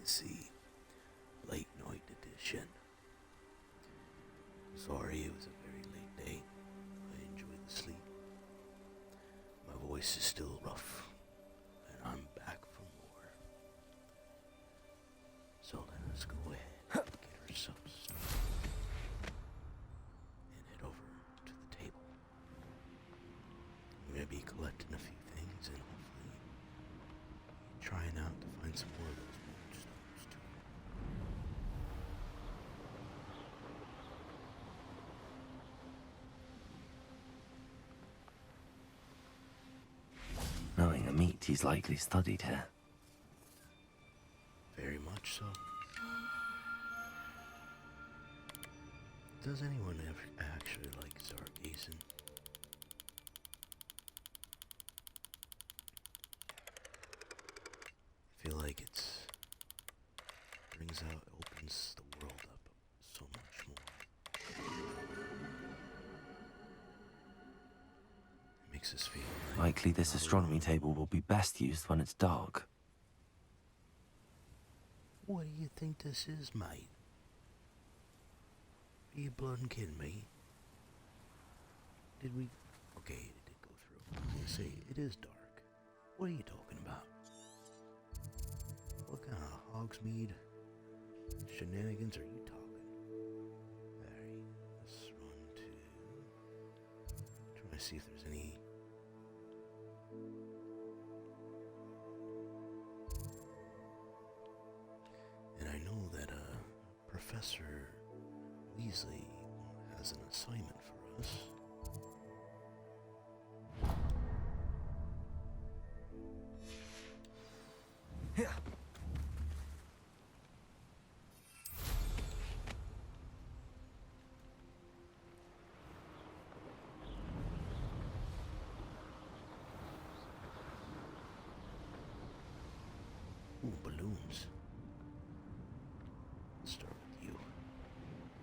Legacy Late Night Edition. Sorry, it was a very late day. I enjoyed the sleep. My voice is still rough, and I'm back for more. So let us go ahead and get ourselves started and head over to the table. I'm going to be collecting a few things and hopefully trying out to find some more of those moonstones too. Knowing Amit, he's likely studied here. Very much so. Does anyone ever actually like stargazing? I feel like opens the world up so much more. It makes us feel like Likely this astronomy table will be best used when it's dark. What do you think this is, mate? Are you bloodin' kidding me? Did we... Okay, it did go through. I was gonna say, it is dark. What are you talking about? What kind of Hogsmeade shenanigans are you talking? Alright, let's run to... Try to see if there's any... And I know that, Professor Weasley has an assignment for us. Ooh, balloons. Let's start with you.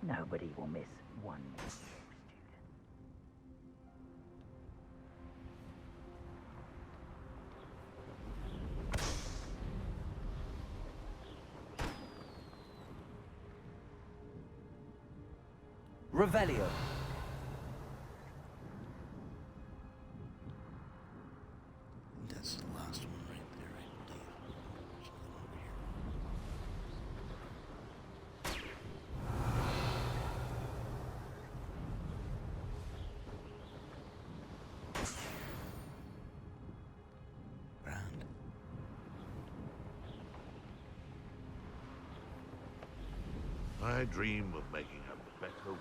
Nobody will miss one more student. Revelio. That's the last one right there, I believe. There's another one over here. Grand. I dream of making a better world.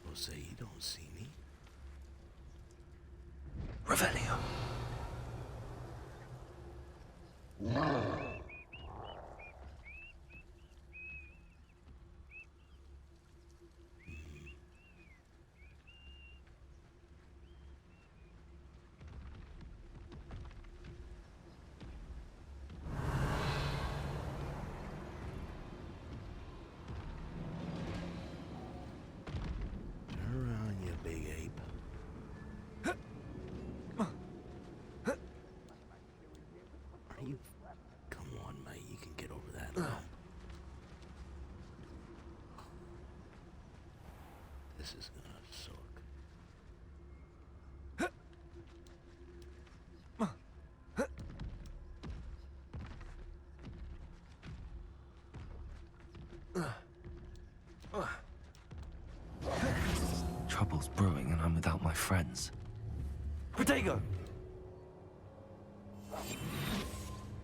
We'll say you don't see me. Revelio. Turn around, you big ape. Are you... Come on, mate. You can get over that now. This is gonna suck. Trouble's brewing and I'm without my friends. Protego!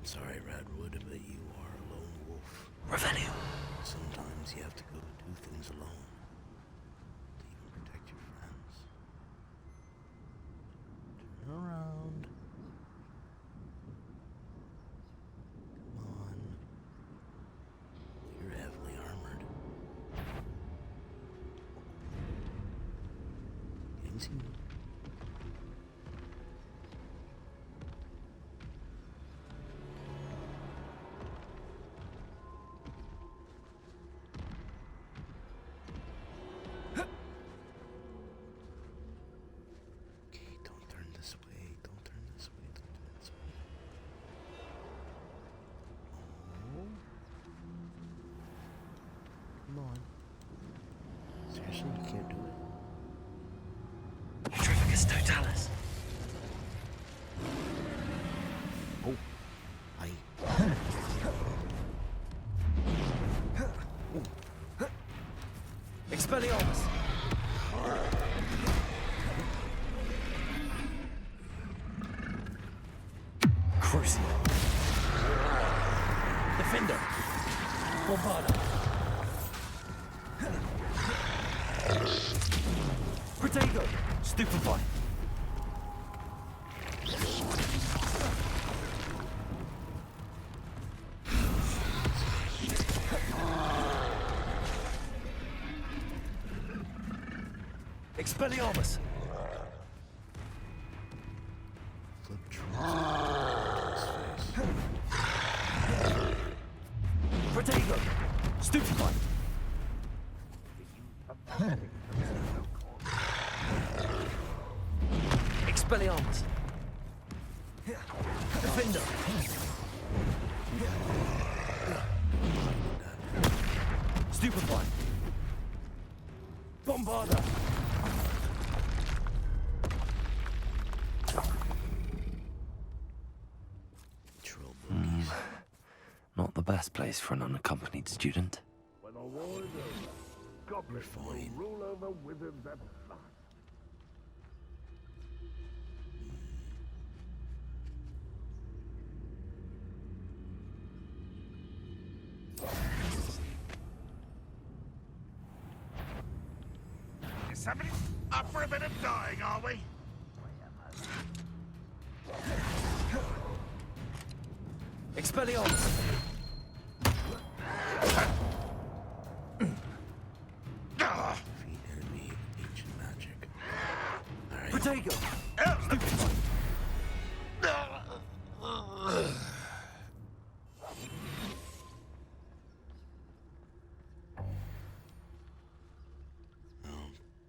Sorry, Radwood, but you are a lone wolf. Revelio. Sometimes you have to go do things alone to even protect your friends. Turn around. Come on. You're heavily armored. Getting seen. seriously, you can't do it. Petrificus totalis. Oh, I. Expelliarmus. Crucible. Defender. Bombarda. Protego. Stupefy. Expelliarmus. Flip Trunks to his face. Protego. Stupefy. Expelliarmus. Defender. Stupefy. Bombarda. Troll boogies. Not the best place for an unaccompanied student. When the war is over, goblins will fine. rule over wizards at last. Is somebody up for a bit of dying, are we? Expelliarmus. Defeat enemy ancient magic. Alright. Protego.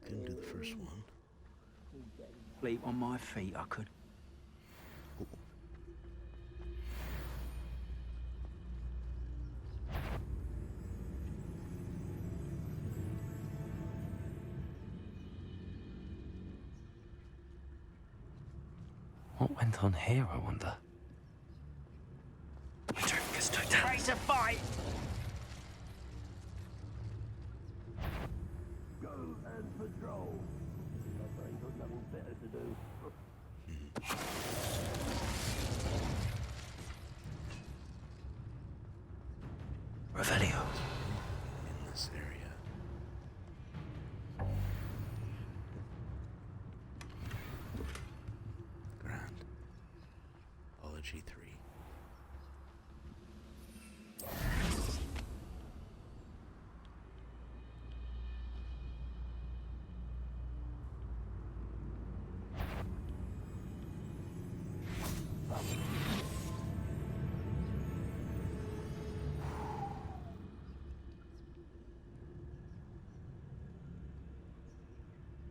Couldn't do the first one. Sleep on my feet, I could. What went on here, I wonder? Petrificus totalis. To fight! Go and patrol. I've got nothing better to do. Revelio. In this area. Grand. Apology 3.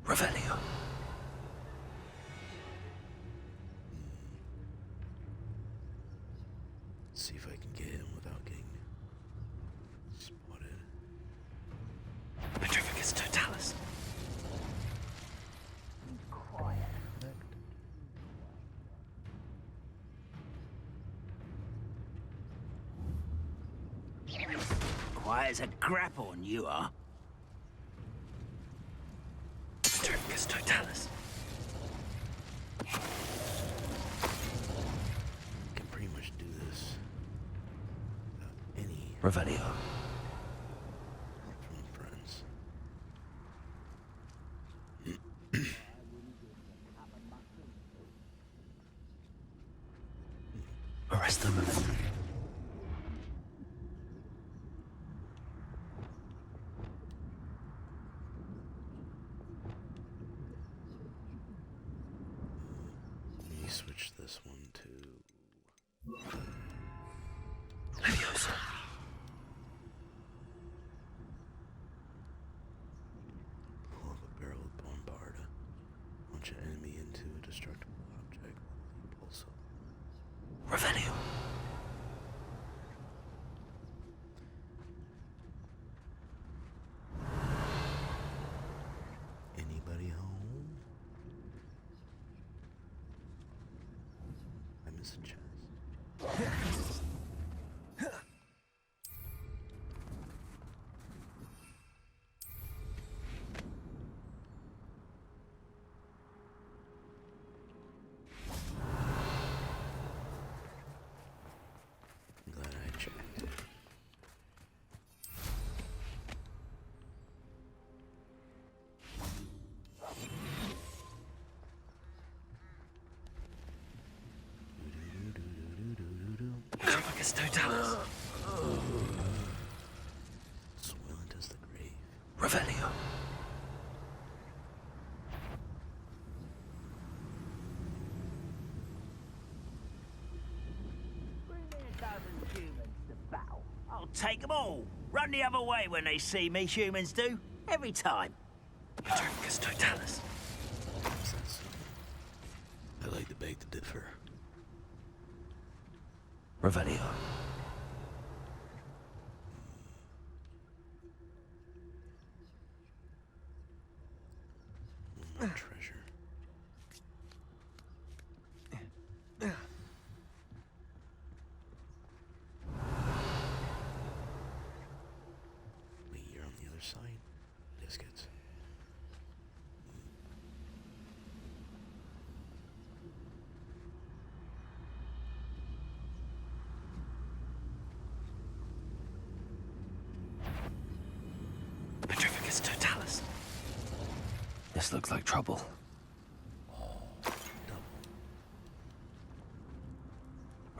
Revelio. See if I can get him without getting spotted. Petrificus totalis. Quiet as a grapple, and you are. Petrificus totalis. Can pretty much do this without any Revelio. help from friends. Arrest them. Let me switch this one to Leviosa. pull up a barrel of Bombarda. Launch an enemy into a destructible object. Pulse up. Revelio. this chest. I'm glad I checked. Sarcophagus totalis. Soylent as the grave. Revelio. Bring me a dozen humans to battle. I'll take them all. Run the other way when they see me, humans do. Every time. Sarcophagus totalis. What's that sound? I like to beg to differ. Revelio. More treasure. Wait, you're on the other side? Biscuits. Sarcophagus totalis. This looks like trouble. Double.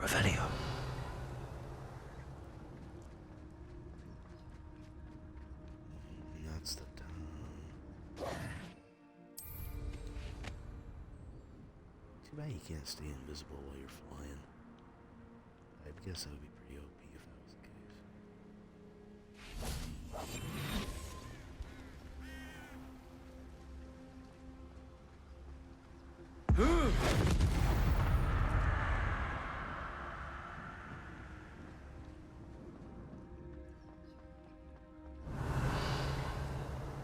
Revelio. And that's the time. Too bad you can't stay invisible while you're flying. I guess that would be pretty OP if that was the case.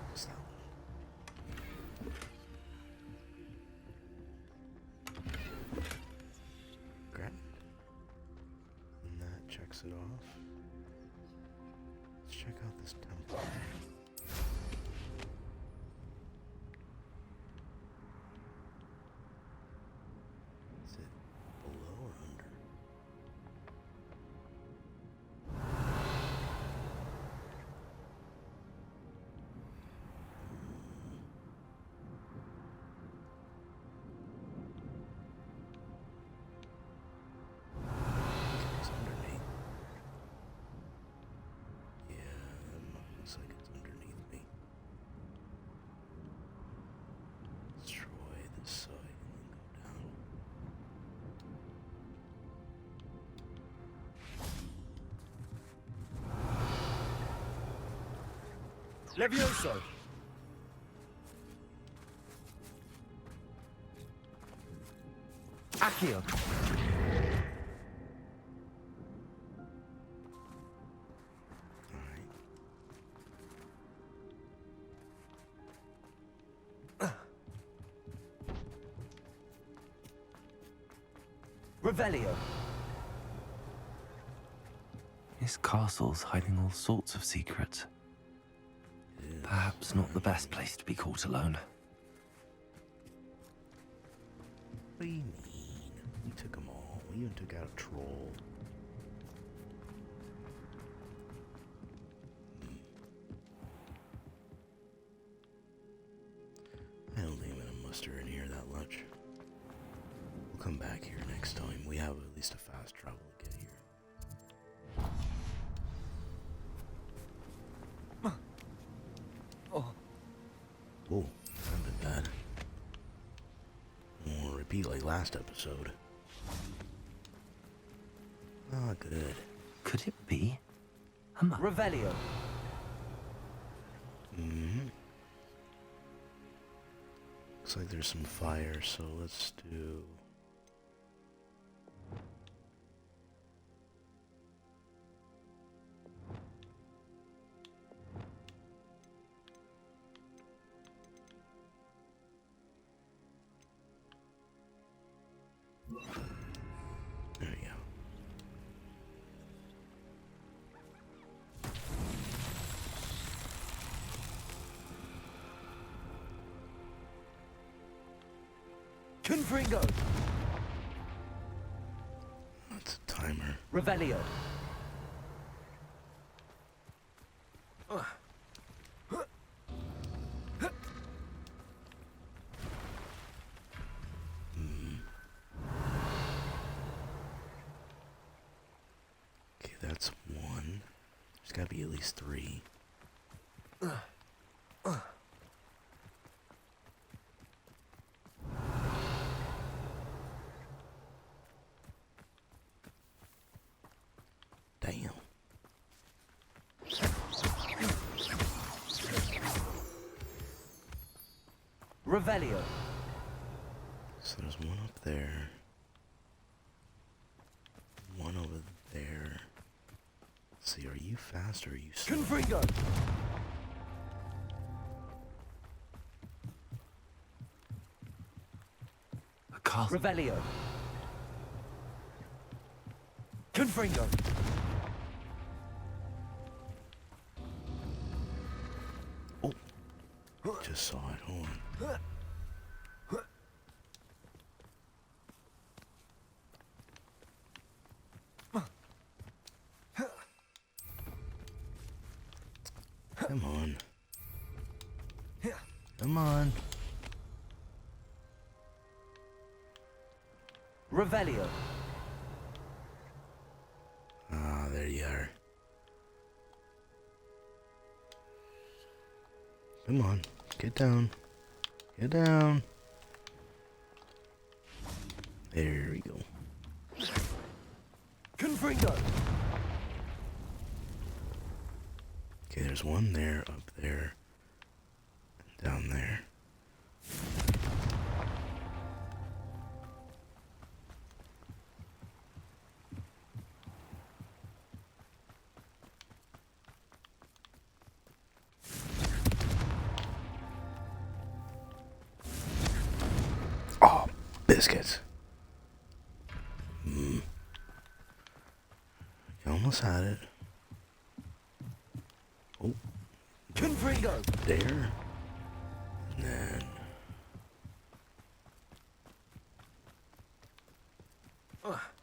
What's that one? Great. And that checks it off. Let's check out this temple. Is it below or under? It's underneath. Yeah, looks like it's underneath me. Destroy this side and then go down. Levioso. Accio. Alright. Revelio. This castle's hiding all sorts of secrets. It is. Perhaps not the best place to be caught alone. What do you mean? We took them all. We even took out a troll. I don't think I'm gonna muster in here that much. We'll come back here next time. We have at least a fast travel to get here. Oh, not been bad. Won't repeat like last episode. Ah, good. Could it be a map? Revelio. Mm-hmm. Looks like there's some fire, so let's do... There we go. Confringo. That's a timer. Revelio. Okay, that's one. There's gotta be at least three. Damn. Revelio. So there's one up there. One over there. Let's see, are you fast or are you slow? Confringo. A castle. Revelio. Confringo. Oh, just saw it. Hold on. Come on. Come on. Revelio. Ah, there you are. Come on. Get down. Get down. There we go. Confringo. Okay, there's one there, up there, and down there. Oh, biscuits. You almost had it. Oh. Confringo. There. And then.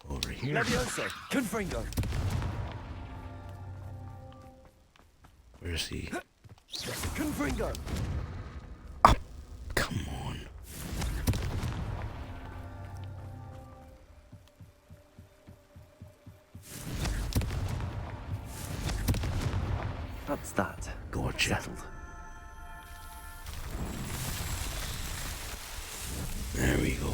Over here. Levioso. Confringo. Where's he? Confringo. Oh, come on. That's that. Gotcha. Settled. There we go.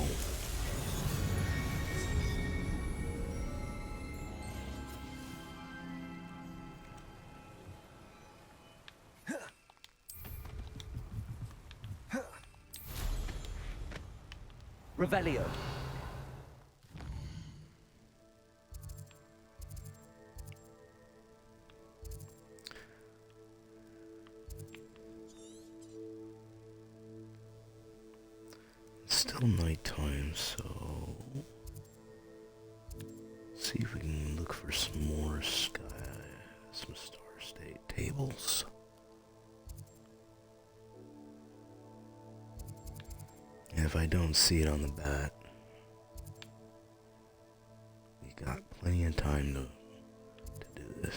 Revelio. It's still nighttime, so see if we can look for some more some Star State tables. And if I don't see it on the bat, we got plenty of time to do this.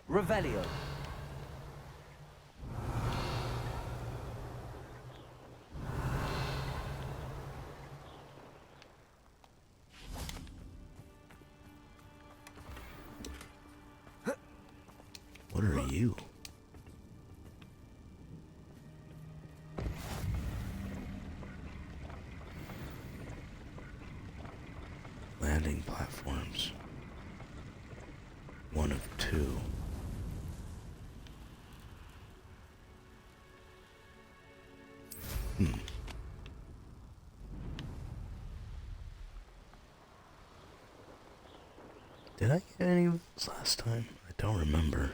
Revelio. What are you? Landing platforms. One of two. Did I get any of those last time? I don't remember.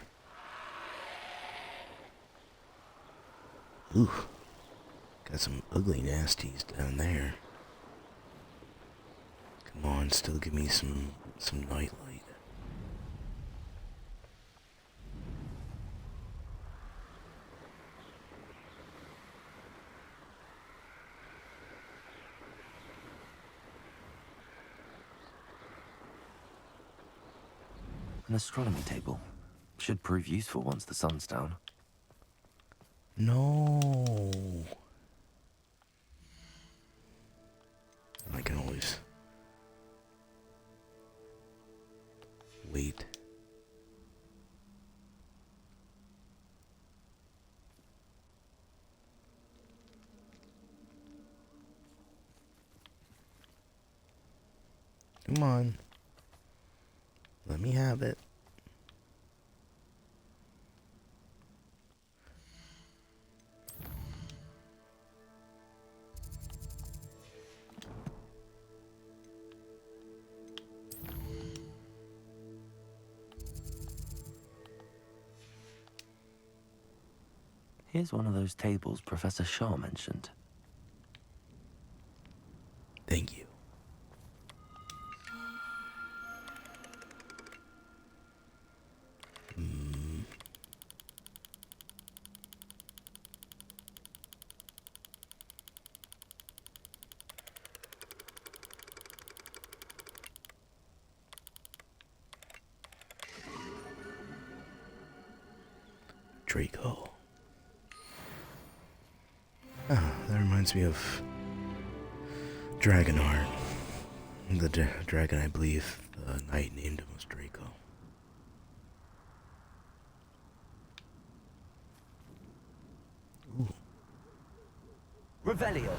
Ooh. Got some ugly nasties down there. Come on, still give me some nightlight. An astronomy table. Should prove useful once the sun's down. No. I can always wait. Come on. Let me have it. Here's one of those tables Professor Shaw mentioned. Thank you. Draco. Ah, that reminds me of Dragonheart. The dragon, I believe, the knight named him was Draco. Ooh. Revelio.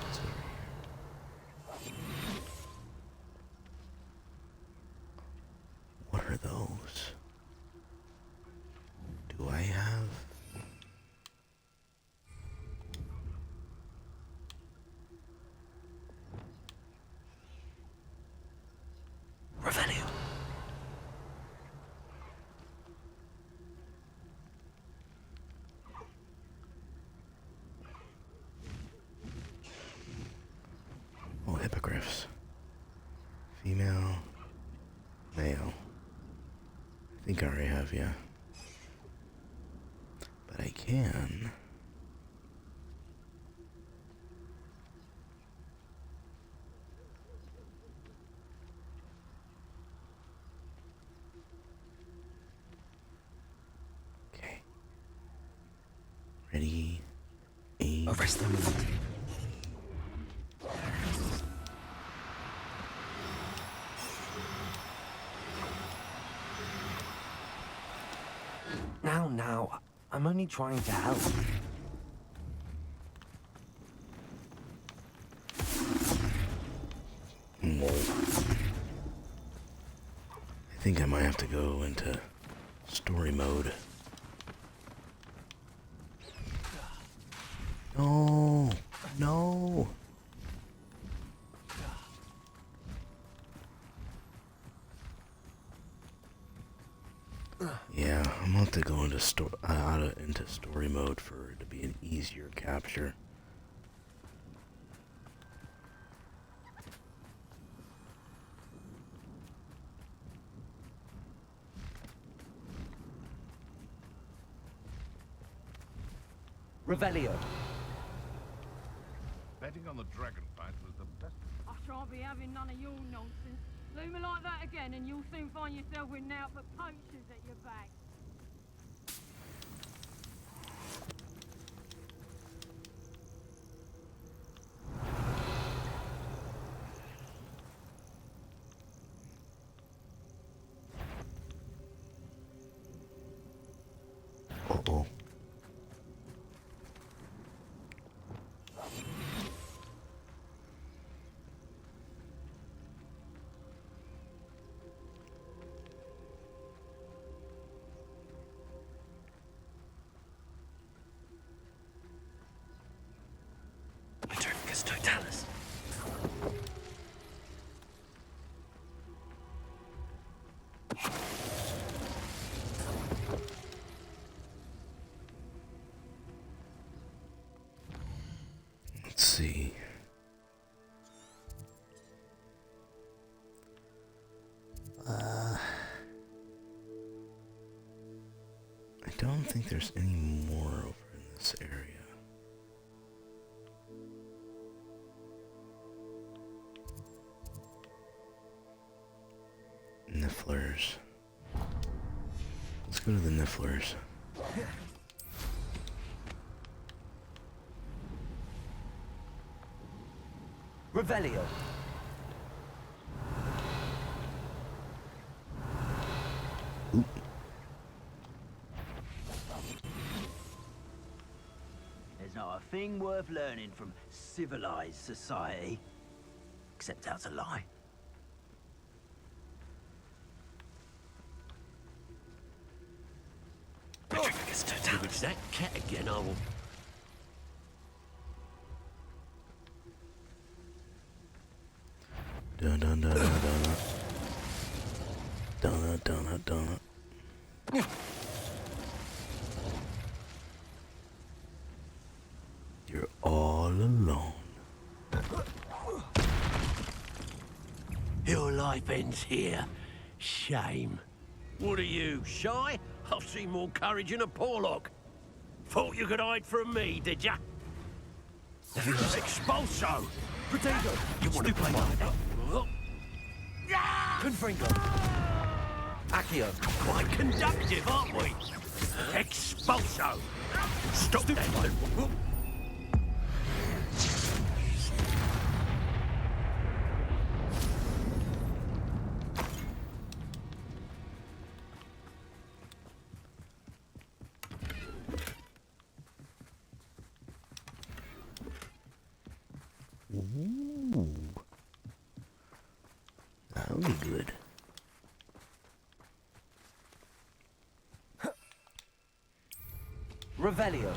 What are those? Do I have? Revelio. Oh, hippogriffs. Female, male. I think I already have, yeah. But I can. Okay. Ready, aim. Arrest them. Now, I'm only trying to help. Whoa. I think I might have to go into story mode. No, no. Yeah, I'm gonna have to go into into story mode for it to be an easier capture. Revelio. Betting on the dragon fight was the best. I shan't be having none of your nonsense. Leave me like that again and you'll soon find yourself with naught but poachers at your back. Uh-oh. Let's see. I don't think there's any more over in this area. Nifflers. Let's go to the Nifflers. Revelio. Oop. There's not a thing worth learning from civilized society, except how to lie. If it's that cat again, I will... Donut, donut, donut. Donut, donut, donut. You're all alone. Your life ends here. Shame. What are you, shy? I've seen more courage in a Porlock. Thought you could hide from me, did ya? Expulso! Protego. You want to play like that? Confringo. Accio. Quite conductive, aren't we? Expulso! Stop that! Ooh. That'll be good. Revelio.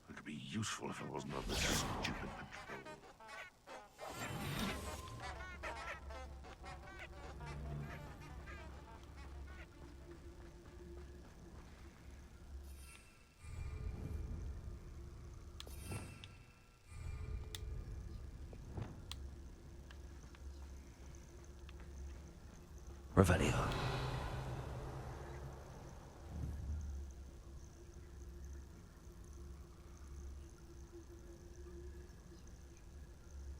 It could be useful if it wasn't on this stupid control. Revelio.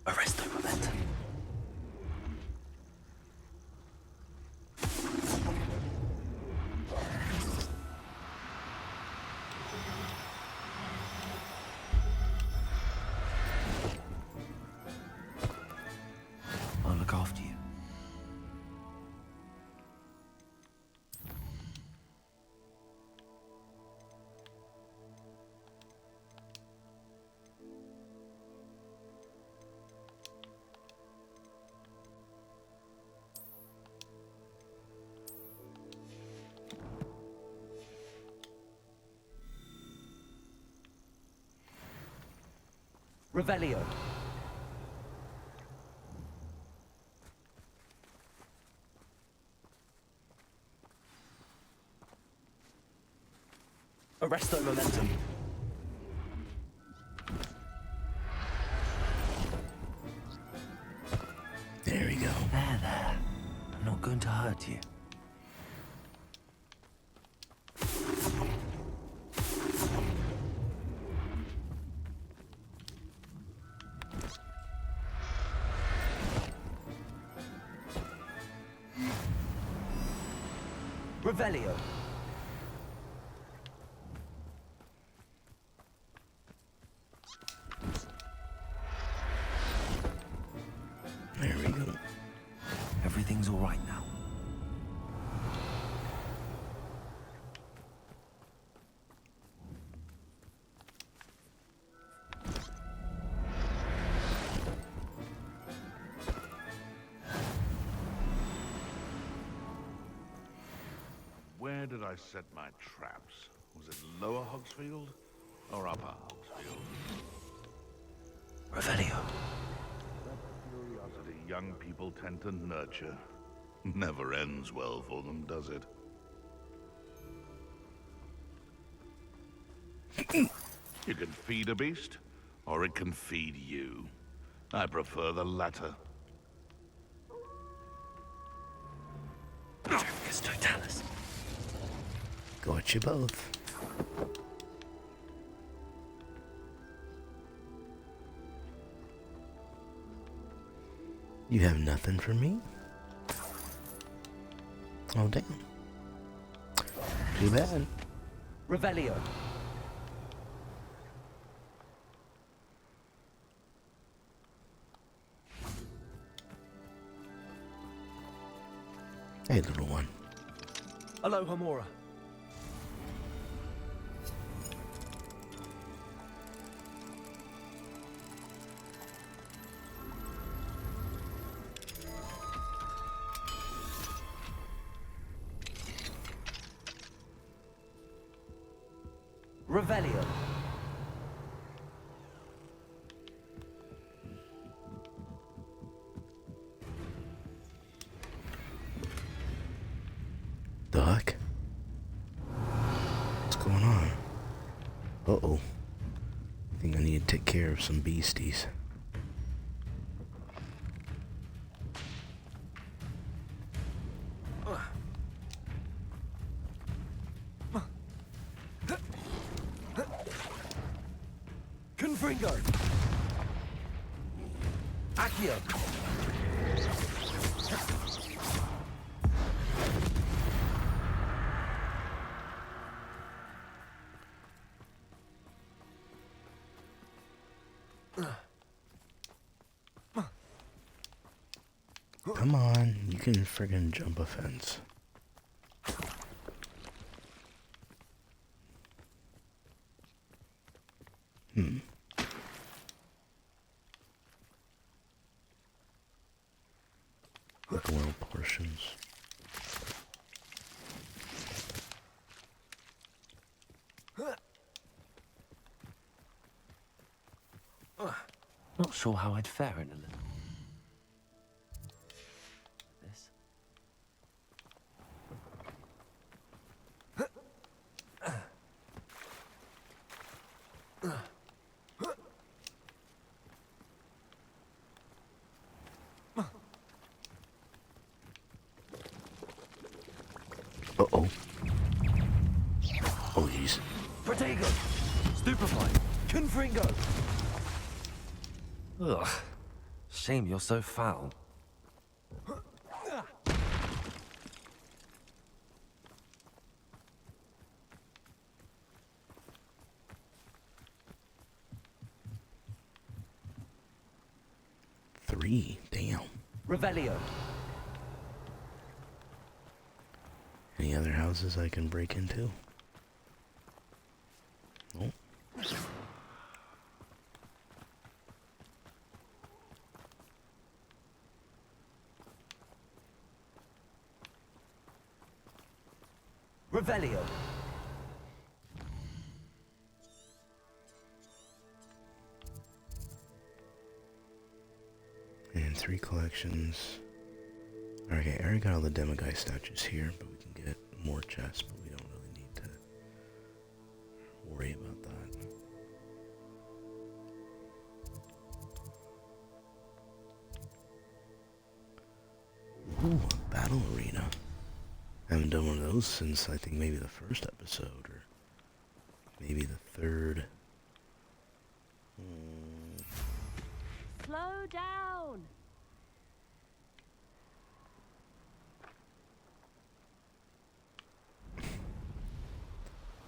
Arresto momentum. I'll look after you. Revelio. Arresto momentum. There we go. There. I'm not going to hurt you. Revelio. There we go. Everything's all right now. Where did I set my traps? Was it Lower Hogsfield or Upper Hogsfield? Revelio. Curiosity young people tend to nurture. Never ends well for them, does it? You can feed a beast, or it can feed you. I prefer the latter. Trafficus Totalis. Got you both. You have nothing for me? Oh, damn. Too bad. Revelio. Hey, little one. Aloha Mora. Revelio. The heck? What's going on? Uh-oh. I think I need to take care of some beasties. Confringo. Accio. Come on, you can friggin' jump a fence. Oil portions. Not sure how I'd fare in a little. This. Uh-oh. Oh, jeez. Protego. Stupefy. Confringo. Ugh. Shame you're so foul. Three. Damn. Revelio. Any other houses I can break into? Nope. Revelio. And 3 collections. Okay, I already got all the Demiguy statues here, but we can get more chests, but we don't really need to worry about that. Ooh, a battle arena. I haven't done one of those since I think maybe the first episode, or maybe the third. Slow down.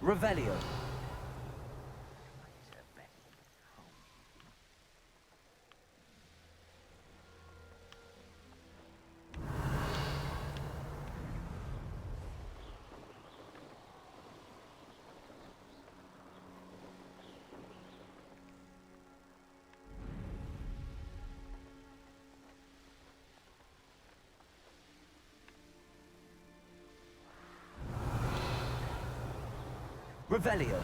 Revelio. Revelio.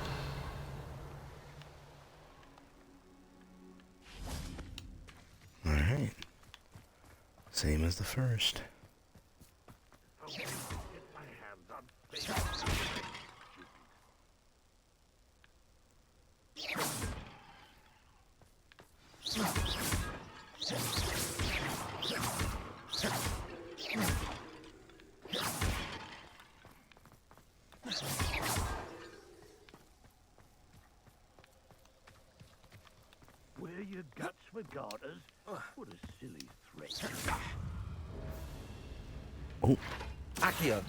Alright. Same as the first. Where your guts for garters? What a silly threat. Oh, Accio.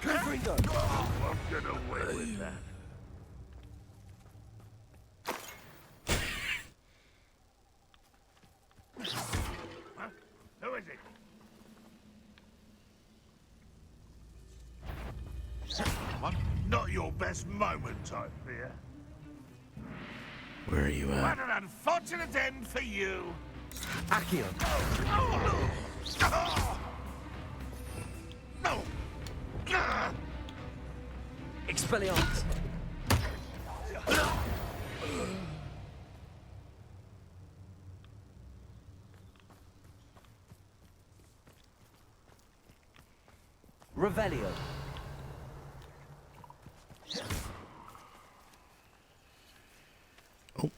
Confringo. I'll get away with that. Huh? Who is it? Not your best moment, I fear. where are you at? What an unfortunate end for you. Accio. No! Expelliarmus. Revelio. Oh,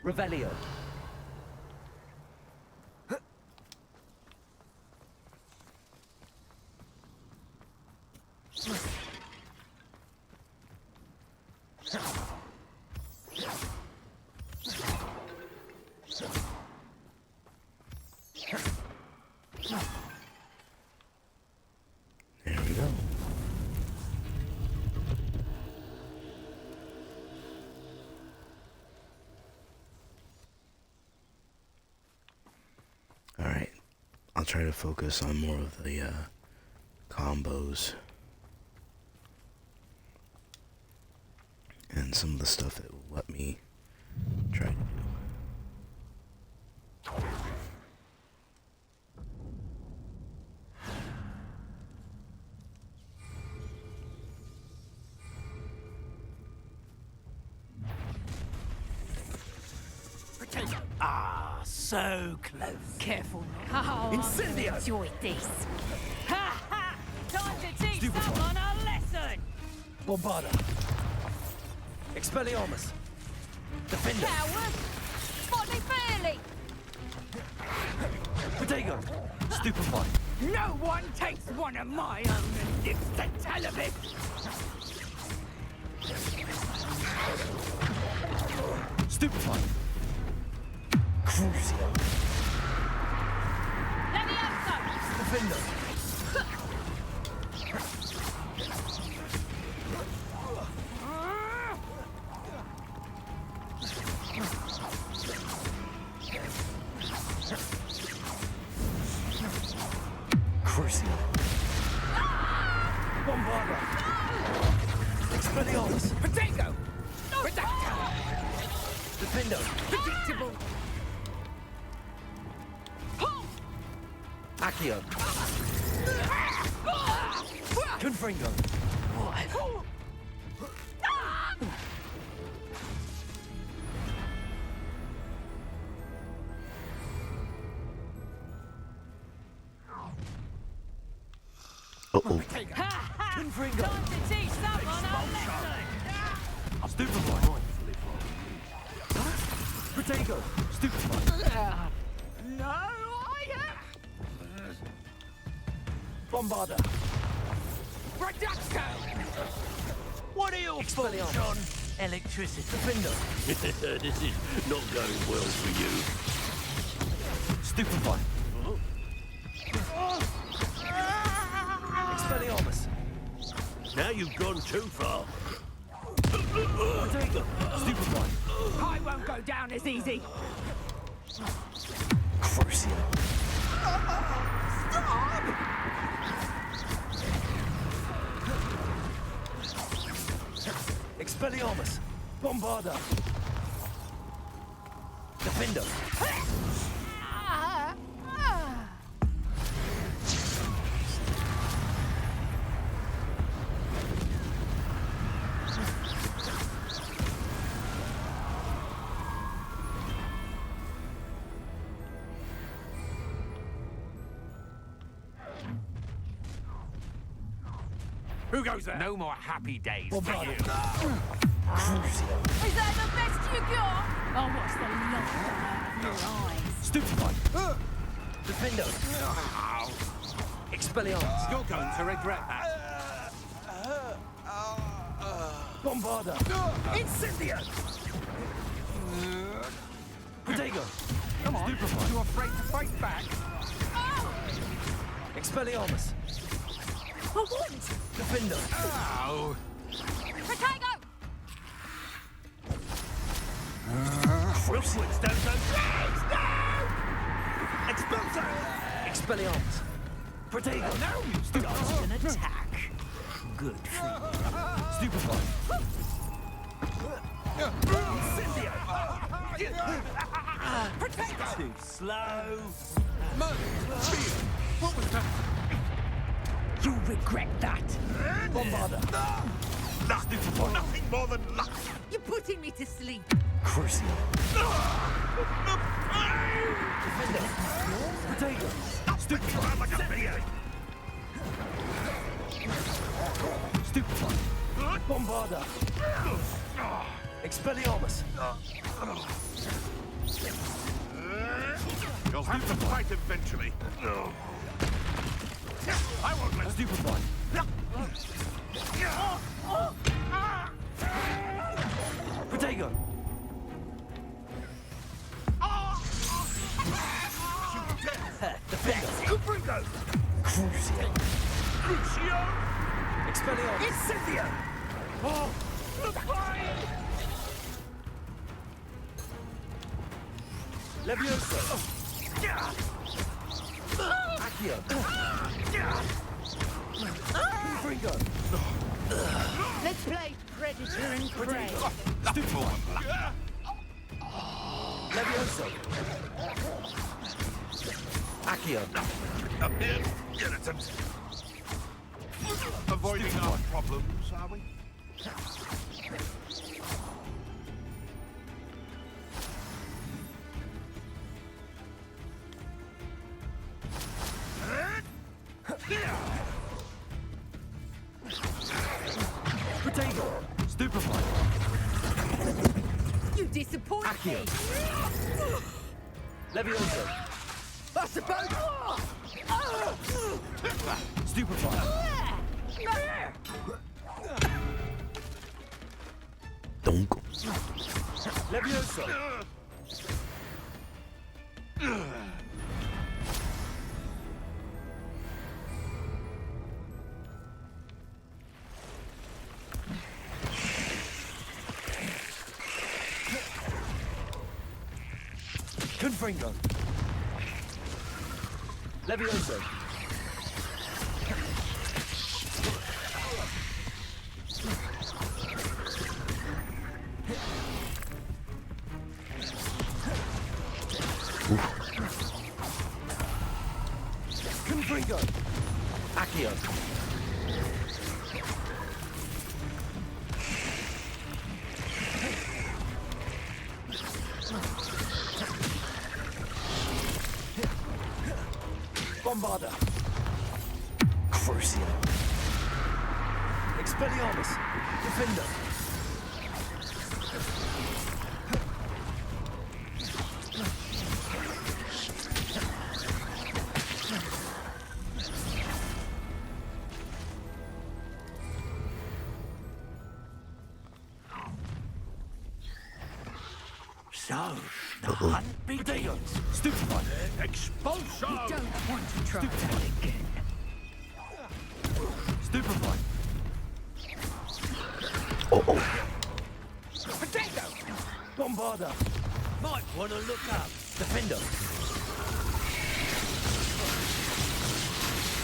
Revelio. there we go. Alright. I'll try to focus on more of the combos. And some of the stuff that will let me try to do. Ah, so close. Careful now. Oh, Incendio. enjoy this. Ha ha! Time to teach Stupid one. someone a lesson. Bombarda. Expelliarmus. Defender. Coward! Body fairly. Protego. Stupefy. No one takes one of my own and lives to tell of it. Stupefy. Crucio. Levioso! Defender. Crucio. Bombarda. Expelliarmus. Protego! Reducto! Defender. Predictable! Accio. Confringo. Uh-oh. Confringo. Time to teach someone a lesson. Stupefy. Protego. Stupefy. No, I Bombarda. Reducto! What are your thoughts Expelliarmus. on electricity? Defender. This is not going well for you. Stupefy. Expelliarmus. Now you've gone too far. Protego. Stupefy. I won't go down as easy. Crucio. Expelliarmus! Bombarda! Defender! Who goes there? No more happy days for Bombarda! you. Is that the best you got? Oh, what's the light out of your eyes? Stupefy! Defender! Expelliarmus! You're going to regret that. Bombarda! Incendio! Protego! Come on, Stupefy! you afraid to fight back? Expelliarmus! For what? Defender! Ow! Protego! Wilson's don't go. Expulso! Expelliarmus! Protego! No, you Dodged an attack. Good for you. Stupefy! Incendio! Too slow. What was that? You'll regret that. Bombarda! Stupefy. Nothing more than luck. You're putting me to sleep. Crucio! Defender! Protego! Stupefy. Like a beer. Stupefy! Bombarda! Expelliarmus! You'll have to fight eventually. I won't let Stupefy! Protego! Defender! Cupringo. Crucio! Crucio. Expelliarmus! Incendio. Oh, the fire. Levioso! Accio! Confringo! Let's play Predator and Prey. Stupefy! Levioso! Accio! Irritant. Avoiding our problems, are we? Protego! Stupefy! You disappoint Accio! me. Levioso! That's a boat. Stupefy! Donk. Levioso! Confringo! Levioso! Confringo! Accio! Bombarda! Crucio! Expelliarmus! Defender! So, the hunt begins. Stupefy! Expulso. Don't want to try. That again. Stupefy! Potato! Bombarda! Might want to look up. Defender!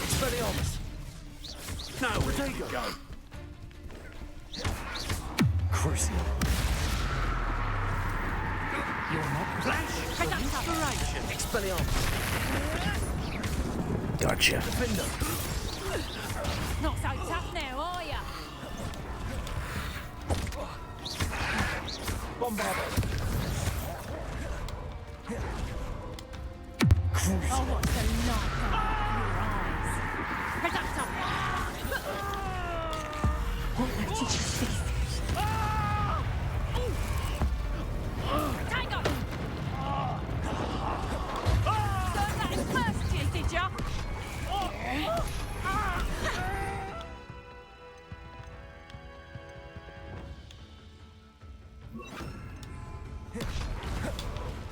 Expelliarmus! No, Protego! go. Crucial. You're not flash for inspiration. Expelliarmus. Gotcha. Defender. Not so tough now, are ya? Bombardo. Oh, what's the light going out of your eyes? Reductor! What did you see? Tango! Learned that in first year, did ya?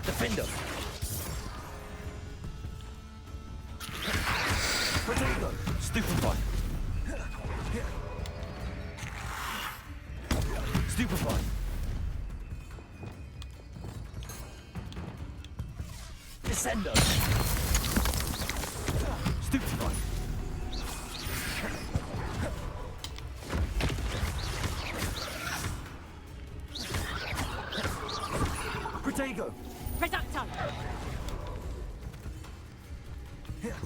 Defender. Potato. Stupefy. Stupefy. Descendo. Stupefy. Protego. Reductor!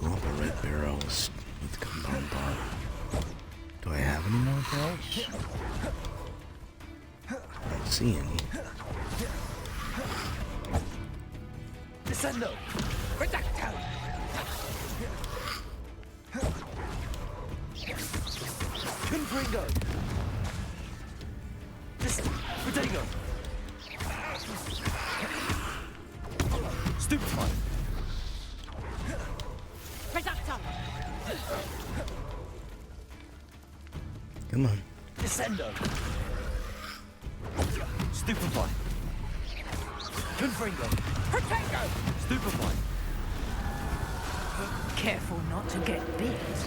Oh, the red barrels with compound bar. Do I have any more barrels? I don't see any. Descendo. Reducto. Confringo. Protego. Stupefy. Reductor! Come on. Descendo. Stupefy. Confringo. Protego! Stupefy. Careful not to get bit.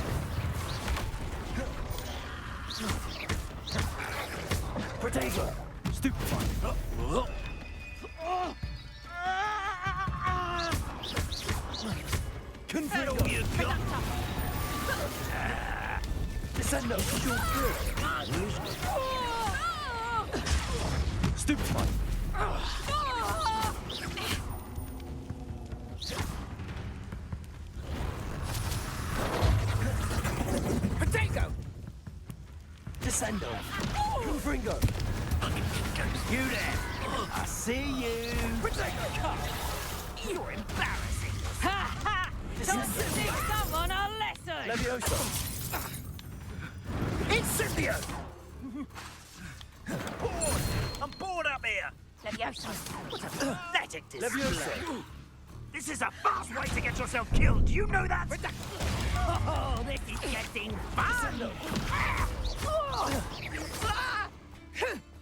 Protego. Stupefy. Confringo. Reductor! Descendo. Stupefy. Protego. Descendo. Confringo. You there! I see you! Protego. You're embarrassing! Ha ha! Time to teach someone a lesson! Levioso. Incipio! Bored! I'm bored up here! Levioso! What a pathetic display! Levioso. This is a fast way to get yourself killed! Do you know that? Oh, this is getting fun!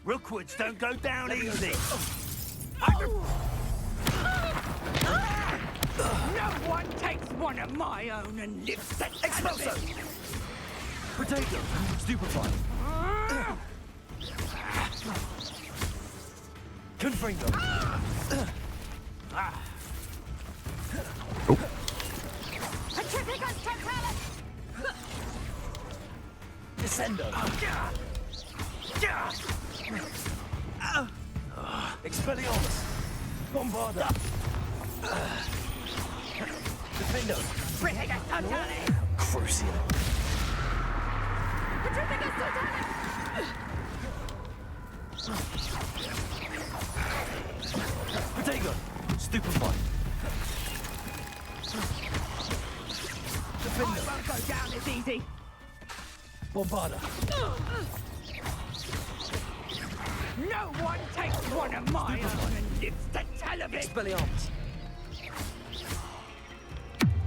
Rookwoods don't go down easy! No one takes one of my own and lives the Expulso. Protego. Stupefy. Confringo. Petrificus totalis! Descendo. Expelliarmus. Bombarda. Defendo. Petrificus totalis! Crucial. Petrificus totalis! Protego. Stupefy. Defendo. Won't go down as easy! Bombarda. No one takes one of my own and lives to tell of it! Expelliarmus.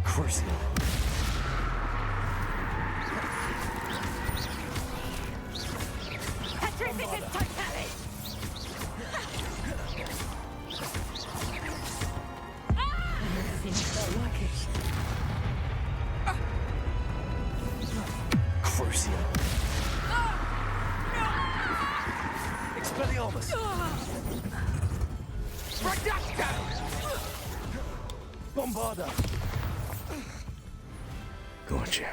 Crucial. Petrificus totalis! Seems I like it. Crucial. Expelliarmus. Reducto! Bombarda. Gotcha.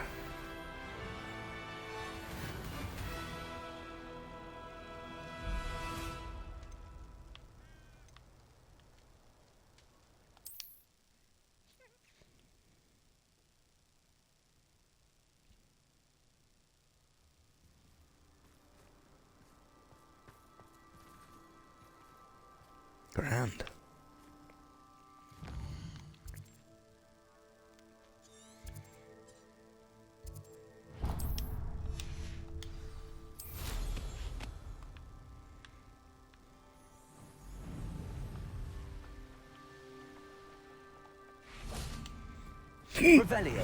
Grand. Revelio.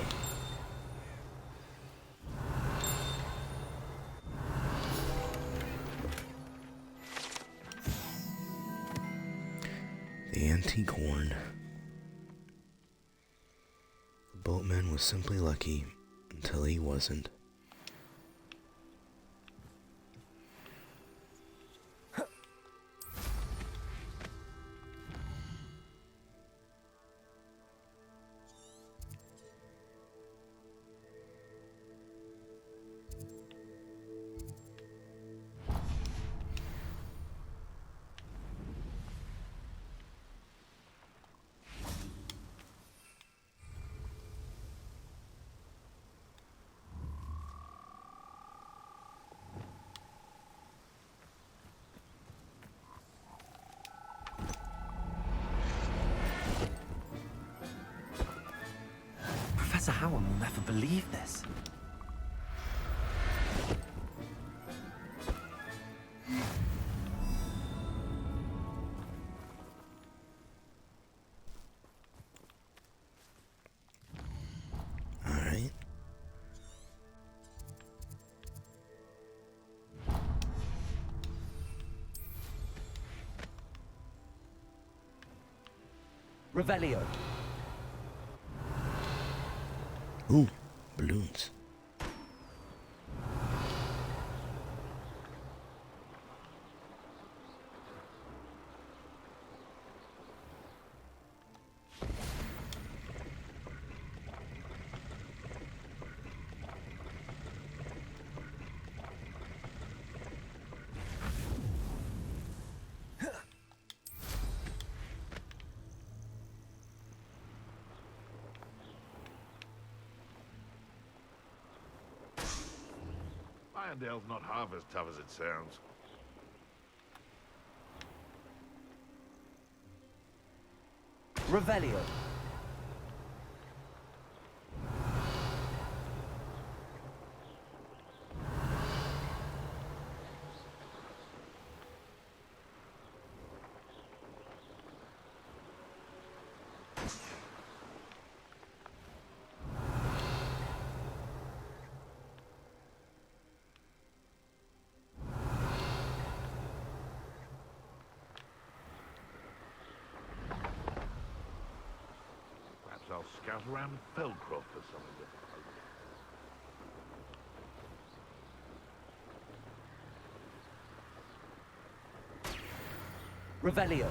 The antique horn. The boatman was simply lucky until he wasn't. Professor Howard will never believe this. All right. Revelio. Ooh, balloons. Irondale's not half as tough as it sounds. Revelio. Perhaps I'll scout around Felcroft for something to... Revelio.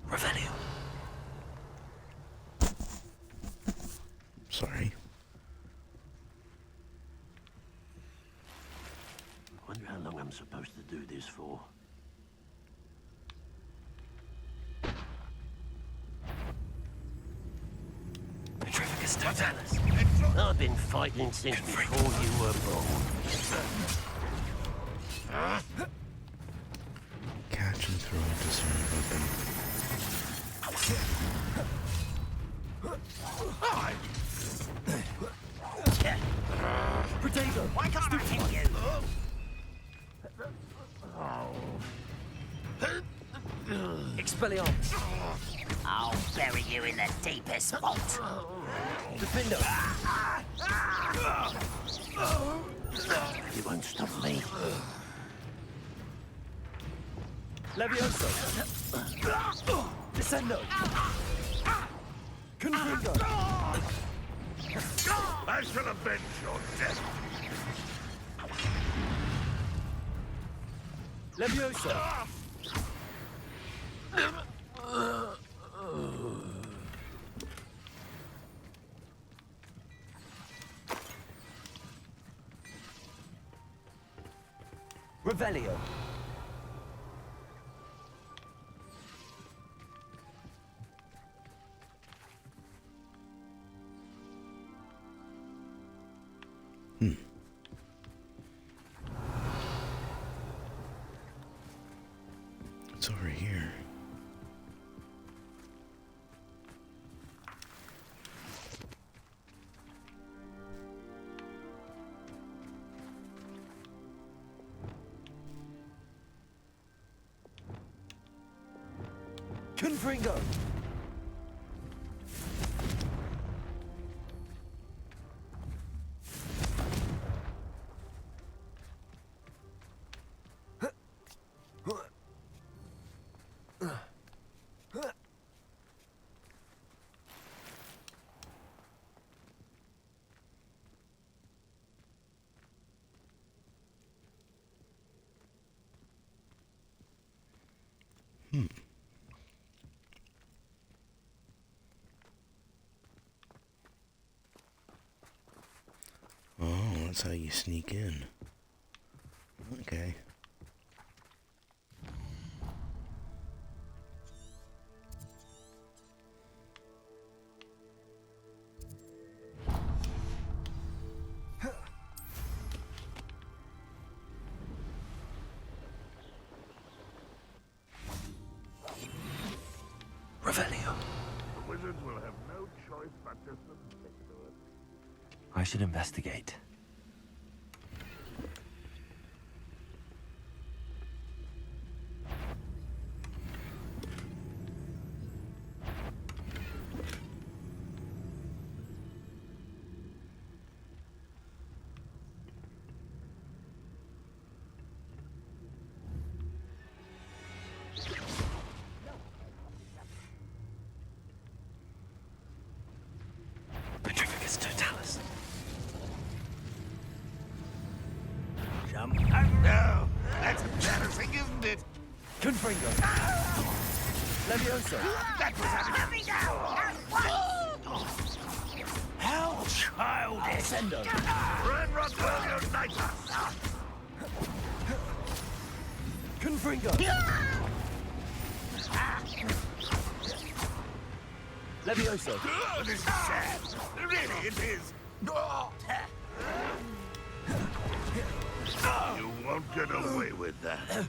Revelio. Sorry. Wonder how long I'm supposed to do this for. Petrificus totalis. I've been fighting since before you were born. Catch and throw a disarmed weapon. Protego. Why can't I hit you? Expelliarmus. I'll bury you in the deepest vault. Defendo. It won't stop me. Levioso. Descendo. Confringo. I shall avenge your death. Levioso. Revelio. It's over here. Confringo. Oh, that's how you sneak in. Okay. Revelio. The wizards will have no choice but to submit to it. I should investigate. Petrificus totalis. Jump over. No, that's embarrassing, isn't it? Confringo. Levioso. That was Let me go! How childish! Ascendo. Red RadWolfe unite us! Confringo. Levioso. Oh, this is sad. Really, it is. You won't get away with that.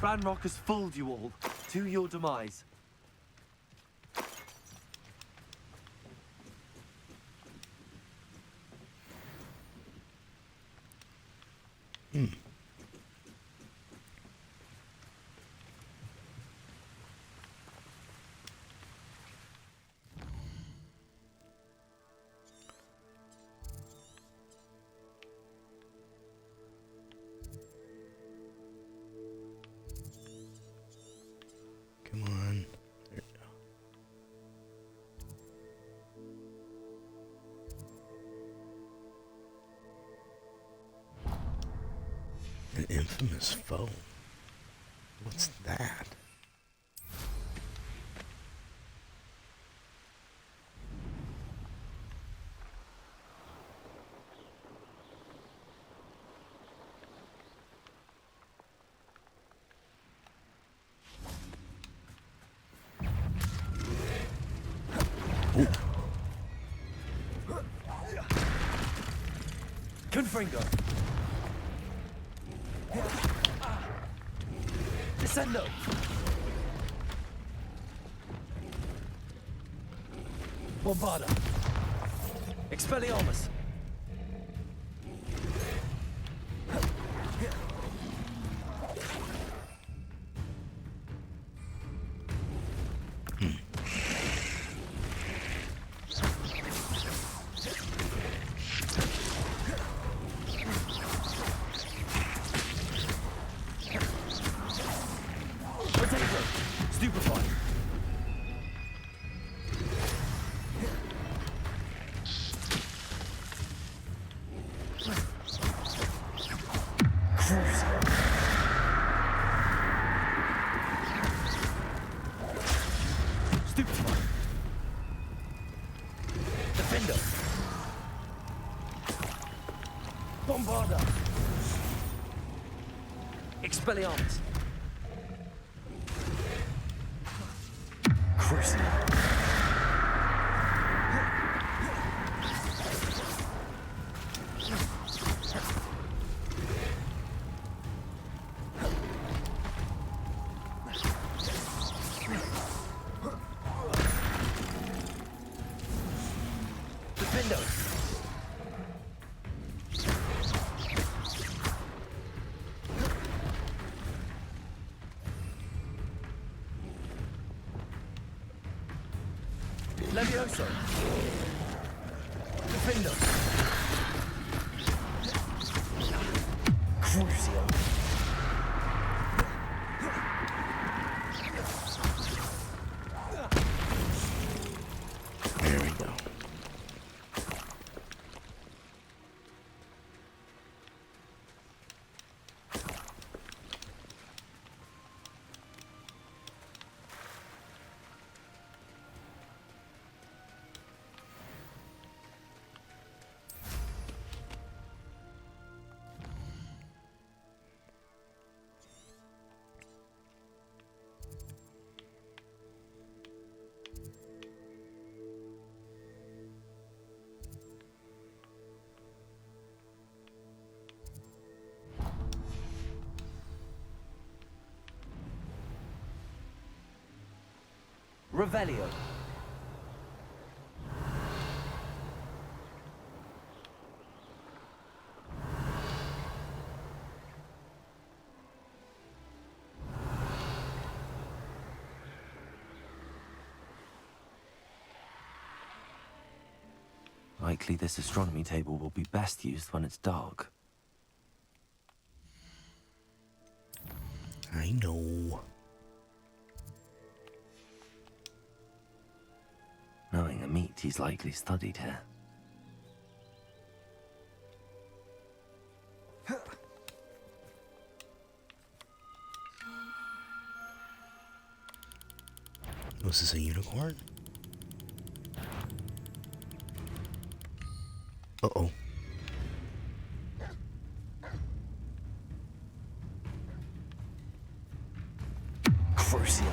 Ranrock has fooled you all to your demise. Come on. There we go. An infamous foe. What's that? Confringo. Descendo. Bombarda. Expelliarmus. Stupefy. Bombarda! Expelliarmus! Crucio! Defendo! Levioso! Defendo! Crucio! There we go. Revelio. Likely this astronomy table will be best used when it's dark. I know. Knowing the meat, he's likely studied here. Was this a unicorn? Uh-oh. Crucio.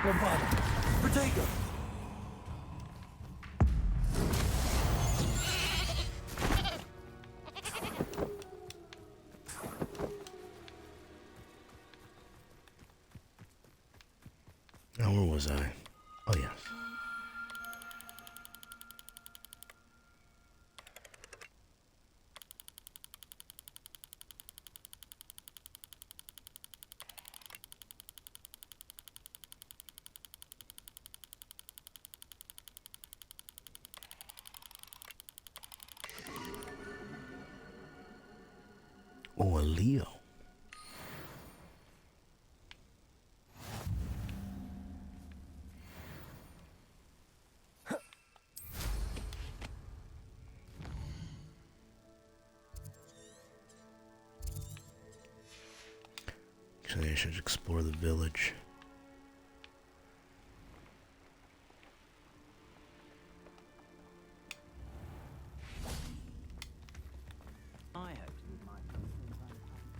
Bombarda. Protego. Now, where was I? Oh, yes. Oh, a Leo. Actually, I should explore the village.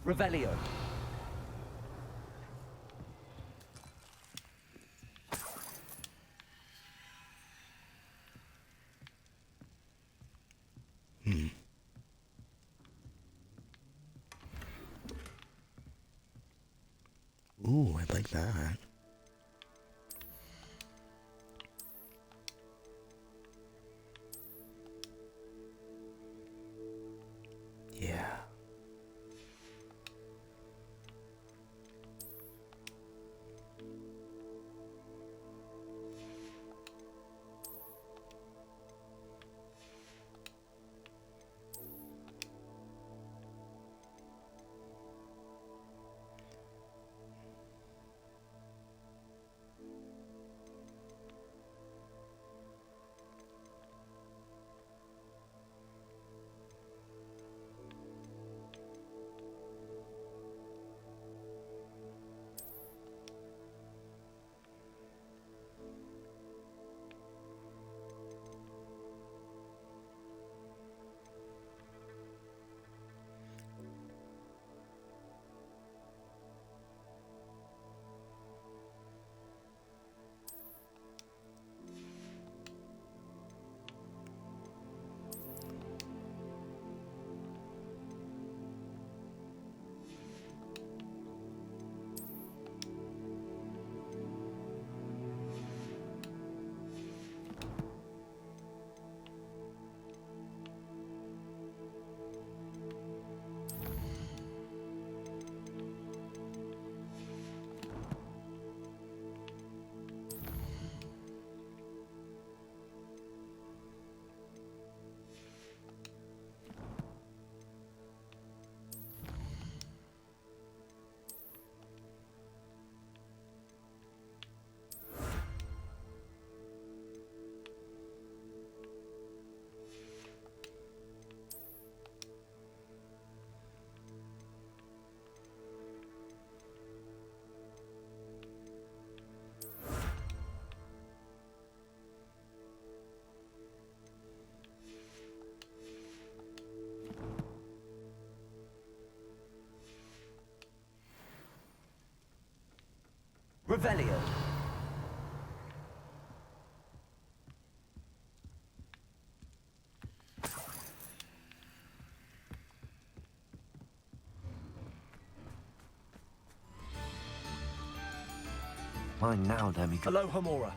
Revelio. Ooh, I'd like that. Yeah. Revelio. Mine now, Demi. Aloha Mora.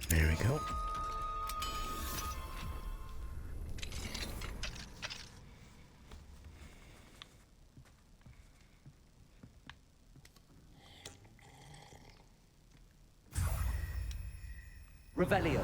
There we go. Revelio.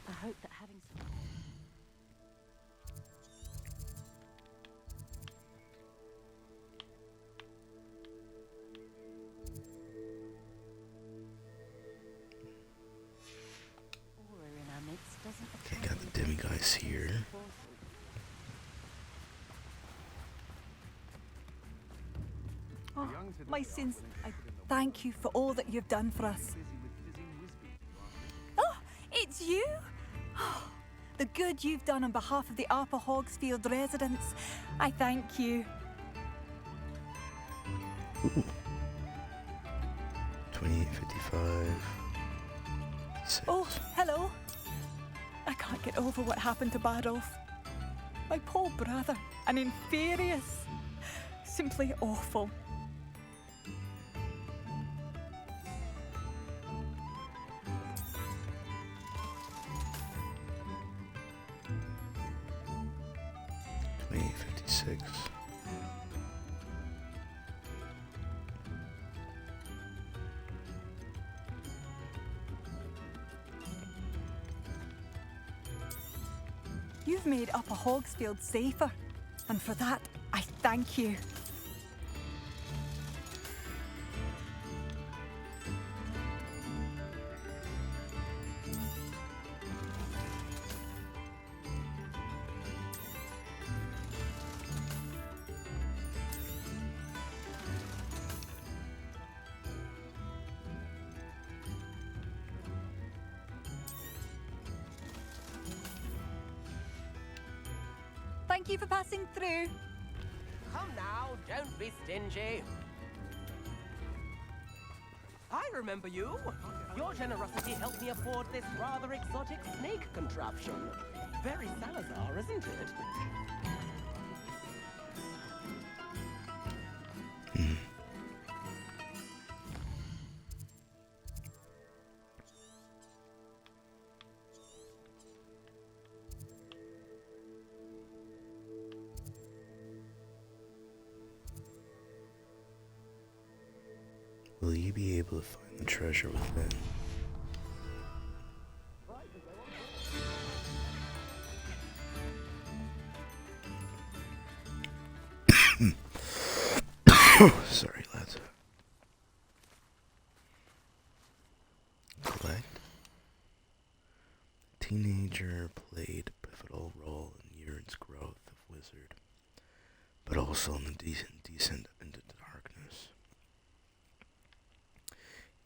I hope that having some... aura in our midst doesn't Okay, got the demi-guys here. Oh, my sins, I thank you for all that you've done for us. Oh, it's you? Oh, the good you've done on behalf of the Upper Hogsfield residents. I thank you. Ooh. 2855. Oh, hello. I can't get over what happened to Badolf. My poor brother, an inferious. Simply awful. You've made Upper Hogsfield safer, and for that, I thank you. Thank you for passing through. Come now, don't be stingy. I remember you. Your generosity helped me afford this rather exotic snake contraption. Very Salazar, isn't it? Will you be able to find the treasure within? Sorry, lads. Collect. Teenager played a pivotal role in Yurin's growth of wizard, but also in the descent into darkness.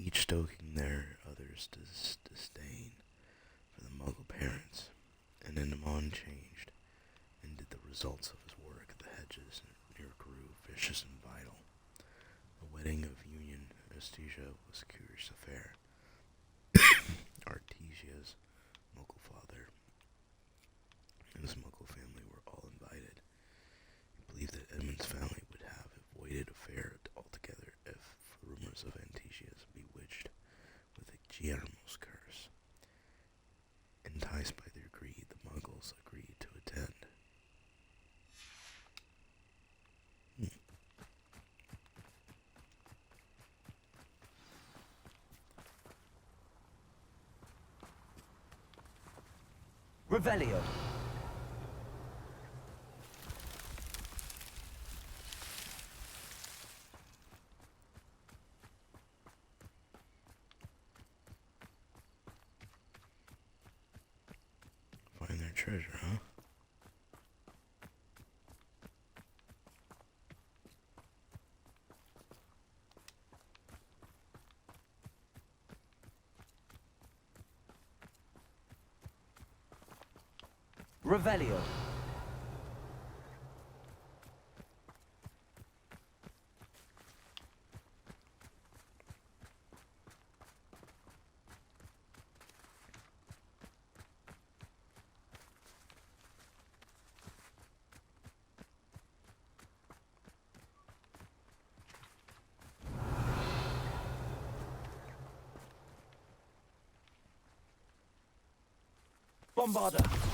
Each stoking their others' disdain for the Muggle parents, and Enamon changed into the results of his work. The hedges near grew vicious and vital. The wedding of Union Anesthesia was a curious affair. Artesia's Muggle father and his Muggle family were all invited. He believed that Edmund's family would have avoided affair altogether if rumors of Antesia's bewitched with a Guillermo's curse. And Revelio. Find their treasure, huh? Revelio. Bombarder.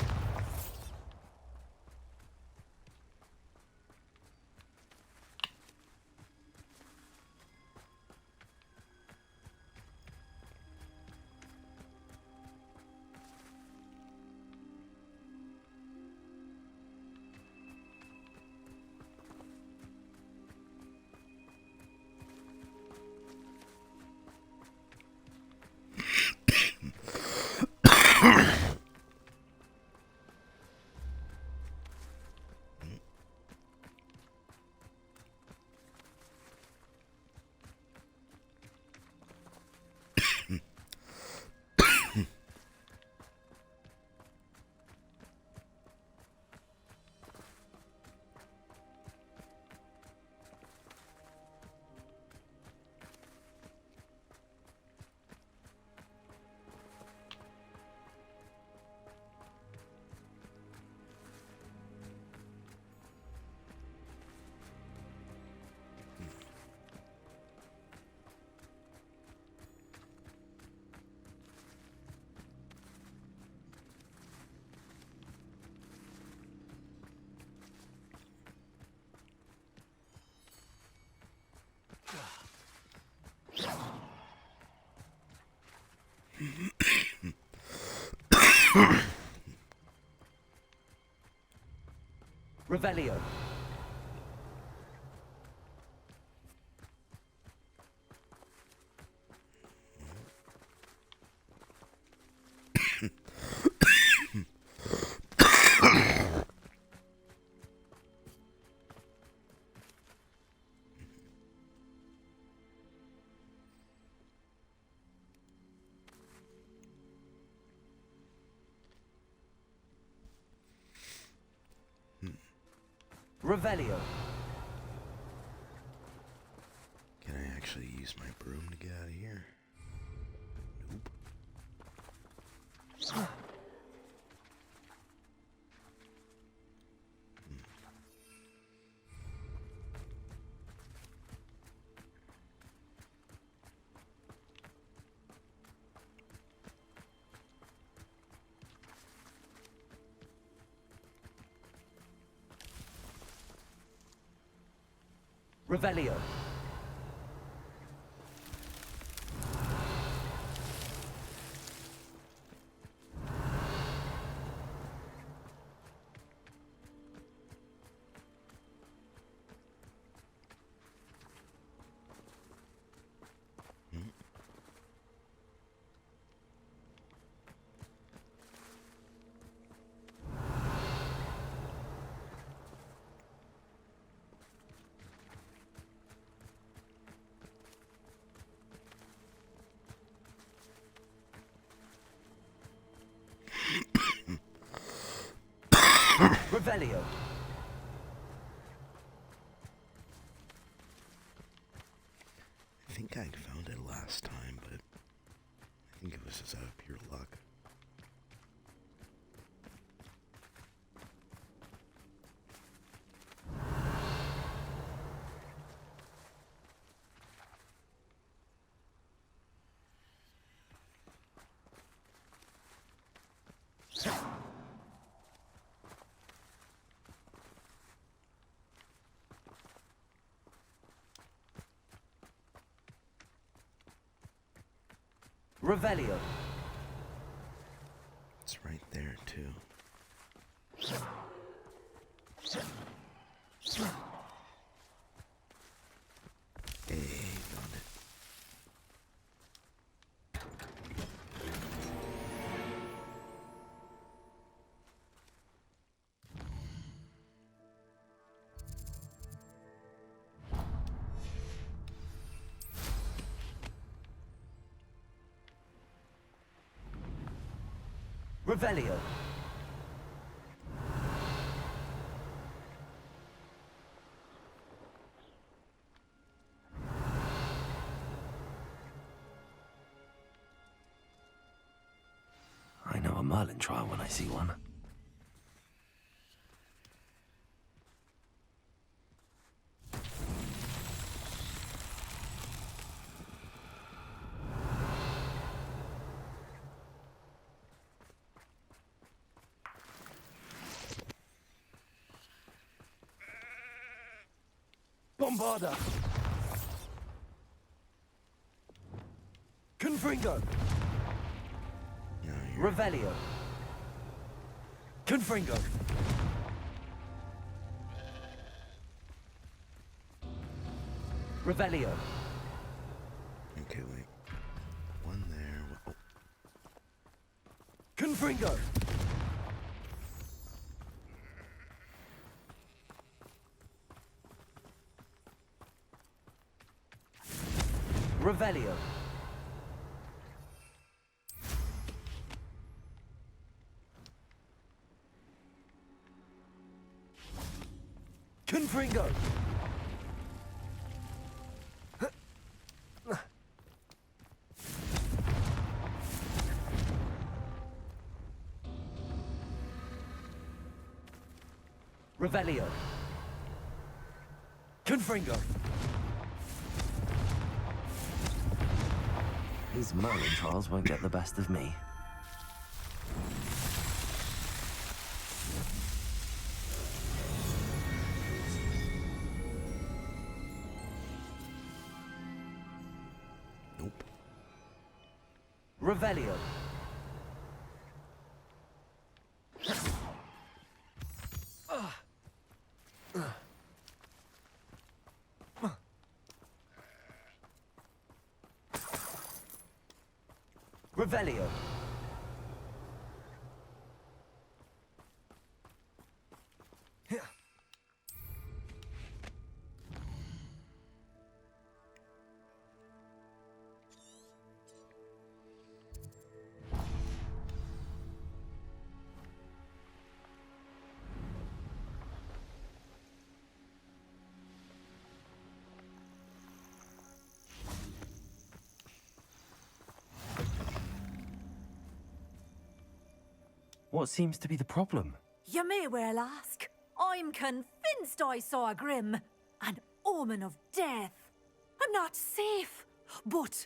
Revelio. Revelio. Can I actually use my broom to get out of here? Nope. Revelio. Revelio. I think I found it last time, but I think it was just out of pure luck. Revelio. It's right there, too. Hey, found it. Revelio. I know a Merlin trial when I see one. Bombarda. Confringo. No, you're Revelio. Confringo. Revelio. okay. Wait, one there. Oh, Confringo. Revelio. Confringo. Revelio. Confringo. His Merlin trials won't get the best of me. nope. Revelio. Revelio. What seems to be the problem? You may well ask. I'm convinced I saw a Grim, an omen of death. I'm not safe, but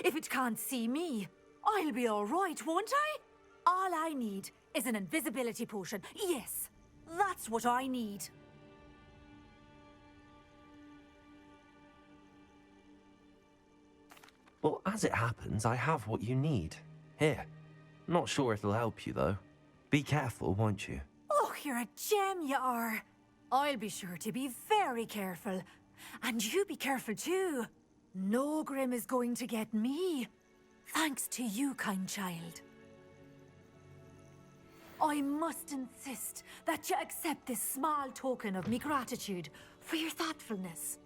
if it can't see me, I'll be all right, won't I? All I need is an invisibility potion. Yes, that's what I need. Well, as it happens, I have what you need. Here. Not sure it'll help you, though. Be careful, won't you? Oh, you're a gem, you are. I'll be sure to be very careful. And you be careful too. No Grim is going to get me. Thanks to you, kind child. I must insist that you accept this small token of me gratitude for your thoughtfulness.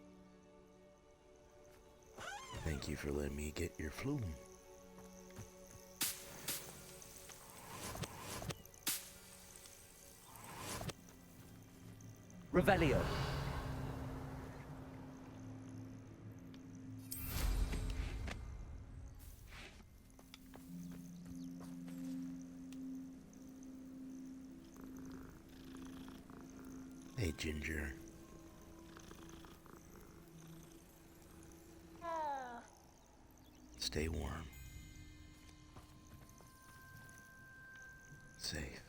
Thank you for letting me get your flume. Revelio. Hey, Ginger. Stay warm. Safe.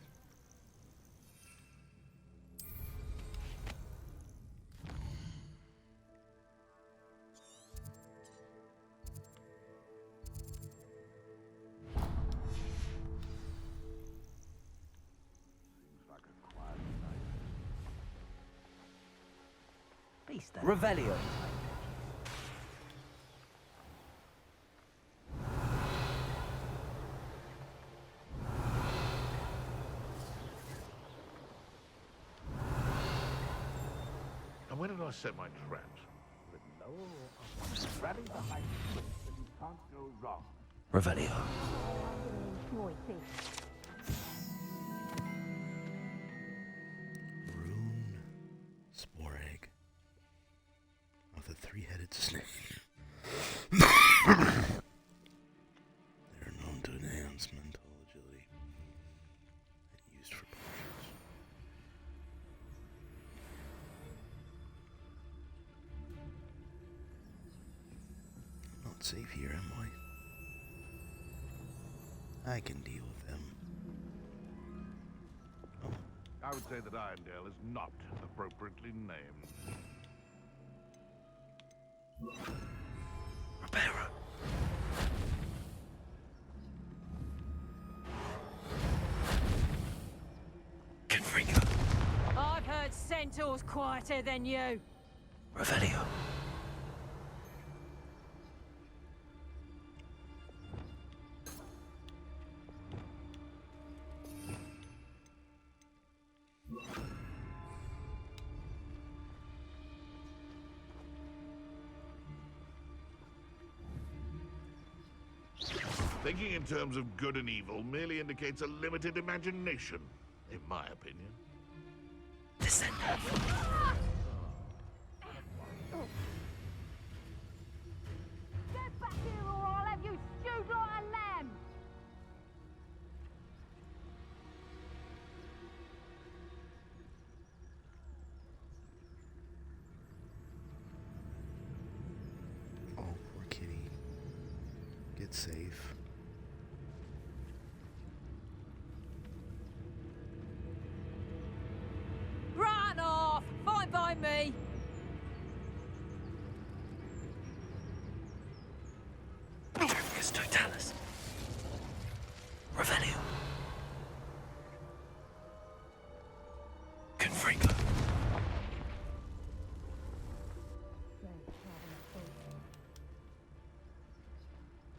Like a quiet least that. Revelio. And where did I set my traps? Rally behind the switch and you can't go wrong. Revelio. Enjoy this. Rune spore egg of the three-headed snake. They are known to enhance mental agility and used for potions. I'm not safe here, am I? I can deal with them. Oh, I would say that Irondale is not appropriately named. Reparo. Confringo. I've heard centaurs quieter than you. Revelio. Thinking in terms of good and evil merely indicates a limited imagination, in my opinion. Descend. Get back here or I'll have you stewed like a lamb. oh, poor kitty. Get safe. Run off! Fine by me! Tricus totalis. Revelio. Confringo.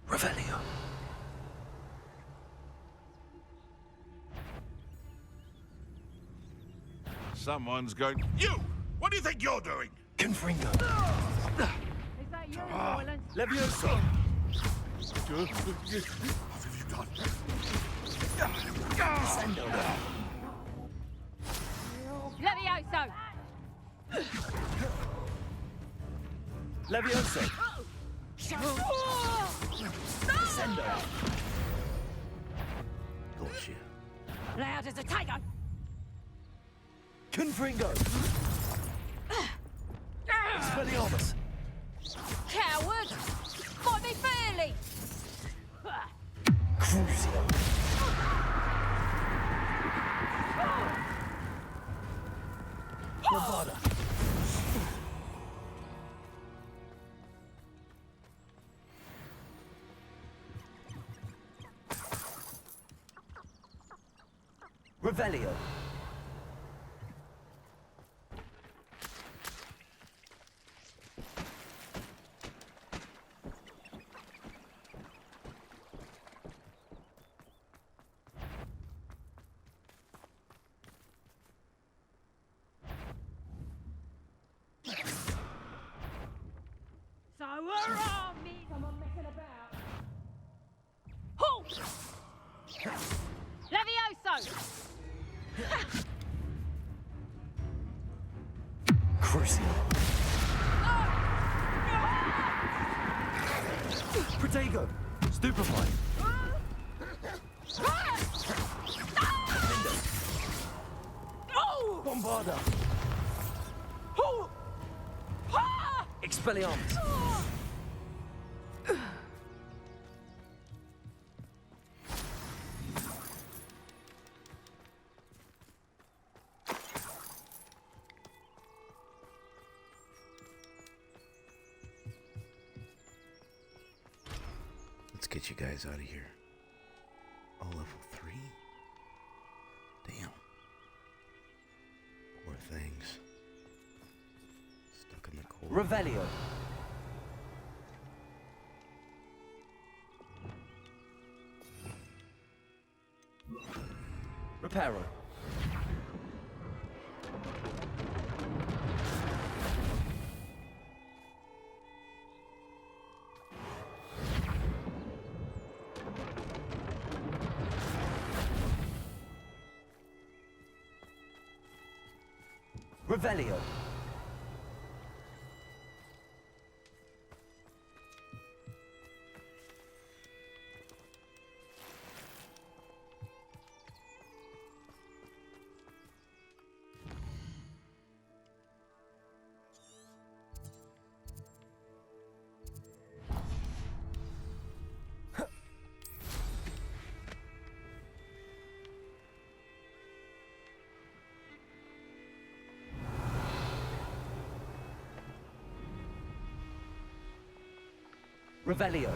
Revelio. Someone's going... You! What do you think you're doing? Confringo. Is that you, Royland? Levioso. What have you done? Descendo. Levioso! Levioso. Descendo. Gotcha. Loud as a tiger! Confringo. Expelliarmus. Coward! Fight me fairly! Crucio. Bravada. Revelio. So we're on me! Someone messing about! Halt! Levioso! Crucio. Protego. Stupefy. Oh! Bombarda. Oh! Ah! Expelliarmus. Let's get you guys out of here. Oh, level 3? Damn. Poor things. Stuck in Revelio. Reparo. Revelio. Revelio.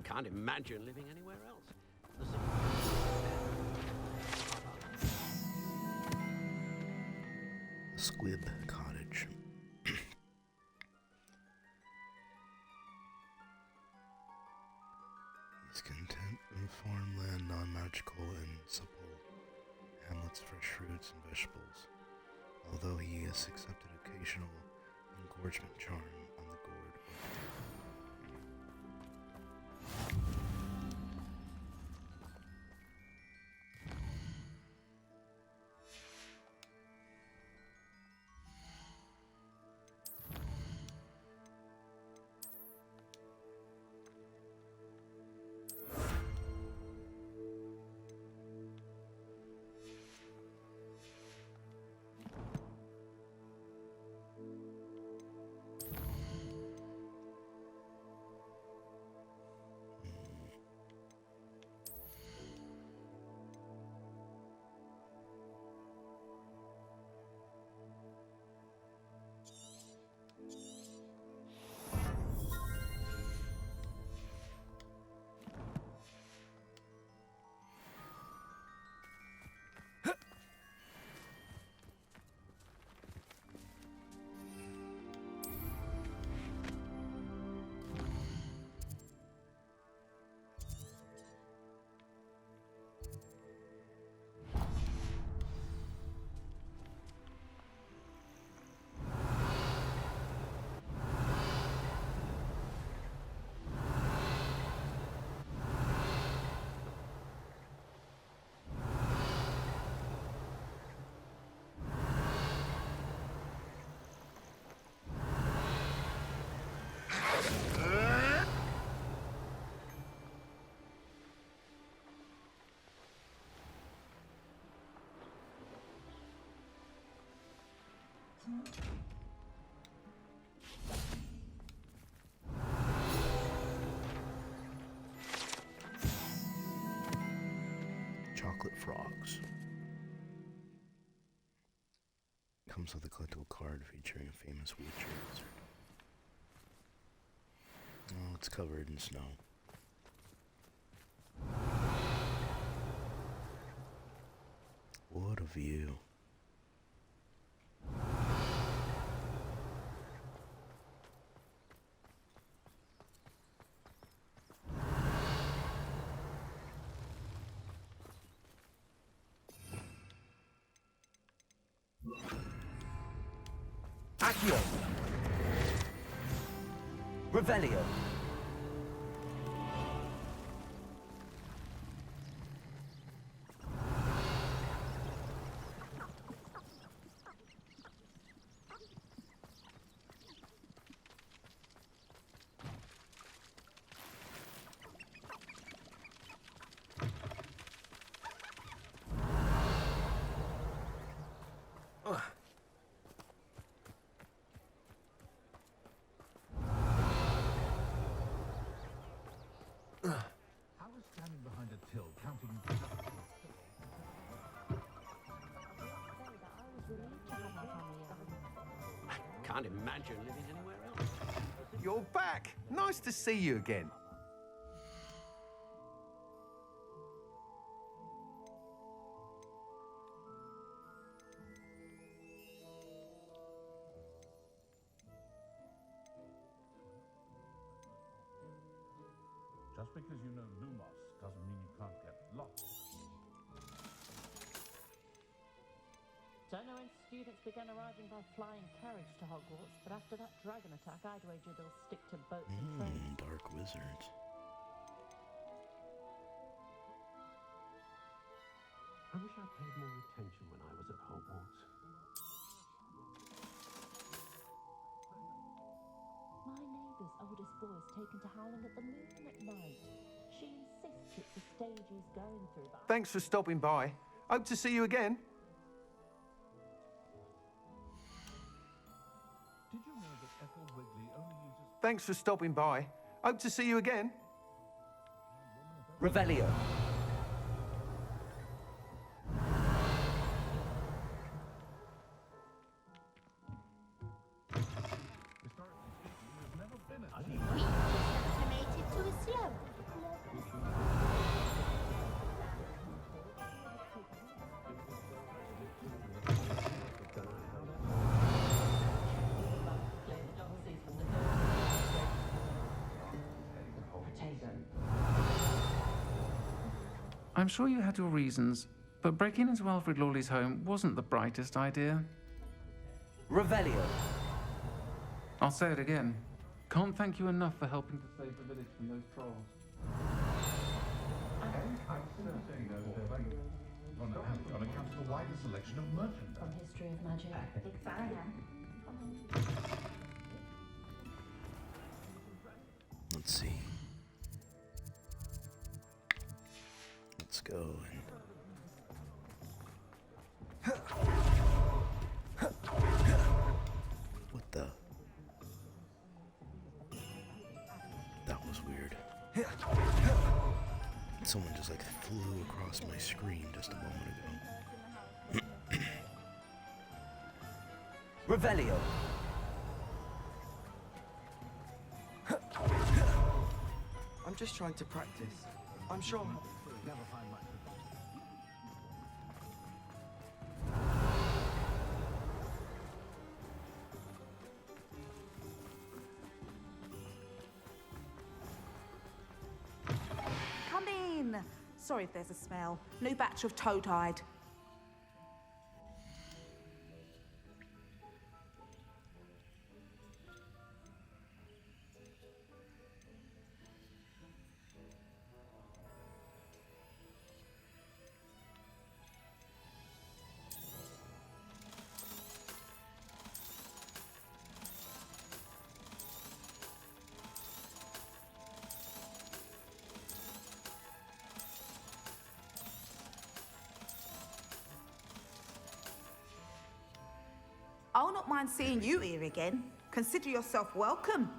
Can't imagine living anywhere else. Squib Cottage. He's content in farmland, non-magical, and simple hamlets, fresh fruits and vegetables. Although he has accepted occasional engorgement charm on the gourd. Chocolate frogs. Comes with a collectible card featuring a famous witch or wizard. Oh, it's covered in snow. What a view. Accio. Revelio. Can't imagine living anywhere else. You're back! Nice to see you again. Just because you know Lumos doesn't mean you can't get lost. Don't know when students began arriving by flying carriage to Hogwarts, but after that dragon attack, I'd wager they'll stick to boats and trains. Dark wizards. I wish I'd paid more attention when I was at Hogwarts. My neighbour's oldest boy is taken to howling at the moon at night. She insists it's the stage he's going through, but Thanks for stopping by. Hope to see you again. Did you know that Ethel Wigley only uses... Thanks for stopping by. Hope to see you again. Revelio. Historically speaking, there's never been a... Estimated to a slope. I'm sure you had your reasons, but breaking into Alfred Lawley's home wasn't the brightest idea. Revelio. I'll say it again. Can't thank you enough for helping to save the village from those trolls. On account of the wider selection of merchandise. from History of Magic. Let's see. Let's go and... What the? That was weird. Someone just like flew across my screen just a moment ago. Revelio. I'm just trying to practice. I'm sure I'll never find much. Come in. Sorry if there's a smell. New batch of toad-hide. I'll not mind seeing you here again. Consider yourself welcome.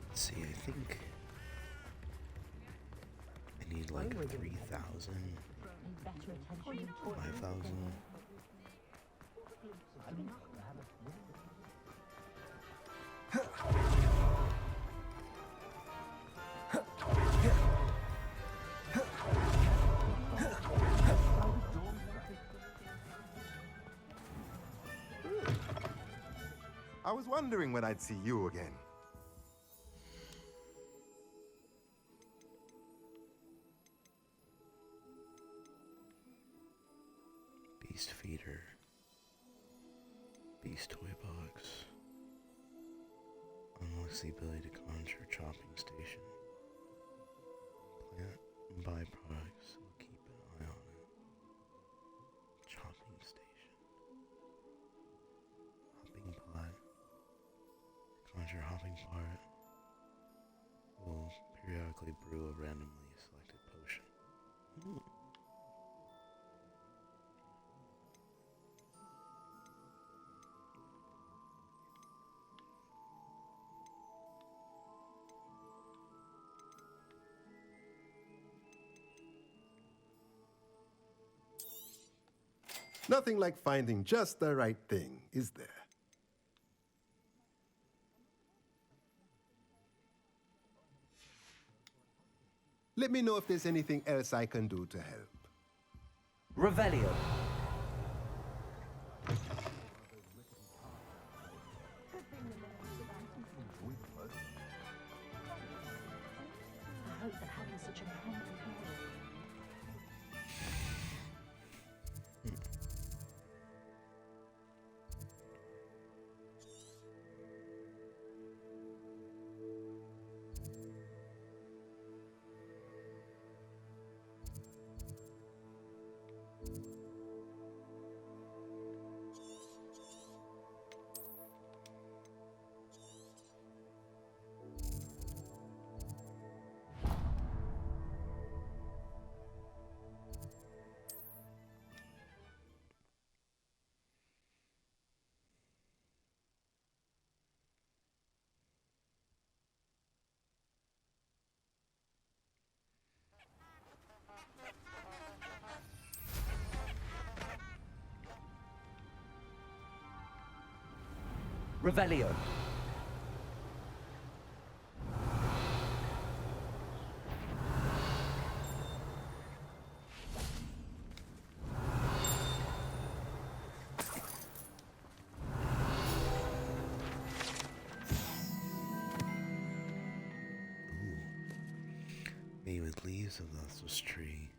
Let's see, I think I need like 3,000, 5,000. I was wondering when I'd see you again. Beast feeder. Beast toy box. Unlocks the ability to conjure chopping station. Plant byproducts. We'll keep an eye on it. Chopping station. Hopping pot. Conjure hopping pot. Will periodically brew a randomly selected potion. Nothing like finding just the right thing, is there? Let me know if there's anything else I can do to help. Revelio. I hope that having such a handsome Revelio. Made with leaves of the Luscious tree.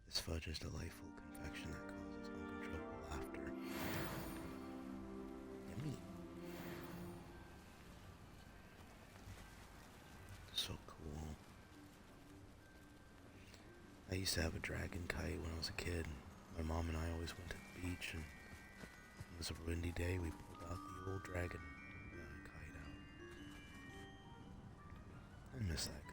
This fudge is delightful confection that causes uncontrollable laughter. Yummy. So cool. I used to have a dragon kite when I was a kid. My mom and I always went to the beach, and it was a windy day. We pulled out the old dragon kite out. I miss that kite.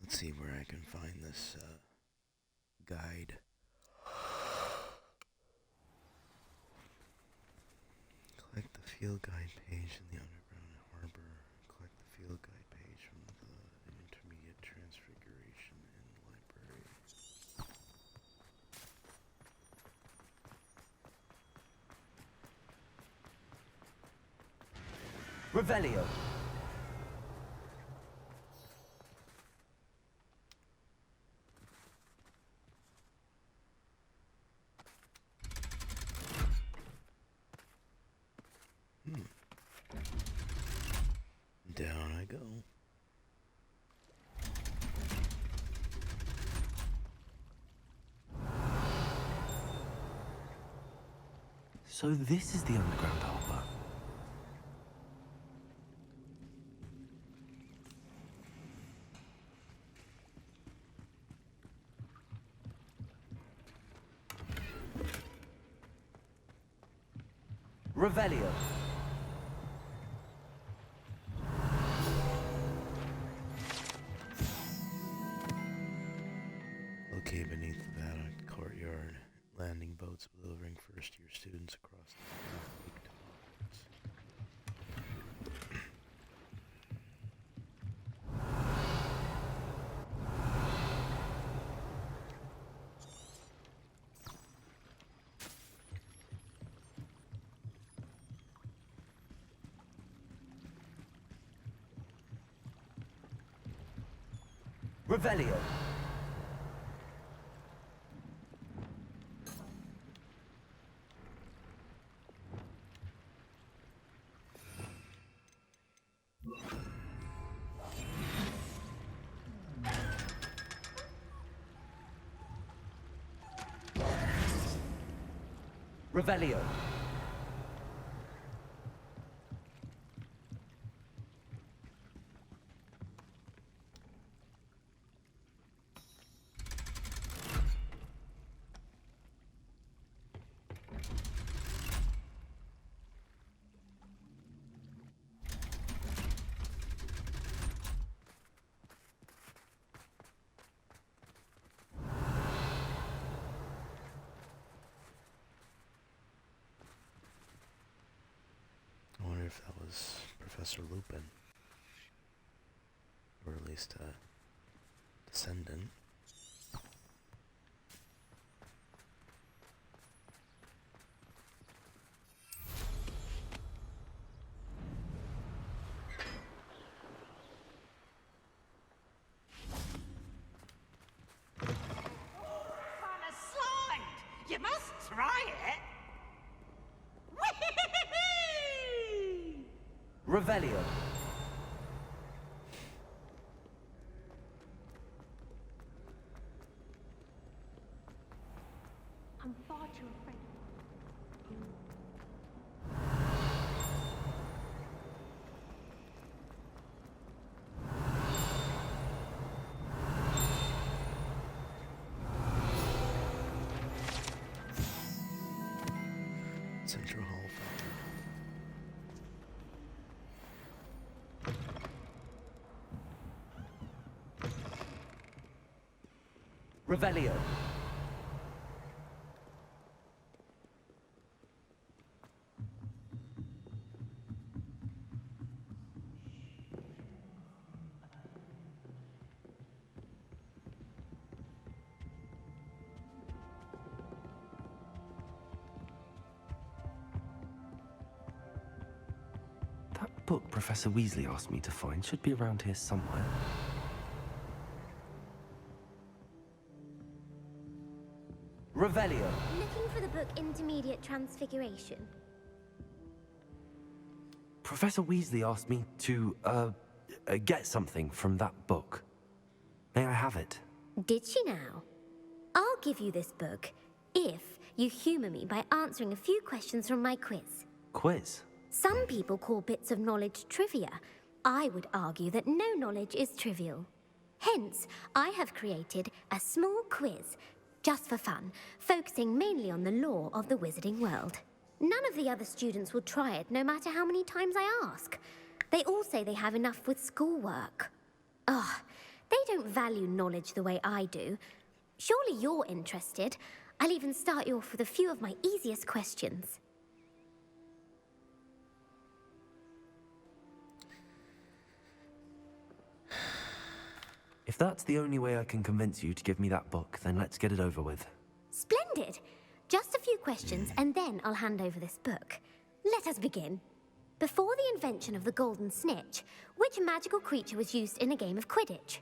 Let's see where I can find this guide. Collect the field guide page in the underground harbor. Collect the field guide page from the intermediate transfiguration in the library. Revelio. Down I go. So this is the underground harbor. Revelio. landing boats delivering first-year students across the lake to Hogwarts. Revelio. Revelio. I wonder if that was Professor Lupin. Or at least a descendant. On a slide! You must try it! Whee! Revelio. I'm far too afraid. Central Hall. Revelio. That book Professor Weasley asked me to find should be around here somewhere. Revelio. Looking for the book Intermediate Transfiguration. Professor Weasley asked me to, get something from that book. May I have it? Did she now? I'll give you this book if you humour me by answering a few questions from my quiz. Quiz? Some people call bits of knowledge trivia. I would argue that no knowledge is trivial. Hence, I have created a small quiz, just for fun, focusing mainly on the lore of the wizarding world. None of the other students will try it, no matter how many times I ask. They all say they have enough with schoolwork. Ugh, they don't value knowledge the way I do. Surely you're interested. I'll even start you off with a few of my easiest questions. If that's the only way I can convince you to give me that book, then let's get it over with. Splendid! Just a few questions, and then I'll hand over this book. Let us begin. Before the invention of the golden snitch, which magical creature was used in a game of Quidditch?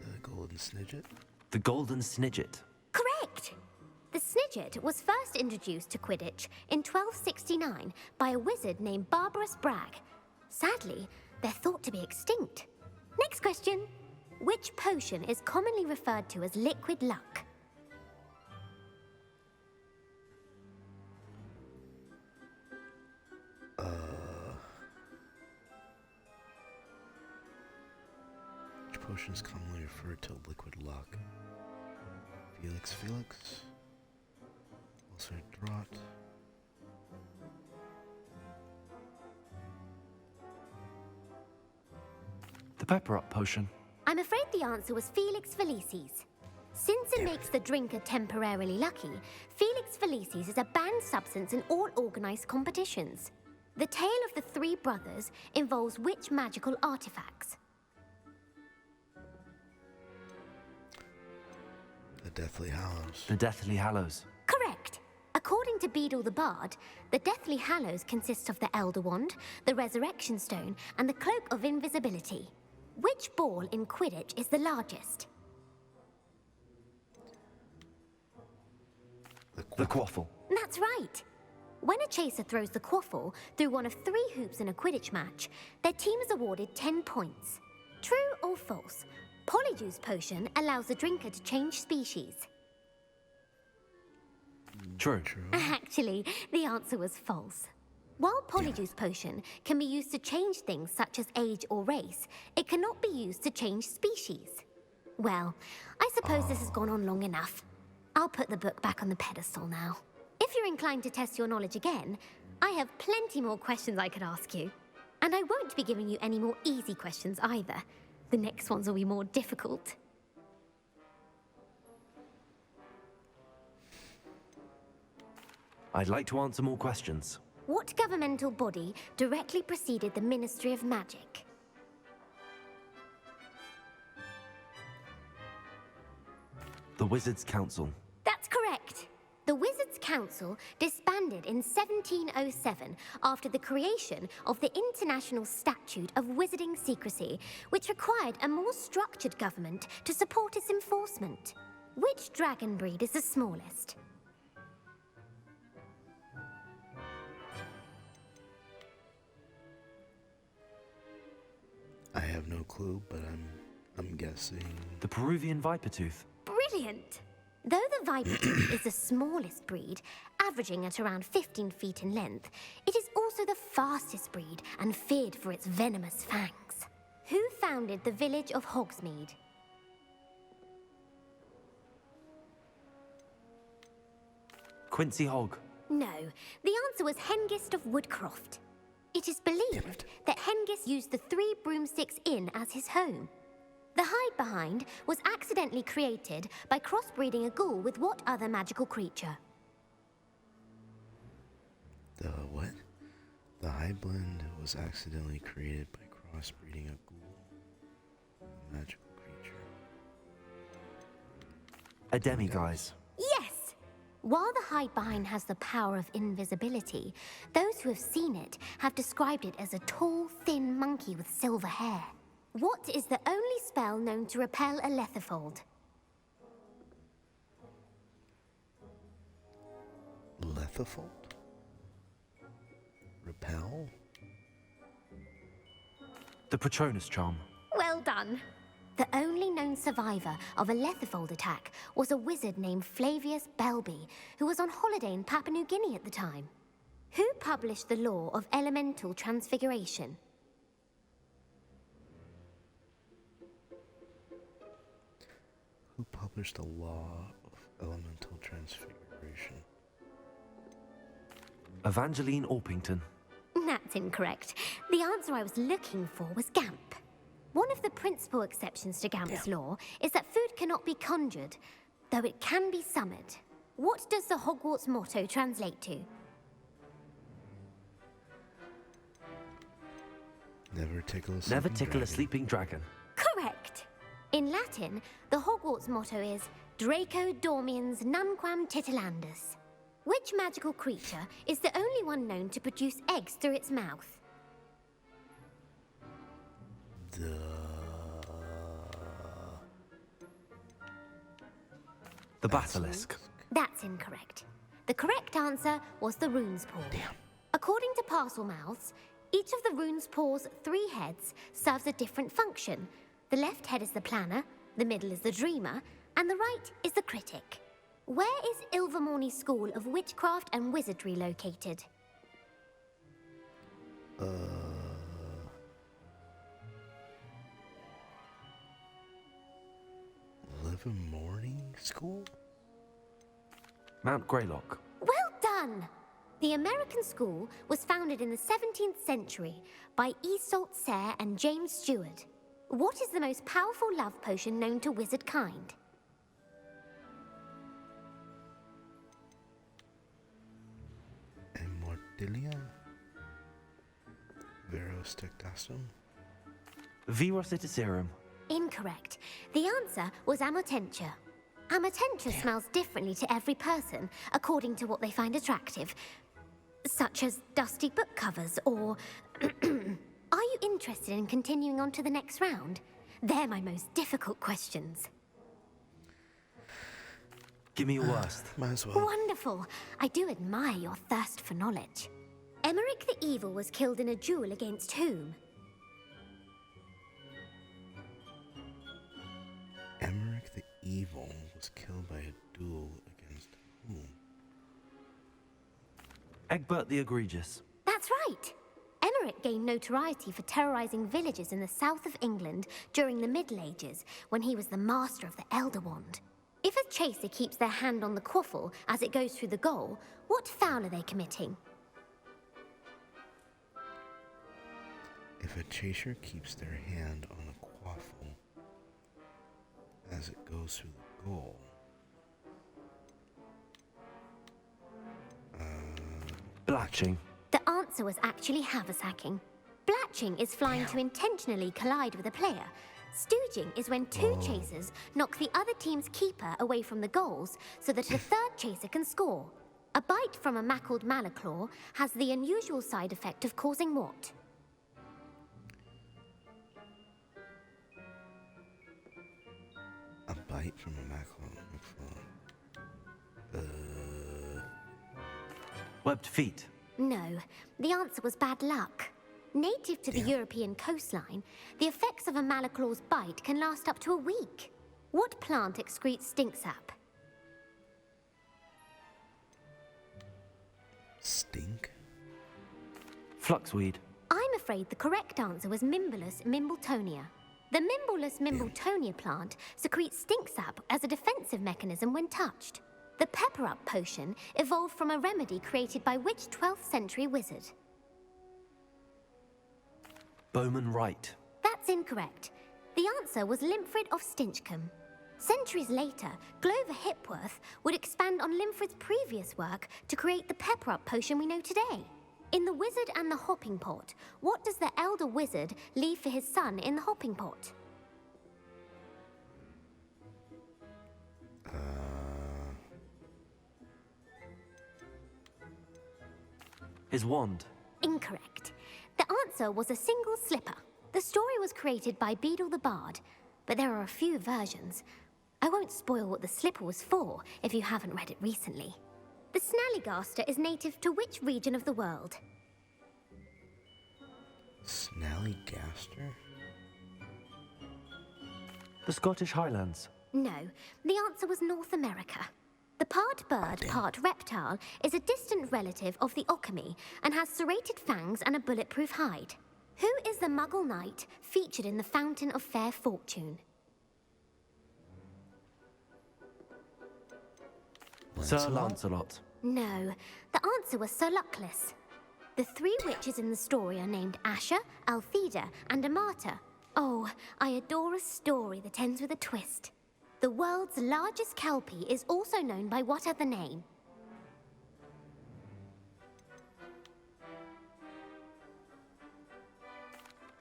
The Golden Snidget? The Golden Snidget. Correct! The Snidget was first introduced to Quidditch in 1269 by a wizard named Barbarous Bragg. Sadly, they're thought to be extinct. Next question. Which potion is commonly referred to as liquid luck? Which potion is commonly referred to liquid luck? Felix Felix? Also Draught? The Pepper Up potion. I'm I'm afraid the answer was Felix Felicis. Since it makes the drinker temporarily lucky, Felix Felicis is a banned substance in all organized competitions. The tale of the three brothers involves which magical artifacts? The Deathly Hallows. The Deathly Hallows. Correct. According to Beadle the Bard, the Deathly Hallows consists of the Elder Wand, the Resurrection Stone, and the Cloak of Invisibility. Which ball in Quidditch is the largest? The quaffle. That's right. When a chaser throws the quaffle through one of 3 hoops in a Quidditch match, their team is awarded 10 points. True or false? Polyjuice Potion allows the drinker to change species. True. Actually, the answer was false. While Polyjuice Potion can be used to change things such as age or race, it cannot be used to change species. Well, I suppose this has gone on long enough. I'll put the book back on the pedestal now. If you're inclined to test your knowledge again, I have plenty more questions I could ask you. And I won't be giving you any more easy questions either. The next ones will be more difficult. I'd like to answer more questions. What governmental body directly preceded the Ministry of Magic? The Wizards' Council. That's correct. The Wizards' Council disbanded in 1707 after the creation of the International Statute of Wizarding Secrecy, which required a more structured government to support its enforcement. Which dragon breed is the smallest? I have no clue, but I'm guessing The Peruvian Vipertooth. Brilliant! Though the Vipertooth is the smallest breed, averaging at around 15 feet in length, it is also the fastest breed and feared for its venomous fangs. Who founded the village of Hogsmeade? Quincy Hogg. No, the answer was Hengist of Woodcroft. It is believed that Hengist used the 3 Broomsticks Inn as his home. The hide-behind was accidentally created by crossbreeding a ghoul with what other magical creature? the what? The hide blend was accidentally created by crossbreeding a ghoul, a magical creature. A demiguise. Yes! While the hide-behind has the power of invisibility, those who have seen it have described it as a tall, thin monkey with silver hair. What is the only spell known to repel a letherfold? Letherfold? Repel? The Patronus Charm. Well done. The only known survivor of a letherfold attack was a wizard named Flavius Belby, who was on holiday in Papua New Guinea at the time. Who published the law of elemental transfiguration? Who published the law of elemental transfiguration? Evangeline Orpington. That's incorrect. The answer I was looking for was Gamp. One of the principal exceptions to Gamp's law is that food cannot be conjured, though it can be summoned. What does the Hogwarts motto translate to? Never tickle a sleeping Never tickle dragon. a sleeping dragon. Correct. In Latin, the Hogwarts motto is Draco Dormiens Nunquam Titilandus. Which magical creature is the only one known to produce eggs through its mouth? The Basilisk. That's incorrect. The correct answer was the Rune's Paw. According to Parselmouths, each of the Rune's Paw's 3 heads serves a different function. The left head is the planner, the middle is the dreamer, and the right is the critic. Where is Ilvermorny School of Witchcraft and Wizardry located? Livermorny School? Mount Greylock. Well done! The American school was founded in the 17th century by Iseult Sayre and James Stewart. What is the most powerful love potion known to wizard kind? Immortilia? Verostectasum? Virositiserum. Incorrect. The answer was Amotentia. Amotentia smells differently to every person, according to what they find attractive, such as dusty book covers or... Are you interested in continuing on to the next round? They're my most difficult questions. Give me your worst. Might as well. Wonderful. I do admire your thirst for knowledge. Emmerich the Evil was killed in a duel against whom? Emmerich the Evil was killed by a duel against whom? Egbert the Egregious. That's right. Emmerich gained notoriety for terrorizing villages in the south of England during the Middle Ages, when he was the master of the Elder Wand. If a chaser keeps their hand on the quaffle as it goes through the goal, what foul are they committing? If a chaser keeps their hand on a quaffle as it goes through the goal, Blatching. The answer was actually haversacking. Blatching is flying to intentionally collide with a player. Stooging is when two chasers knock the other team's keeper away from the goals so that a third chaser can score. A bite from a mackled malaclaw has the unusual side effect of causing what? a bite from a mackerel. Webbed feet. No, the answer was bad luck. Native to the European coastline, the effects of a malaclaw's bite can last up to a week. What plant excretes stink sap? Stink? Fluxweed. I'm afraid the correct answer was Mimbulus mimbletonia. The Mimbulus mimbletonia plant secretes stink sap as a defensive mechanism when touched. The pepper-up potion evolved from a remedy created by which 12th century wizard? Bowman Wright. That's incorrect. The answer was Limfrid of Stinchcombe. Centuries later, Glover Hipworth would expand on Limfrid's previous work to create the pepper-up potion we know today. In The Wizard and the Hopping Pot, what does the elder wizard leave for his son in the hopping pot? His wand. Incorrect. The answer was a single slipper. The story was created by Beadle the Bard, but there are a few versions. I won't spoil what the slipper was for if you haven't read it recently. The Snallygaster is native to which region of the world? Snallygaster? The Scottish Highlands. No, the answer was North America. The part bird, part reptile is a distant relative of the Occamy and has serrated fangs and a bulletproof hide. Who is the Muggle knight featured in the Fountain of Fair Fortune? Sir Lancelot. No, the answer was Sir Luckless. The three witches in the story are named Asher, Altheda, and Amata. Oh, I adore a story that ends with a twist. The world's largest kelpie is also known by what other name?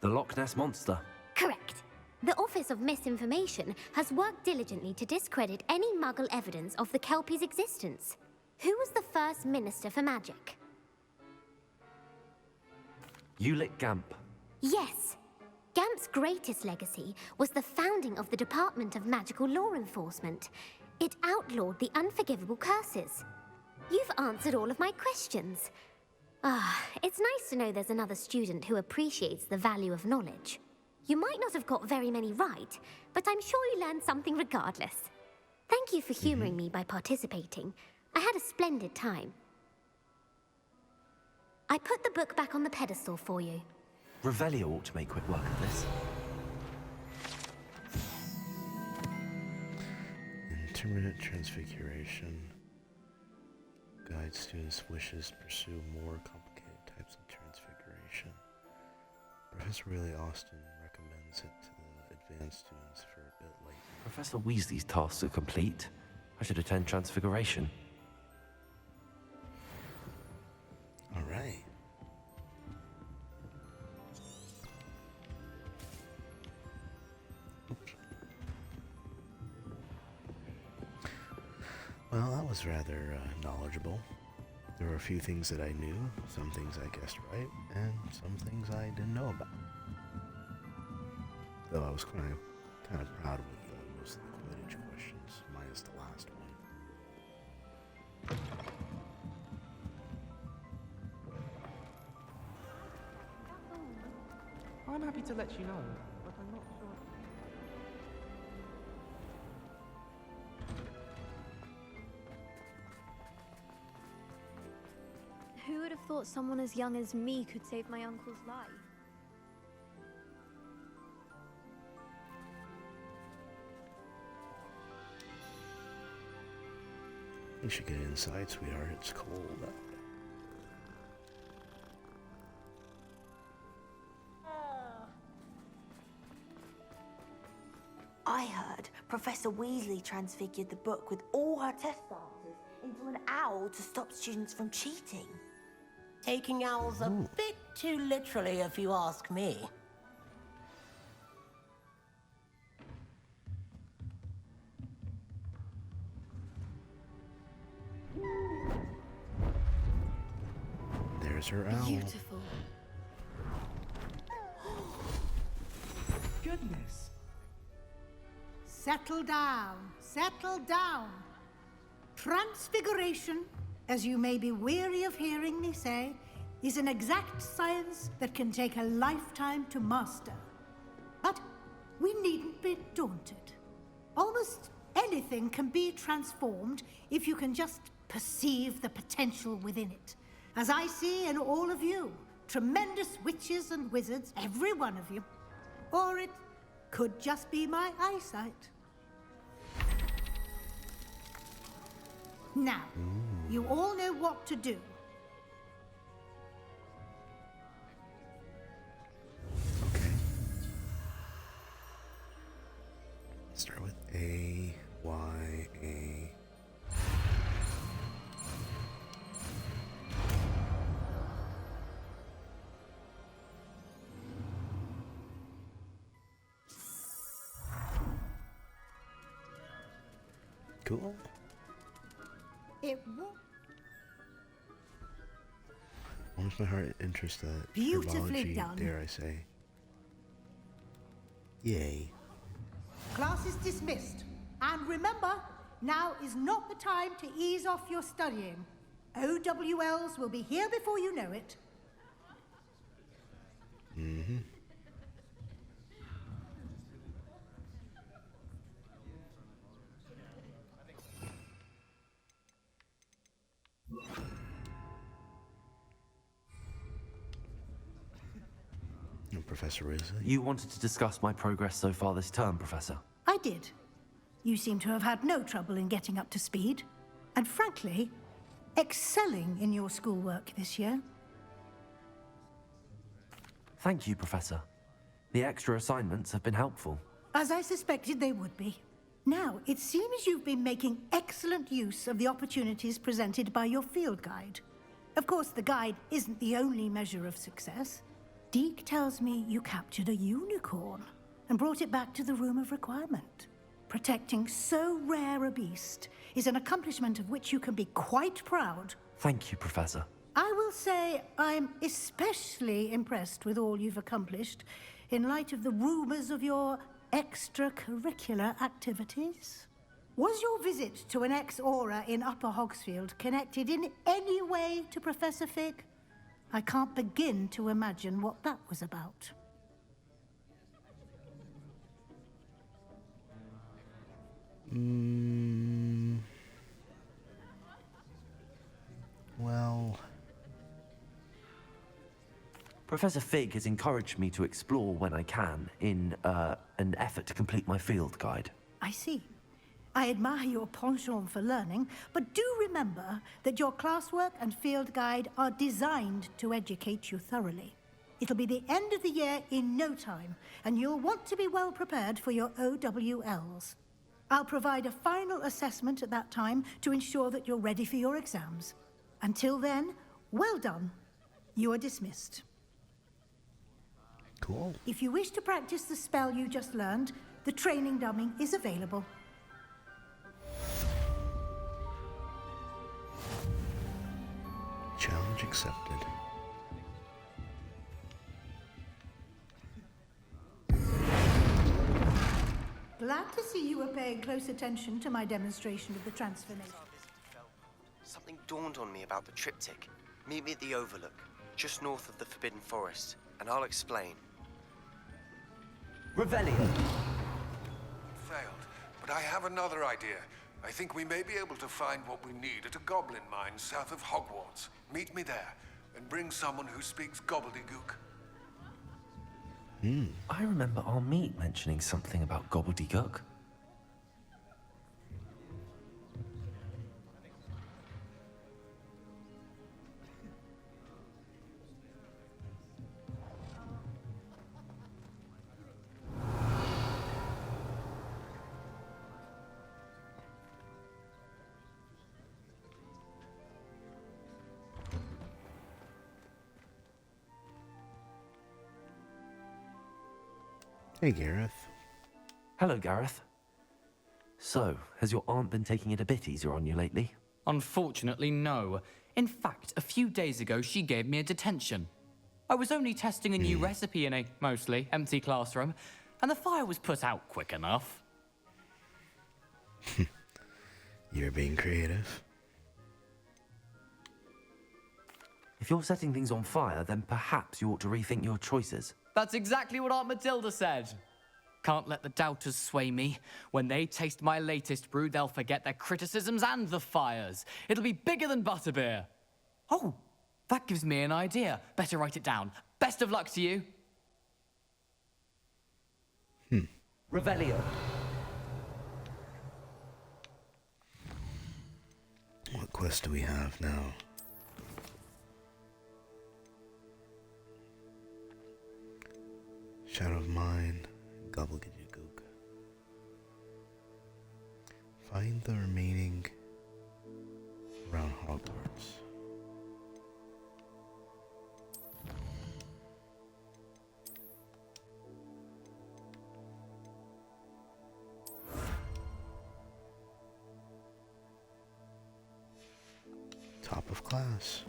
The Loch Ness Monster. Correct. The Office of Misinformation has worked diligently to discredit any Muggle evidence of the kelpie's existence. Who was the first Minister for Magic? Ulick Gamp. Yes. Gamp's greatest legacy was the founding of the Department of Magical Law Enforcement. It outlawed the unforgivable curses. You've answered all of my questions. It's nice to know there's another student who appreciates the value of knowledge. You might not have got very many right, but I'm sure you learned something regardless. Thank you for humoring me by participating. I had a splendid time. I put the book back on the pedestal for you. Revelio ought to make quick work of this. Intermittent transfiguration. Guide students' wishes to pursue more complicated types of transfiguration. Professor Riley Austin recommends it to the advanced students for a bit late. Professor Weasley's tasks are complete. I should attend Transfiguration. All right. Oops. Well, that was rather knowledgeable. There were a few things that I knew, some things I guessed right, and some things I didn't know about. Though I was kind of proud with most of the Quidditch questions, minus the last one. I'm happy to let you know, but I'm not sure. Who would have thought someone as young as me could save my uncle's life? You should get inside, sweetheart. It's cold out. I heard Professor Weasley transfigured the book with all her test answers into an owl to stop students from cheating. Taking owls a bit too literally, if you ask me. There's her owl. Beautiful. Goodness. Settle down. Settle down. Transfiguration, as you may be weary of hearing me say, is an exact science that can take a lifetime to master. But we needn't be daunted. Almost anything can be transformed if you can just perceive the potential within it. As I see in all of you, tremendous witches and wizards, every one of you. Or it could just be my eyesight. Now, you all know what to do. Okay. Start with A, Y, A. Cool. It won't. Warms my heart interest that Beautifully herbology, done. dare I say. Yay. Class is dismissed. And remember, now is not the time to ease off your studying. O.W.L.S will be here before you know it. Mm-hmm. Professor Weasley? You wanted to discuss my progress so far this term, Professor. I did. You seem to have had no trouble in getting up to speed. And frankly, excelling in your schoolwork this year. Thank you, Professor. The extra assignments have been helpful. As I suspected they would be. Now, it seems you've been making excellent use of the opportunities presented by your field guide. Of course, the guide isn't the only measure of success. Deke tells me you captured a unicorn and brought it back to the Room of Requirement. Protecting so rare a beast is an accomplishment of which you can be quite proud. Thank you, Professor. I will say I'm especially impressed with all you've accomplished in light of the rumors of your extracurricular activities. Was your visit to an ex-aura in Upper Hogsfield connected in any way to Professor Fig? I can't begin to imagine what that was about. Well... Professor Fig has encouraged me to explore when I can in an effort to complete my field guide. I see. I admire your penchant for learning, but do remember that your classwork and field guide are designed to educate you thoroughly. It'll be the end of the year in no time, and you'll want to be well prepared for your O.W.L.S. I'll provide a final assessment at that time to ensure that you're ready for your exams. Until then, well done. You are dismissed. Cool. If you wish to practice the spell you just learned, the training dummy is available. Challenge accepted. Glad to see you are paying close attention to my demonstration of the transformation. Something dawned on me about the triptych. Meet me at the Overlook, just north of the Forbidden Forest, and I'll explain. Revelio. Failed, but I have another idea. I think we may be able to find what we need at a goblin mine south of Hogwarts. Meet me there, and bring someone who speaks gobbledygook. I remember our meet mentioning something about gobbledygook. Hey, Gareth. Hello, Gareth. So, has your aunt been taking it a bit easier on you lately? Unfortunately, no. In fact, a few days ago, she gave me a detention. I was only testing a new recipe in a mostly empty classroom, and the fire was put out quick enough. You're being creative. If you're setting things on fire, then perhaps you ought to rethink your choices. That's exactly what Aunt Matilda said. Can't let the doubters sway me. When they taste my latest brew, they'll forget their criticisms and the fires. It'll be bigger than butterbeer. Oh, that gives me an idea. Better write it down. Best of luck to you. Revelio. What quest do we have now? Shadow of Mine, gobbledygook. Find the remaining around Hogwarts. Top of class.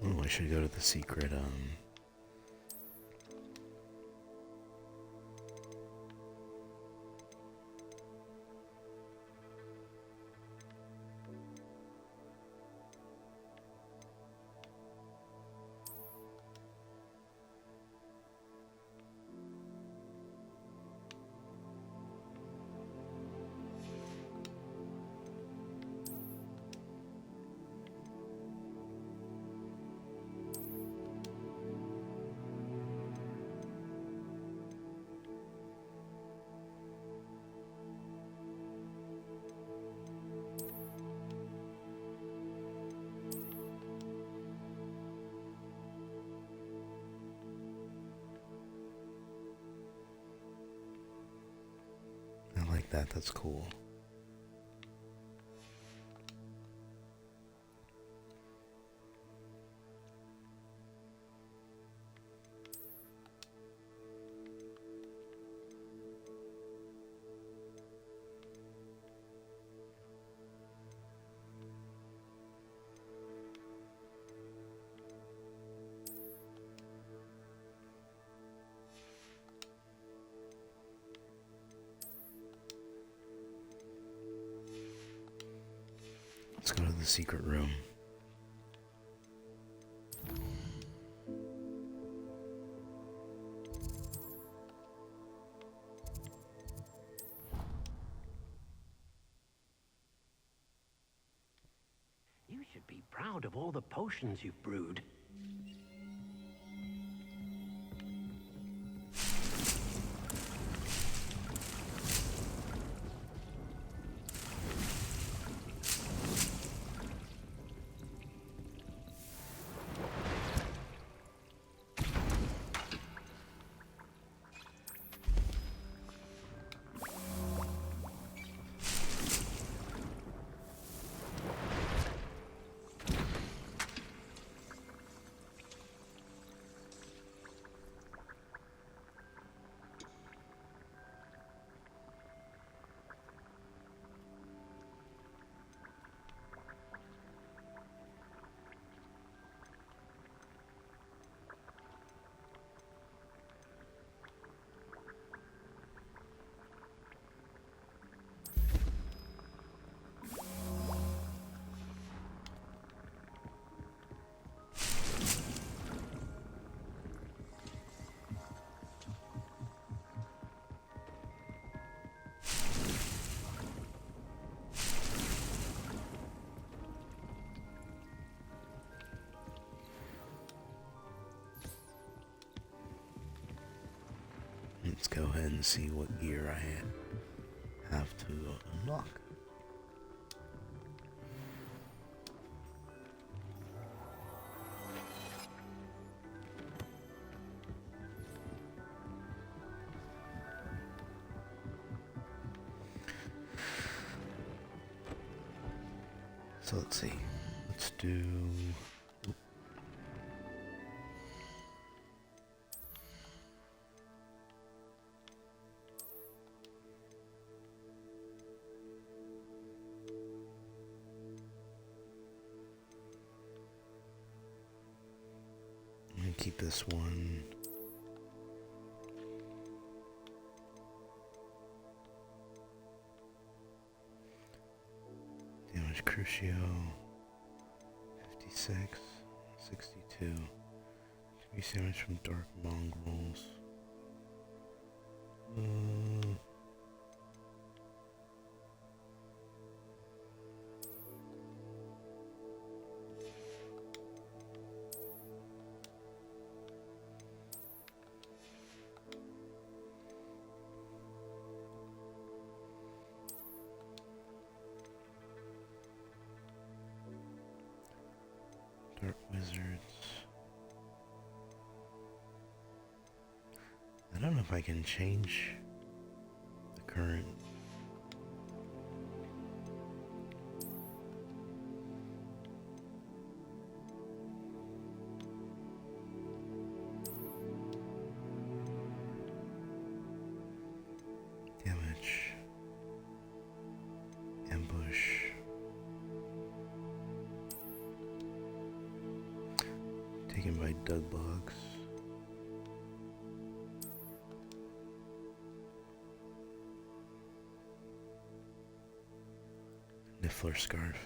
Oh, I should go to the secret, I like that, that's cool. Let's go to the secret room. You should be proud of all the potions you've brewed. ahead and see what gear I have to unlock. So let's see. Let's do. I'm gonna keep this one. Damage Crucio. 56, 62. Increase damage from Dark Mongrels. Dark Wizards. I don't know if I can change the current. Damage. Ambush. Taken by Doug Bugs. Niffler Scarf.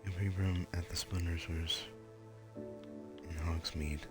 Every room at the Splendors was in Hogsmeade.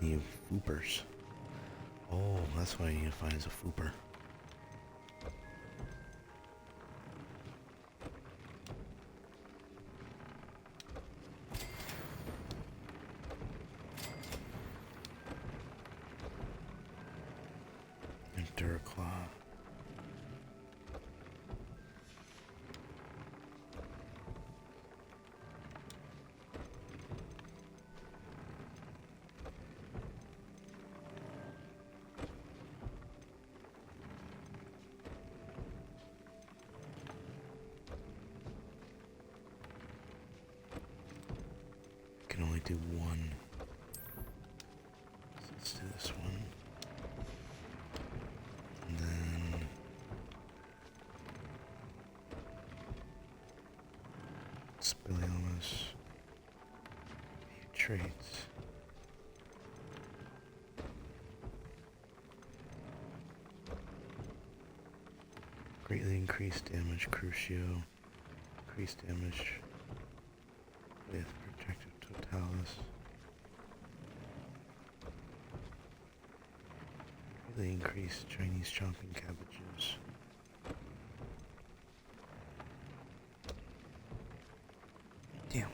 Need foopers. Oh, that's what I need to find is a fooper. And Duraclaw. Can only do one. So let's do this one. And then traits. Greatly increased damage, Crucio. Increased damage with Protective Totalis. Greatly increased Chinese chomping cabbages. Damn.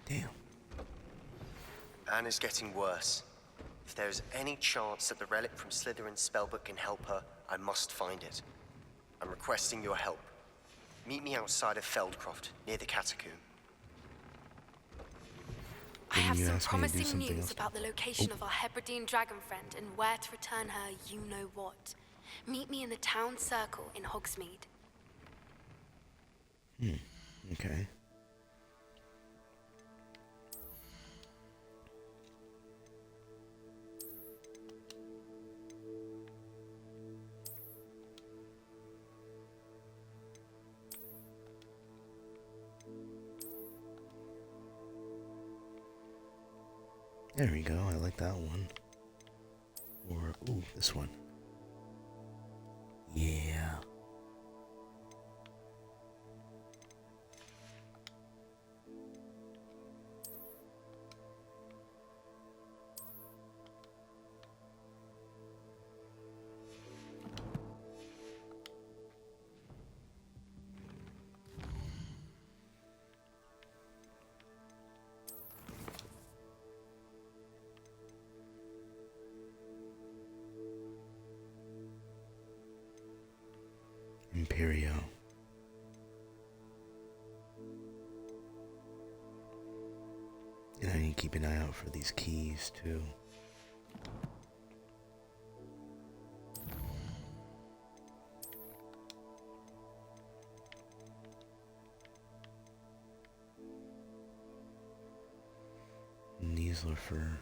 Damn. Anne is getting worse. If there is any chance that the relic from Slytherin's spellbook can help her, I must find it. I'm requesting your help. Meet me outside of Feldcroft, near the catacomb. I have some me to do promising something news else. about the location of our Hebridean dragon friend and where to return her you-know-what. Meet me in the town circle in Hogsmeade. Okay. There we go, I like that one. Or, ooh, this one. Yeah. Imperio. And I need to keep an eye out for these keys too. Neasler fur.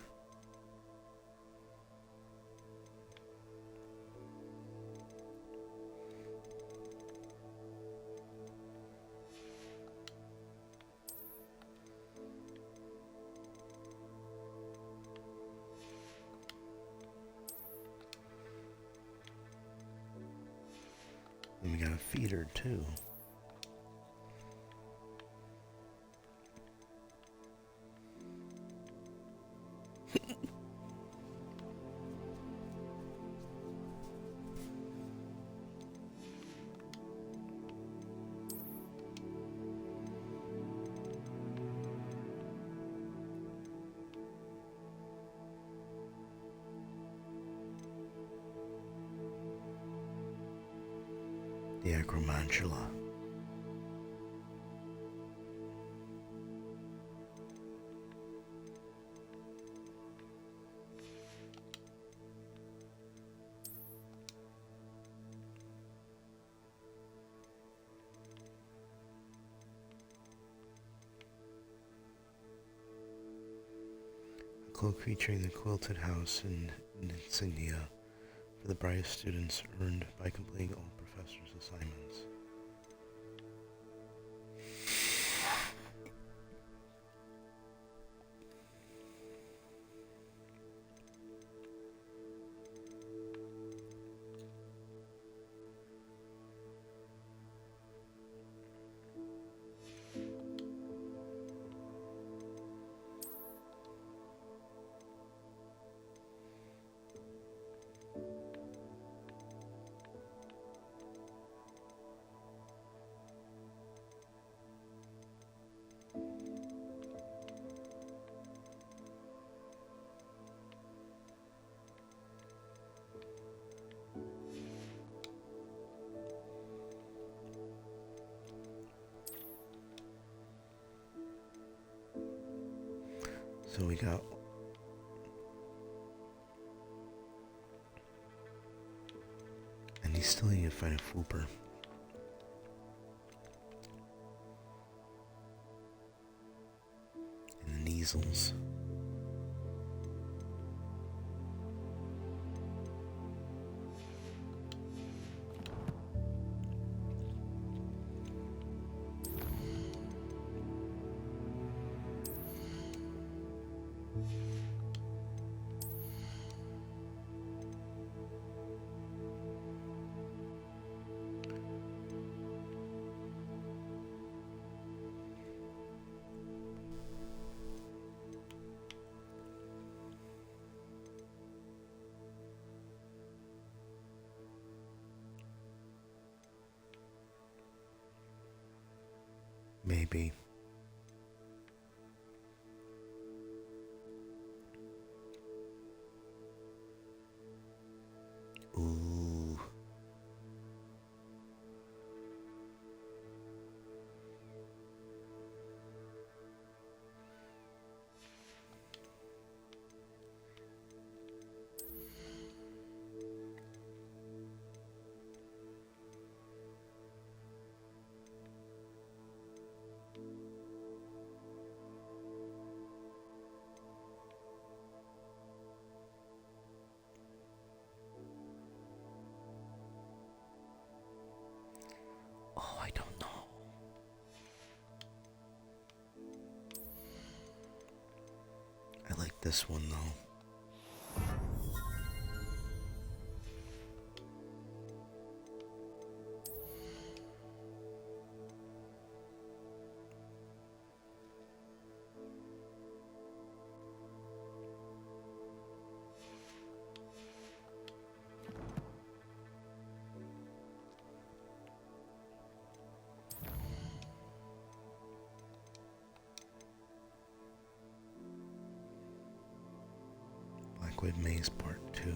And we got a feeder too. The Acromantula. A cloak featuring the quilted house and insignia for the brightest students earned by completing all professors' assignments. So we got and you still need to find a Fooper. And the Neasels. Maybe. Ooh. Oh, I don't know. I like this one though. Blackwood Maze Part 2.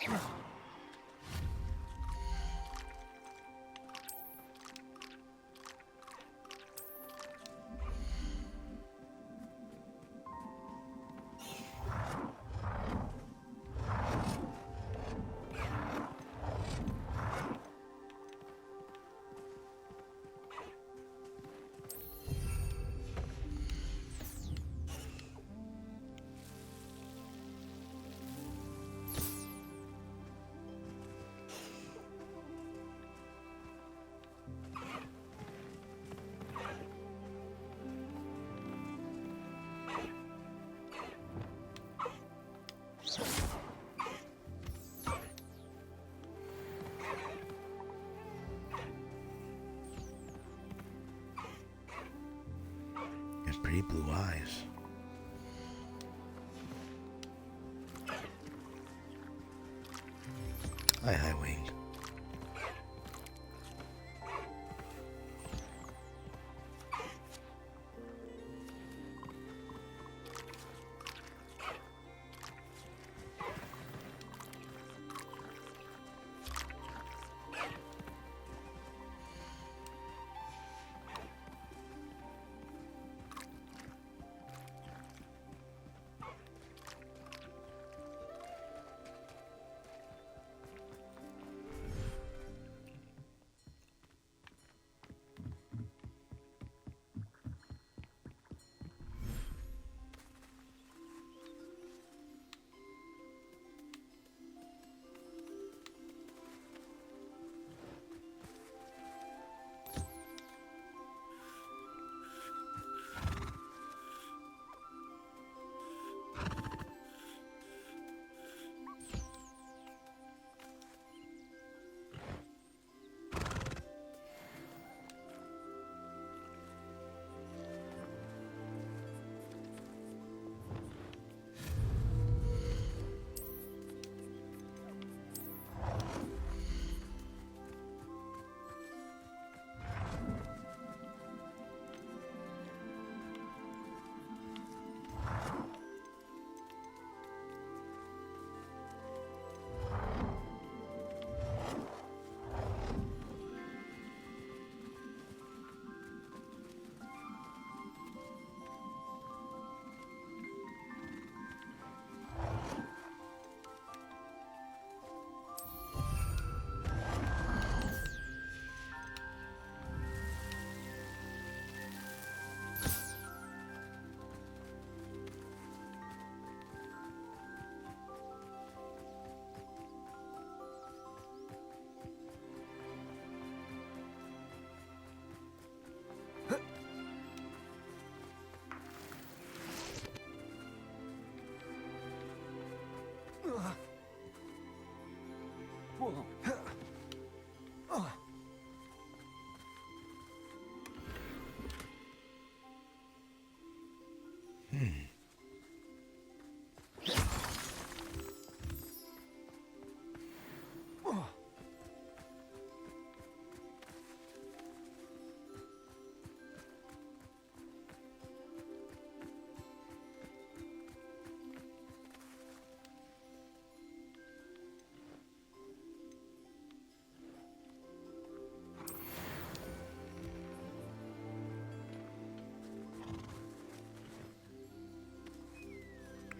You have pretty blue eyes. Hi, High-Winged.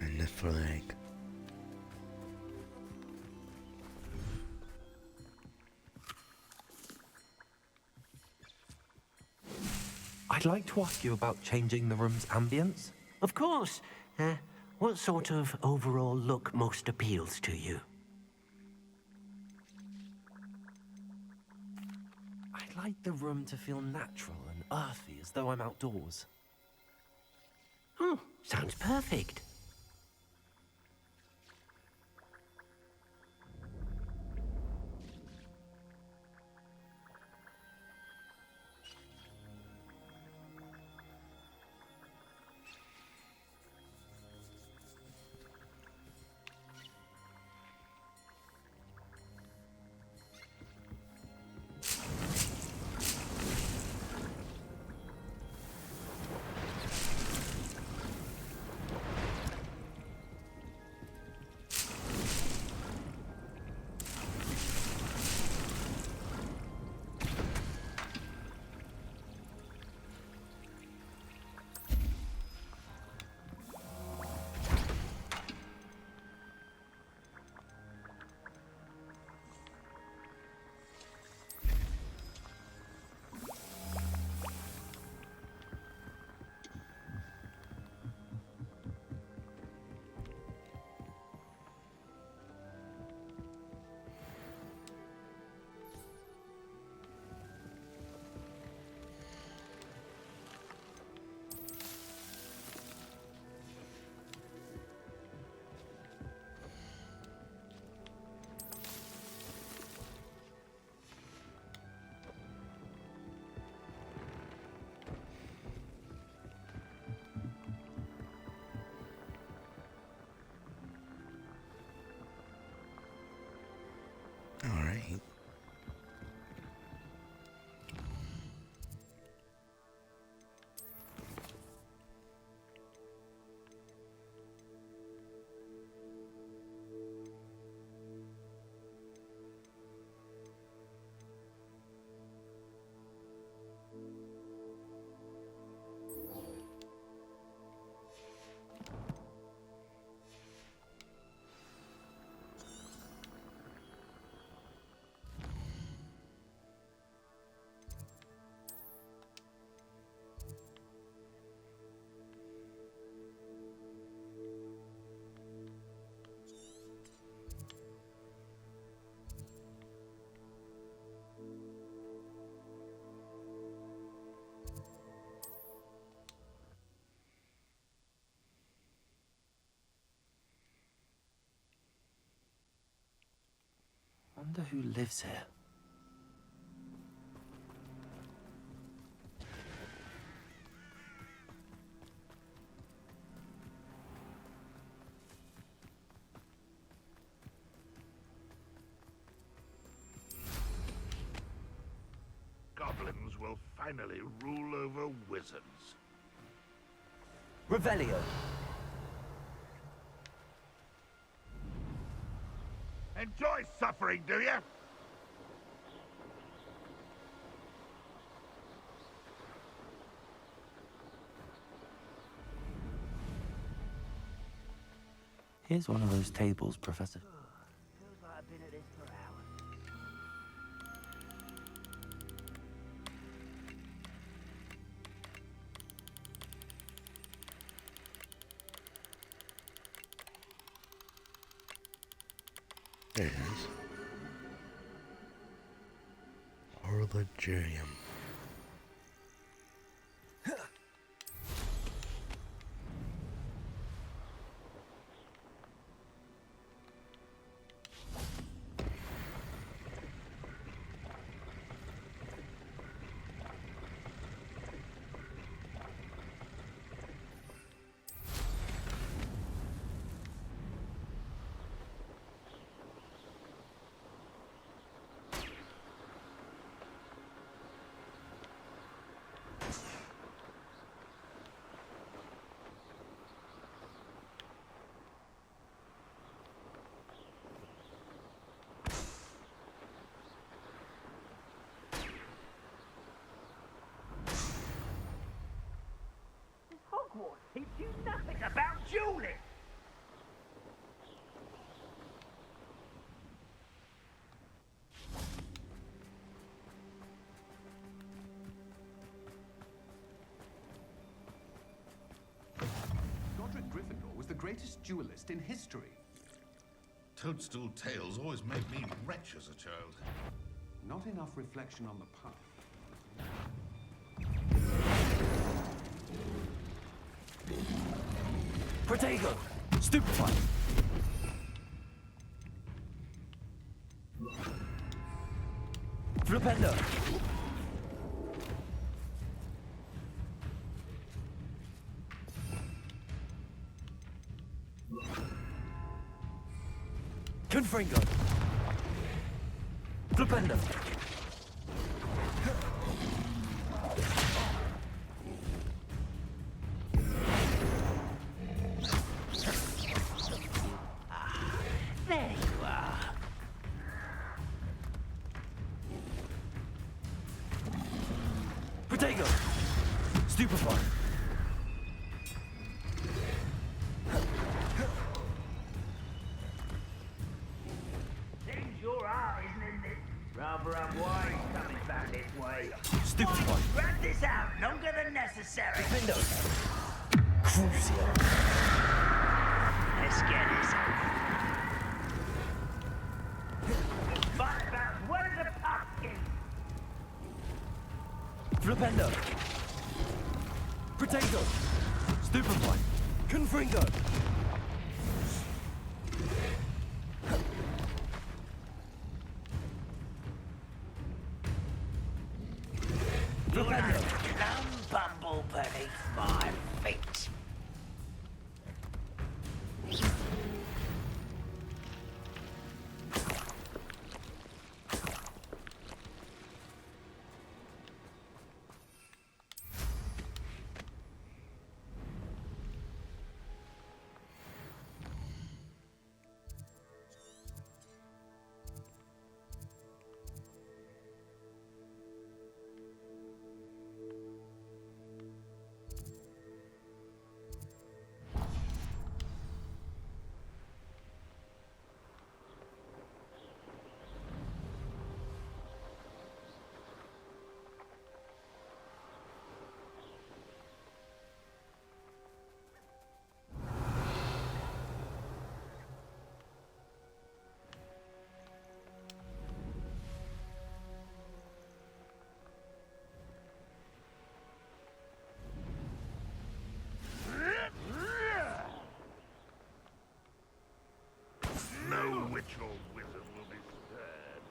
And the flag. I'd like to ask you about changing the room's ambience. Of course. What sort of overall look most appeals to you? I'd like the room to feel natural and earthy, as though I'm outdoors. Oh, sounds perfect. Wonder who lives here. Goblins will finally rule over wizards. Revelio. Enjoy suffering, do you? Here's one of those tables, Professor. Feels like I've been at this for hours. There it is. Horologarium. Hogwarts teach you nothing about dueling. Godric Gryffindor was the greatest duelist in history. Toadstool tales always made me wretch as a child. Not enough reflection on the past. Protego! Stupefy! Flipendo! Confringo! Flipendo! There you are. Protego! Stupefy! Seems your art, isn't it? Rather unwise coming back this way. Stupefy! Drag this out longer than necessary. Defendo! Crucio! Let's get this over. Fight about as well as a pumpkin. Flipendo! Protego! Stupefy! Confringo! Flipendo! Come bumble beneath my feet. No witch or wizard will be spared.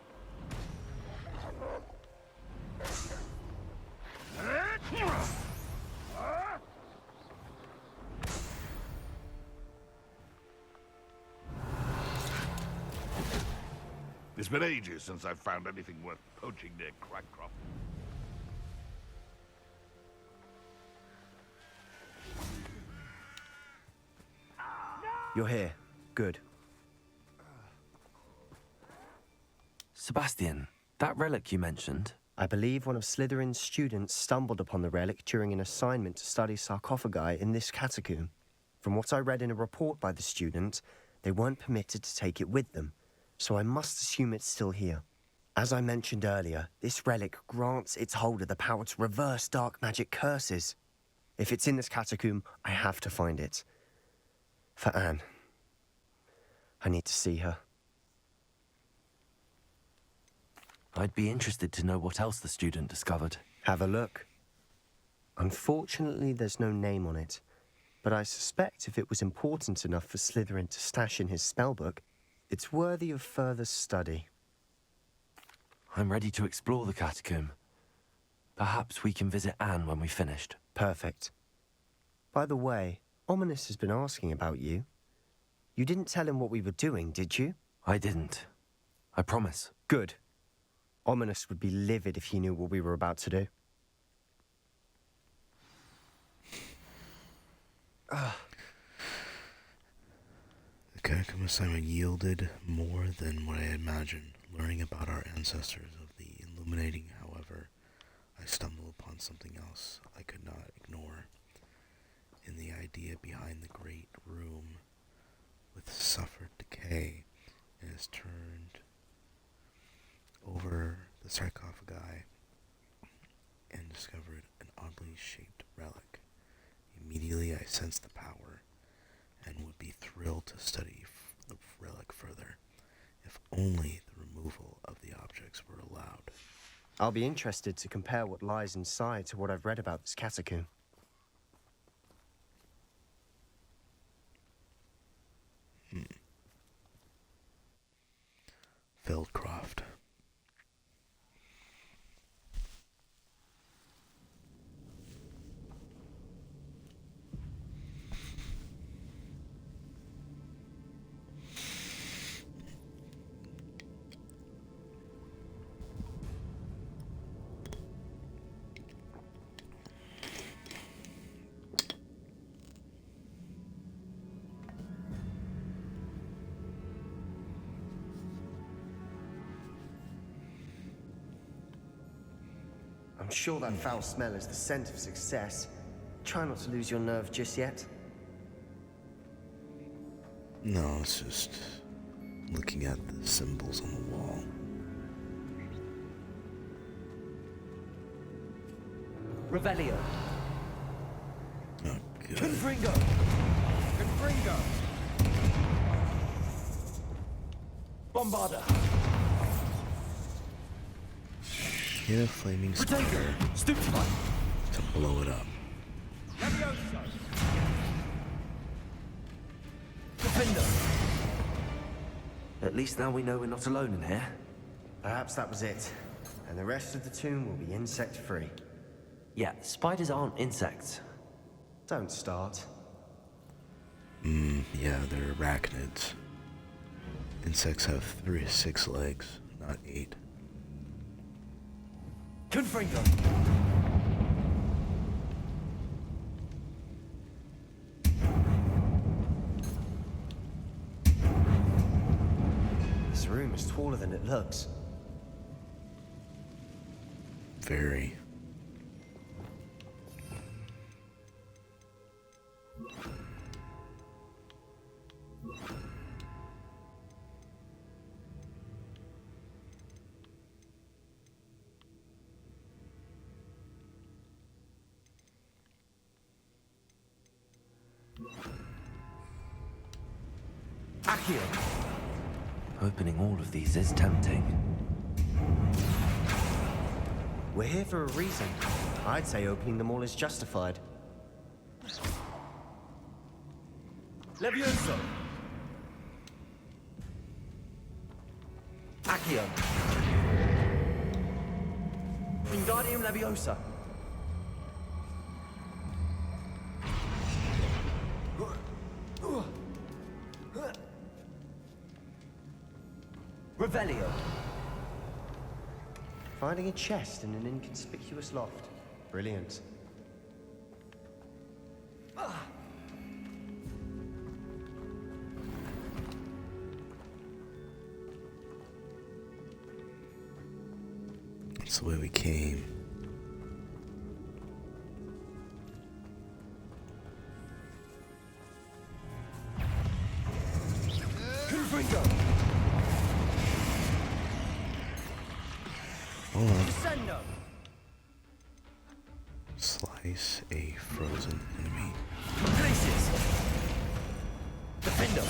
It's been ages since I've found anything worth poaching near Crackcroft. You're here. Good. Sebastian, that relic you mentioned... I believe one of Slytherin's students stumbled upon the relic during an assignment to study sarcophagi in this catacomb. From what I read in a report by the student, they weren't permitted to take it with them, so I must assume it's still here. As I mentioned earlier, this relic grants its holder the power to reverse dark magic curses. If it's in this catacomb, I have to find it. For Anne. I need to see her. I'd be interested to know what else the student discovered. Have a look. Unfortunately, there's no name on it, but I suspect if it was important enough for Slytherin to stash in his spellbook, it's worthy of further study. I'm ready to explore the catacomb. Perhaps we can visit Anne when we've finished. Perfect. By the way, Ominous has been asking about you. You didn't tell him what we were doing, did you? I didn't. I promise. Good. Ominous would be livid if he knew what we were about to do. The catacomb assignment yielded more than what I had imagined. Learning about our ancestors of the Illuminating, however, I stumbled upon something else I could not ignore. In the idea behind the great room with suffered decay, it has turned over the sarcophagi and discovered an oddly shaped relic. Immediately I sensed the power and would be thrilled to study the relic further, if only the removal of the objects were allowed. I'll be interested to compare what lies inside to what I've read about this catacomb. Feldcroft. I'm sure that foul smell is the scent of success. Try not to lose your nerve just yet. No, it's just looking at the symbols on the wall. Revelio. Oh, good. Confringo. Confringo. Bombarda. Hit a flaming spear to blow it up. Levioso. Defender. At least now we know we're not alone in here. Perhaps that was it. And the rest of the tomb will be insect-free. Yeah, spiders aren't insects. Don't start. Yeah, they're arachnids. Insects have 6 legs, not 8. Confringo. This room is taller than it looks. Very. Accio. Opening all of these is tempting. We're here for a reason. I'd say opening them all is justified. Levioso. Accio. Wingardium Leviosa. Revelio. Finding a chest in an inconspicuous loft. Brilliant. That's the way we came. Hold on. Slice a frozen enemy. Places. Defender.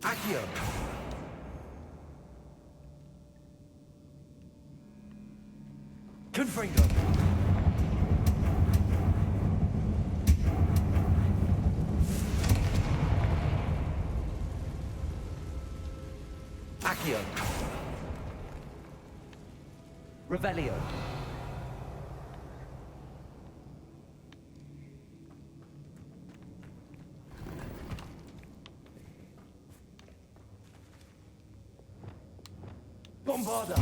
Accio. Confringo. Accio. Revelio. Bombarda.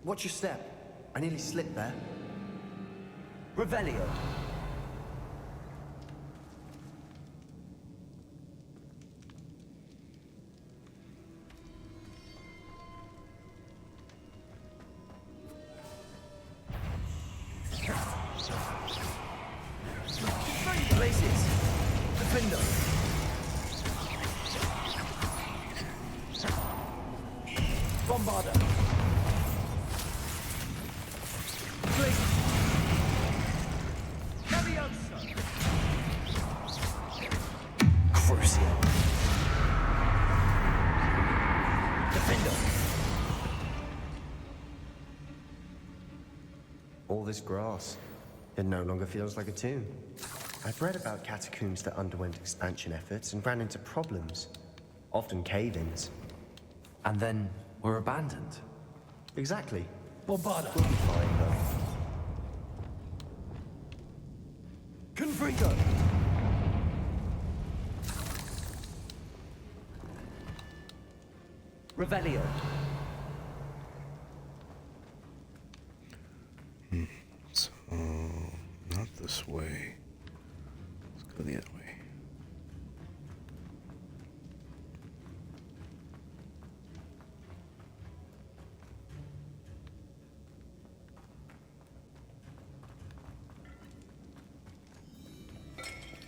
Watch your step. I nearly slipped there. Revelio. Places. Defender. Bombarda. Places. Leviosa. Crucio. Defender. All this grass. It no longer feels like a tomb. I've read about catacombs that underwent expansion efforts and ran into problems. Often cave-ins. And then were abandoned. Exactly. Bombarda. We'll be fine, though. Confringo. Revelio. So, not this way. Let's go the other way.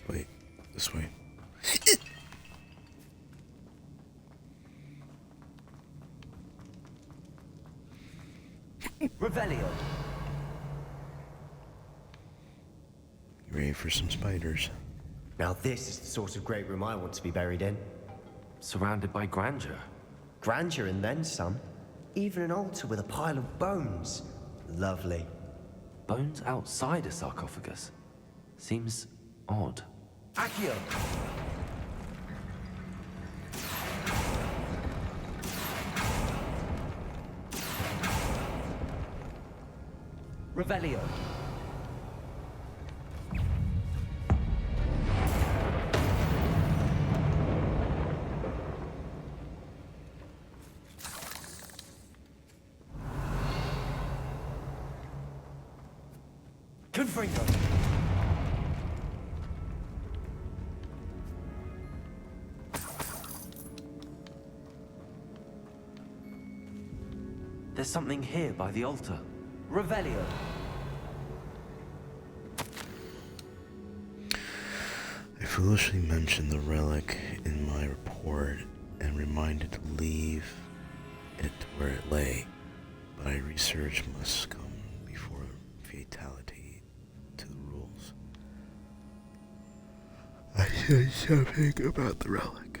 Wait, this way. Revelio. You ready for some spiders? Now this is the sort of great room I want to be buried in. Surrounded by grandeur. Grandeur and then some. Even an altar with a pile of bones. Lovely. Bones outside a sarcophagus. Seems odd. Accio. Revelio. Confringo. There's something here by the altar. Revelio. I foolishly mentioned the relic in my report and reminded to leave it where it lay, but I research must come before fatality to the rules. I said something about the relic.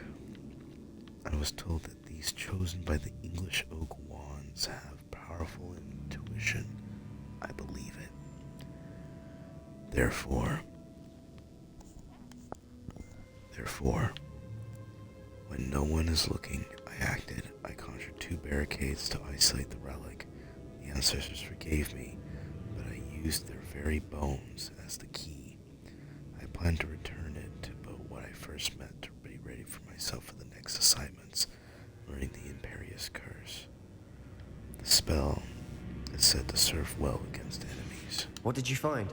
I was told that these chosen by the English oak wands have powerful intuition. I believe it. Therefore, when no one is looking, I acted. I conjured 2 barricades to isolate the relic. The ancestors forgave me, but I used their very bones as the key. I plan to return it to what I first met to be ready for myself for the next assignments, learning the Imperious Curse. The spell is said to serve well against enemies. What did you find?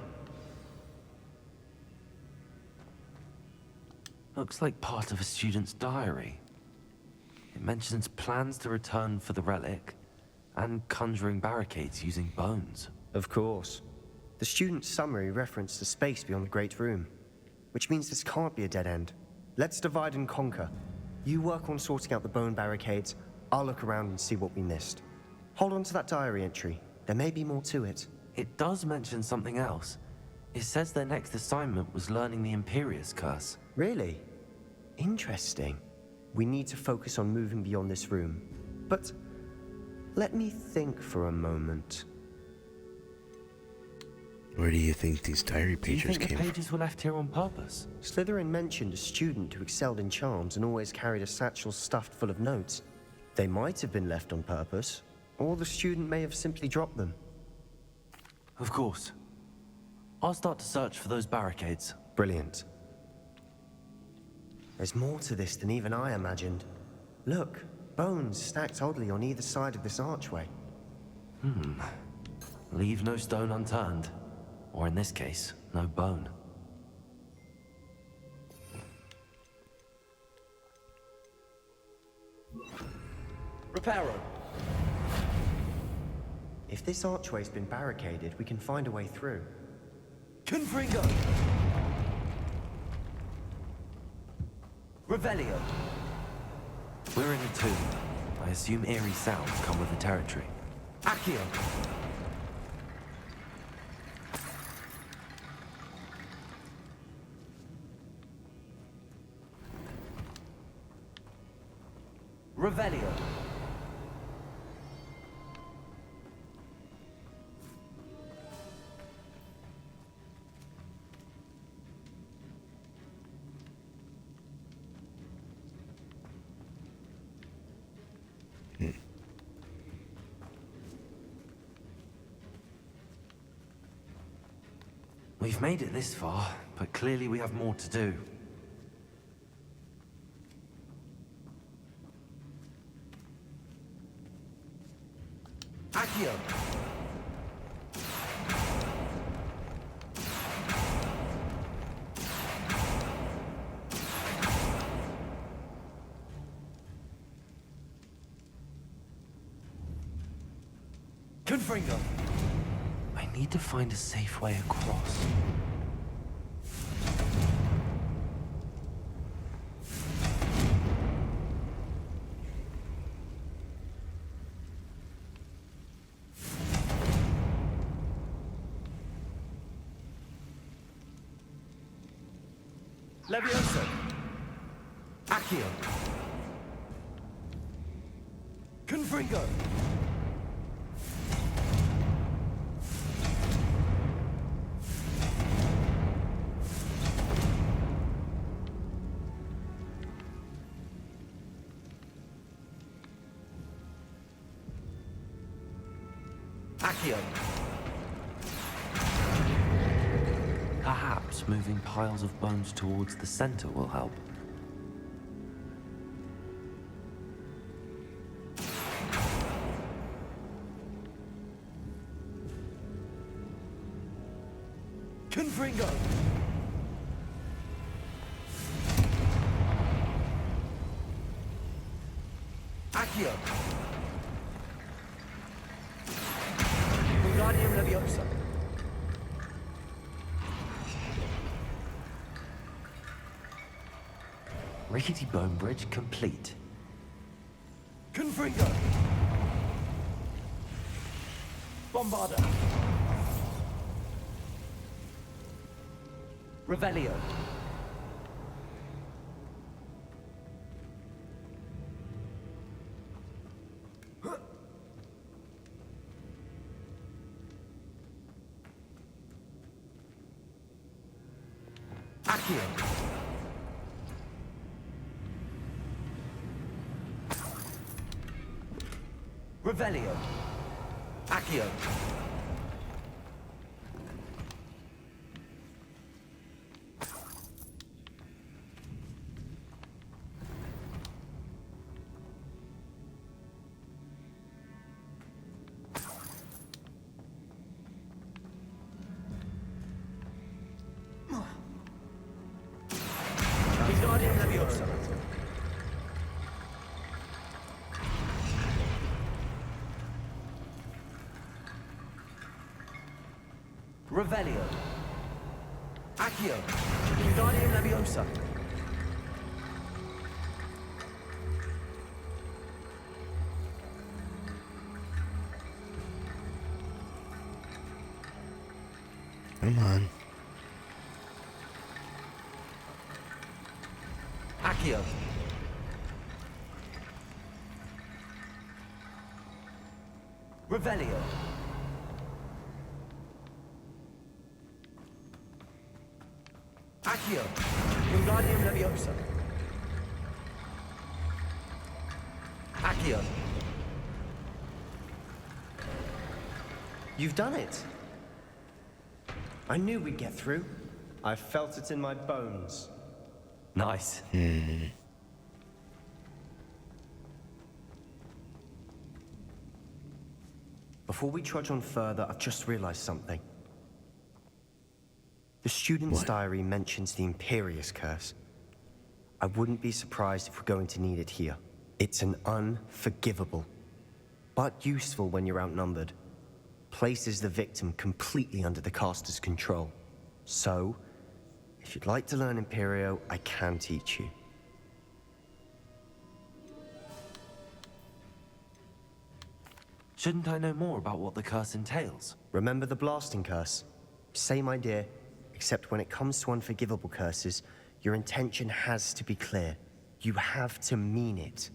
Looks like part of a student's diary. It mentions plans to return for the relic and conjuring barricades using bones. Of course. The student's summary referenced the space beyond the Great Room, which means this can't be a dead end. Let's divide and conquer. You work on sorting out the bone barricades, I'll look around and see what we missed. Hold on to that diary entry. There may be more to it. It does mention something else. It says their next assignment was learning the Imperious Curse. Really? Interesting. We need to focus on moving beyond this room. But let me think for a moment. Where do you think these diary pages Do you think came the pages were left here on purpose? Slytherin mentioned a student who excelled in charms and always carried a satchel stuffed full of notes. They might have been left on purpose, or the student may have simply dropped them. Of course. I'll start to search for those barricades. Brilliant. There's more to this than even I imagined. Look, bones stacked oddly on either side of this archway. Leave no stone unturned. Or in this case, no bone. Reparo! If this archway's been barricaded, we can find a way through. Confringo! Revelio! We're in a tomb. I assume eerie sounds come with the territory. Accio! Revelio! We've made it this far, but clearly we have more to do. Accio! Confringo! I need to find a safe way across. Levioso! Accio! Confringo! Accio! Perhaps moving piles of bones towards the center will help. Confringo! Accio! Wingardium Leviosa! Rickety bone bridge complete. Confringo! Bombarda! Revelio! Accio! Revelio! Accio! Revelio. Accio. Wingardium Leviosa. Come on. Accio. Revelio. Accio. Wingardium Leviosa. Accio. You've done it. I knew we'd get through. I felt it in my bones. Nice. Before we trudge on further, I've just realized something. The student's diary mentions the Imperious Curse. I wouldn't be surprised if we're going to need it here. It's an unforgivable, but useful when you're outnumbered. Places the victim completely under the caster's control. So, if you'd like to learn Imperio, I can teach you. Shouldn't I know more about what the curse entails? Remember the blasting curse? Same idea, except when it comes to unforgivable curses, your intention has to be clear. You have to mean it.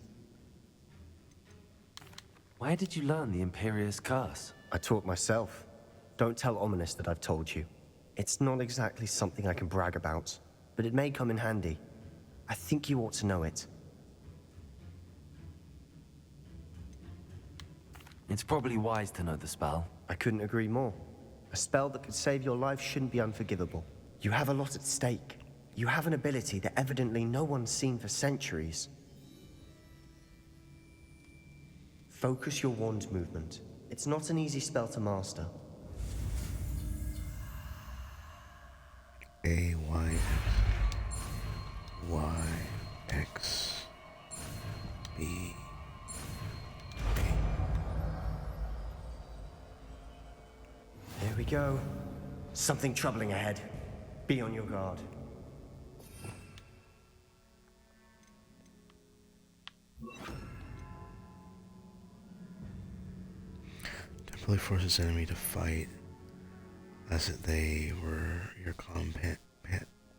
Where did you learn the Imperious Curse? I taught myself. Don't tell Ominous that I've told you. It's not exactly something I can brag about, but it may come in handy. I think you ought to know it. It's probably wise to know the spell. I couldn't agree more. A spell that could save your life shouldn't be unforgivable. You have a lot at stake. You have an ability that evidently no one's seen for centuries. Focus your wand movement. It's not an easy spell to master. A, Y, Y, X, B. There we go. Something troubling ahead. Be on your guard. Temporarily forces enemy to fight as if they were your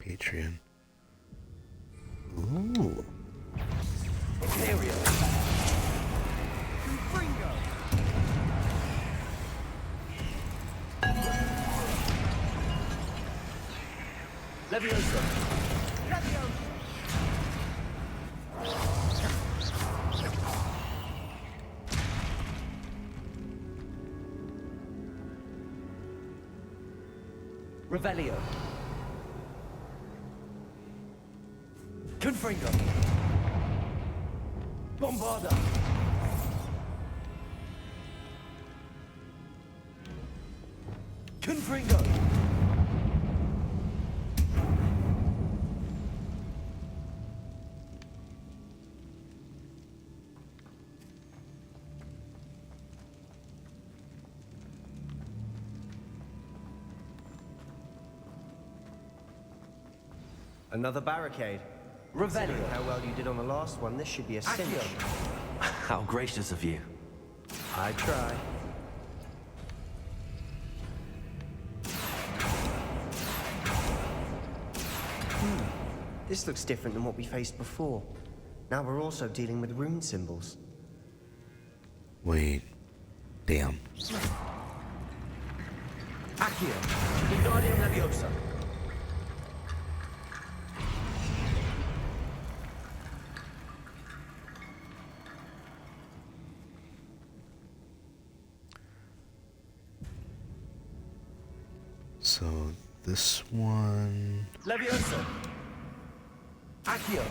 Patreon. Ooh. Imperio. Fringo. Leviosa. Leviosa. Revelio. Confringo. Bombarda. Confringo. Another barricade. Revelio. Considering how well you did on the last one, this should be a cinch. How gracious of you. I try. This looks different than what we faced before. Now we're also dealing with rune symbols. Wait. Damn. Accio. Wingardium Leviosa. So this one. Leviosa. Accio.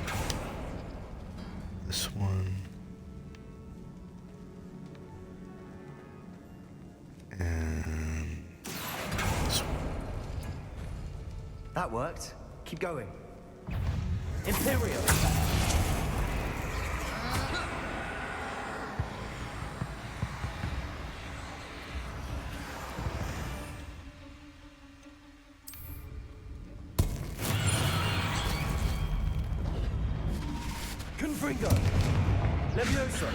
This one. And this one. That worked. Keep going. Imperio. Confringo! Levioso!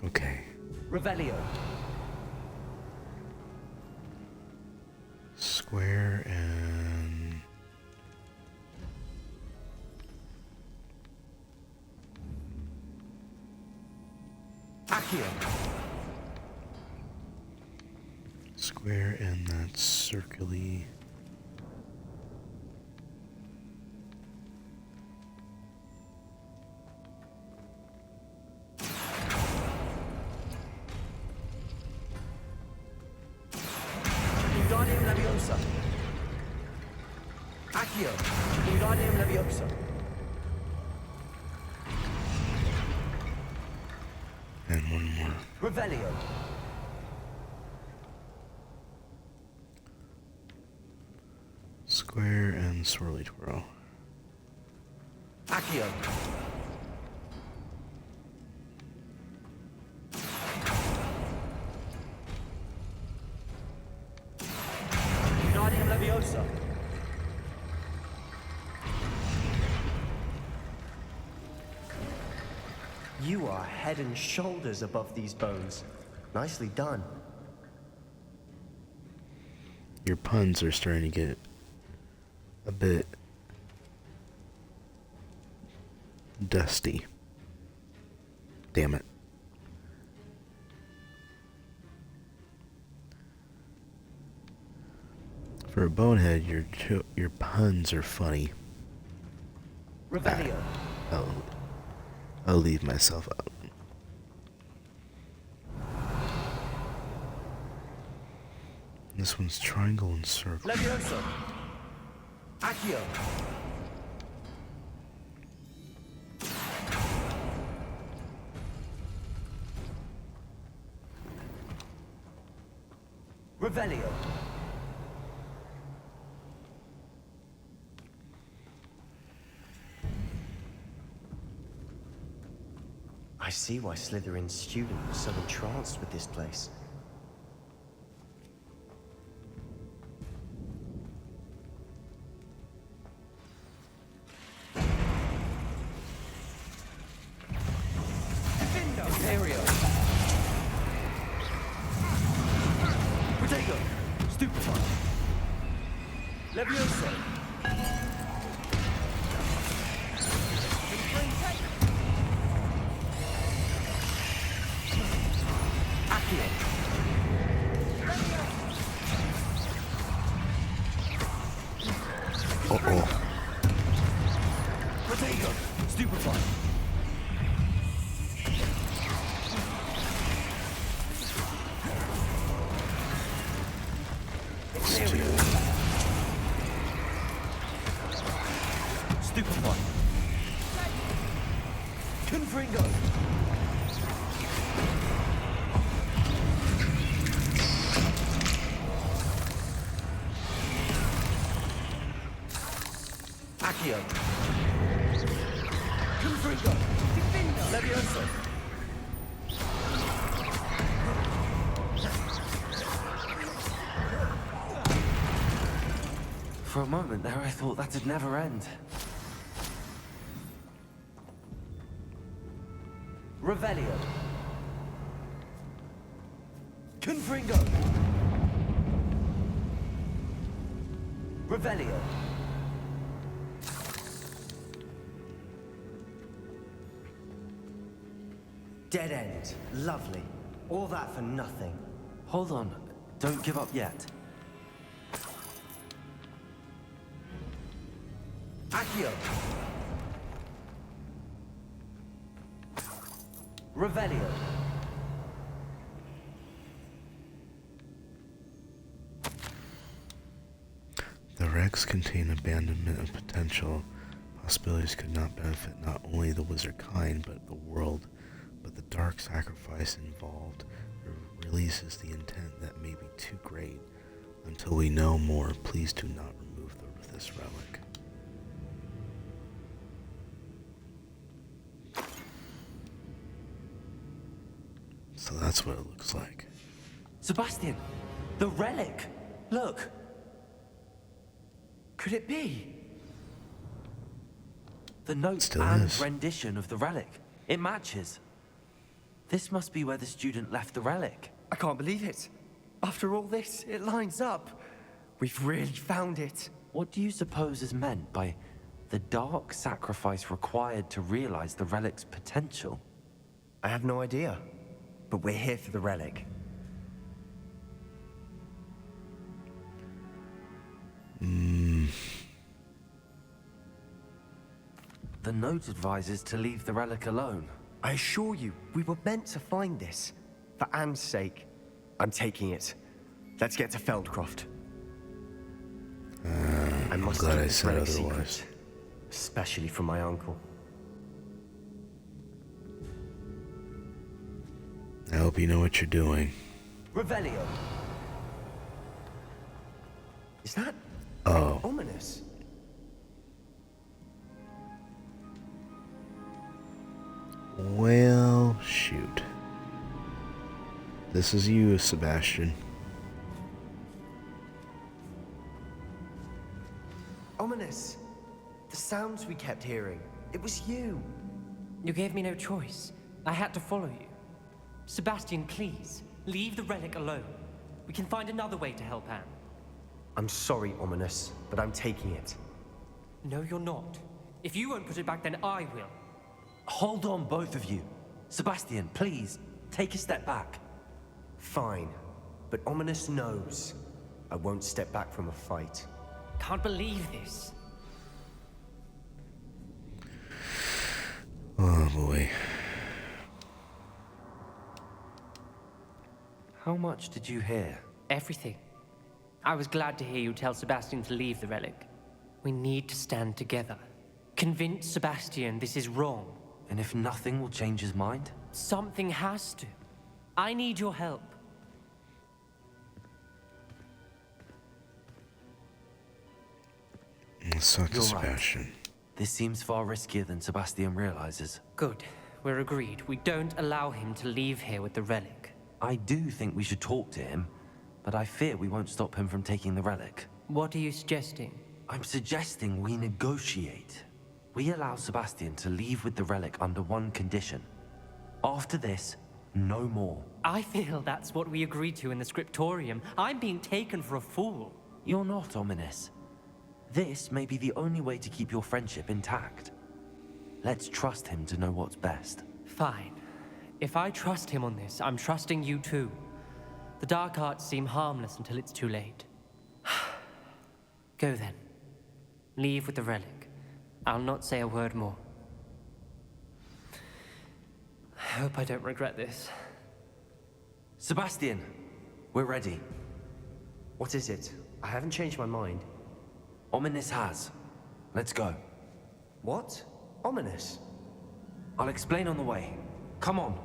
Okay. Revelio. Square and... Accio. Square and that circly... Wingardium Leviosa. Accio. Wingardium Leviosa. And one more. Revelio. Square and swirly twirl. Accio. Wingardium Leviosa. You are head and shoulders above these bones. Nicely done. Your puns are starting to get a bit dusty. Damn it. For a bonehead, your puns are funny. Revelio. I'll leave myself out. This one's triangle and circle. Levioso. Accio. Revelio. I see why Slytherin's student was so entranced with this place. Imperio. Protego. Stupefy. Levioso. Accio. Uh-oh. Protego. Stupefy. Stupefy. Confringo. Accio. Confringo. Levioso. For a moment there, I thought that'd never end. Revelio. Confringo. Revelio. Dead end. Lovely. All that for nothing. Hold on. Don't give up yet. Accio. Revelio. The wrecks contain abandonment of potential. Possibilities could not benefit not only the wizard kind, but the world. But the dark sacrifice involved releases the intent that may be too great. Until we know more, please do not remove this relic. So that's what it looks like. Sebastian, The relic! Look! Could it be? The note Still and is. rendition of the relic. It matches. This must be where the student left the relic. I can't believe it. After all this, it lines up. We've really found it. What do you suppose is meant by the dark sacrifice required to realize the relic's potential? I have no idea, but we're here for the relic. The note advises to leave the relic alone. I assure you, we were meant to find this. For Anne's sake, I'm taking it. Let's get to Feldcroft. I must glad keep I this said relic otherwise. secret, especially from my uncle. I hope you know what you're doing. Revelio. Is that ominous? Well, shoot. This is you, Sebastian. Ominous. The sounds we kept hearing. It was you. You gave me no choice. I had to follow you. Sebastian, please, leave the relic alone. We can find another way to help Anne. I'm sorry, Ominous, but I'm taking it. No, you're not. If you won't put it back, then I will. Hold on, both of you. Sebastian, please, take a step back. Fine, but Ominous knows I won't step back from a fight. Can't believe this. Oh boy. How much did you hear? Everything. I was glad to hear you tell Sebastian to leave the relic. We need to stand together. Convince Sebastian this is wrong. And if nothing will change his mind? Something has to. I need your help. Let's talk to You're right. Sebastian. This seems far riskier than Sebastian realizes. Good. We're agreed. We don't allow him to leave here with the relic. I do think we should talk to him, but I fear we won't stop him from taking the relic. What are you suggesting? I'm suggesting we negotiate. We allow Sebastian to leave with the relic under one condition. After this, no more. I feel that's what we agreed to in the scriptorium. I'm being taken for a fool. You're not, Ominous. This may be the only way to keep your friendship intact. Let's trust him to know what's best. Fine. If I trust him on this, I'm trusting you too. The dark arts seem harmless until it's too late. Go then. Leave with the relic. I'll not say a word more. I hope I don't regret this. Sebastian, we're ready. What is it? I haven't changed my mind. Ominous has. Let's go. What? Ominous? I'll explain on the way. Come on.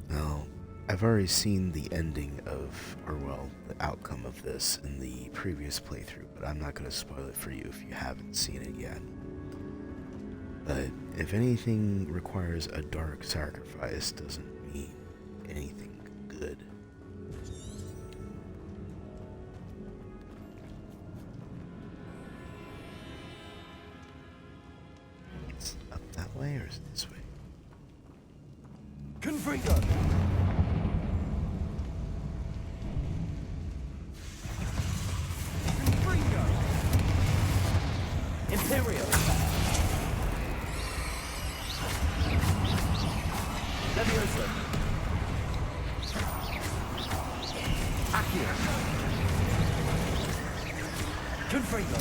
Now, I've already seen the ending of, or well, the outcome of this in the previous playthrough, but I'm not going to spoil it for you if you haven't seen it yet. But if anything requires a dark sacrifice, doesn't mean anything good. It's up that way or is it this way? Confringo! Confringo! Imperial! Levioso! Accio! Confringo!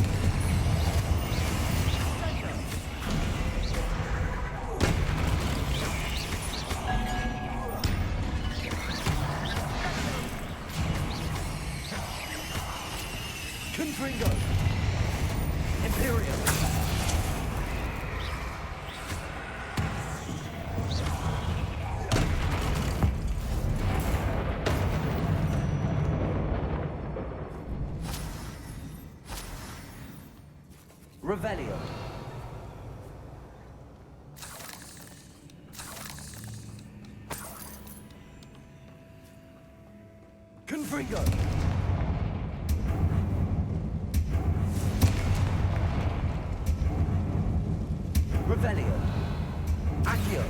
Confringo! Imperial! Revelio! Confringo! Revelio! Accio!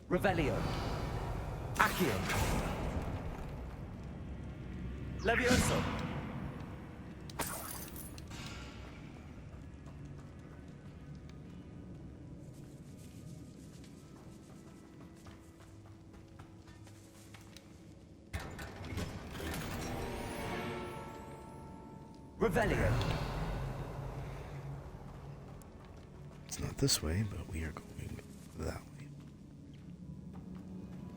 Revelio! Accio! Levioso! Revelio! It's not this way, but we are going that way.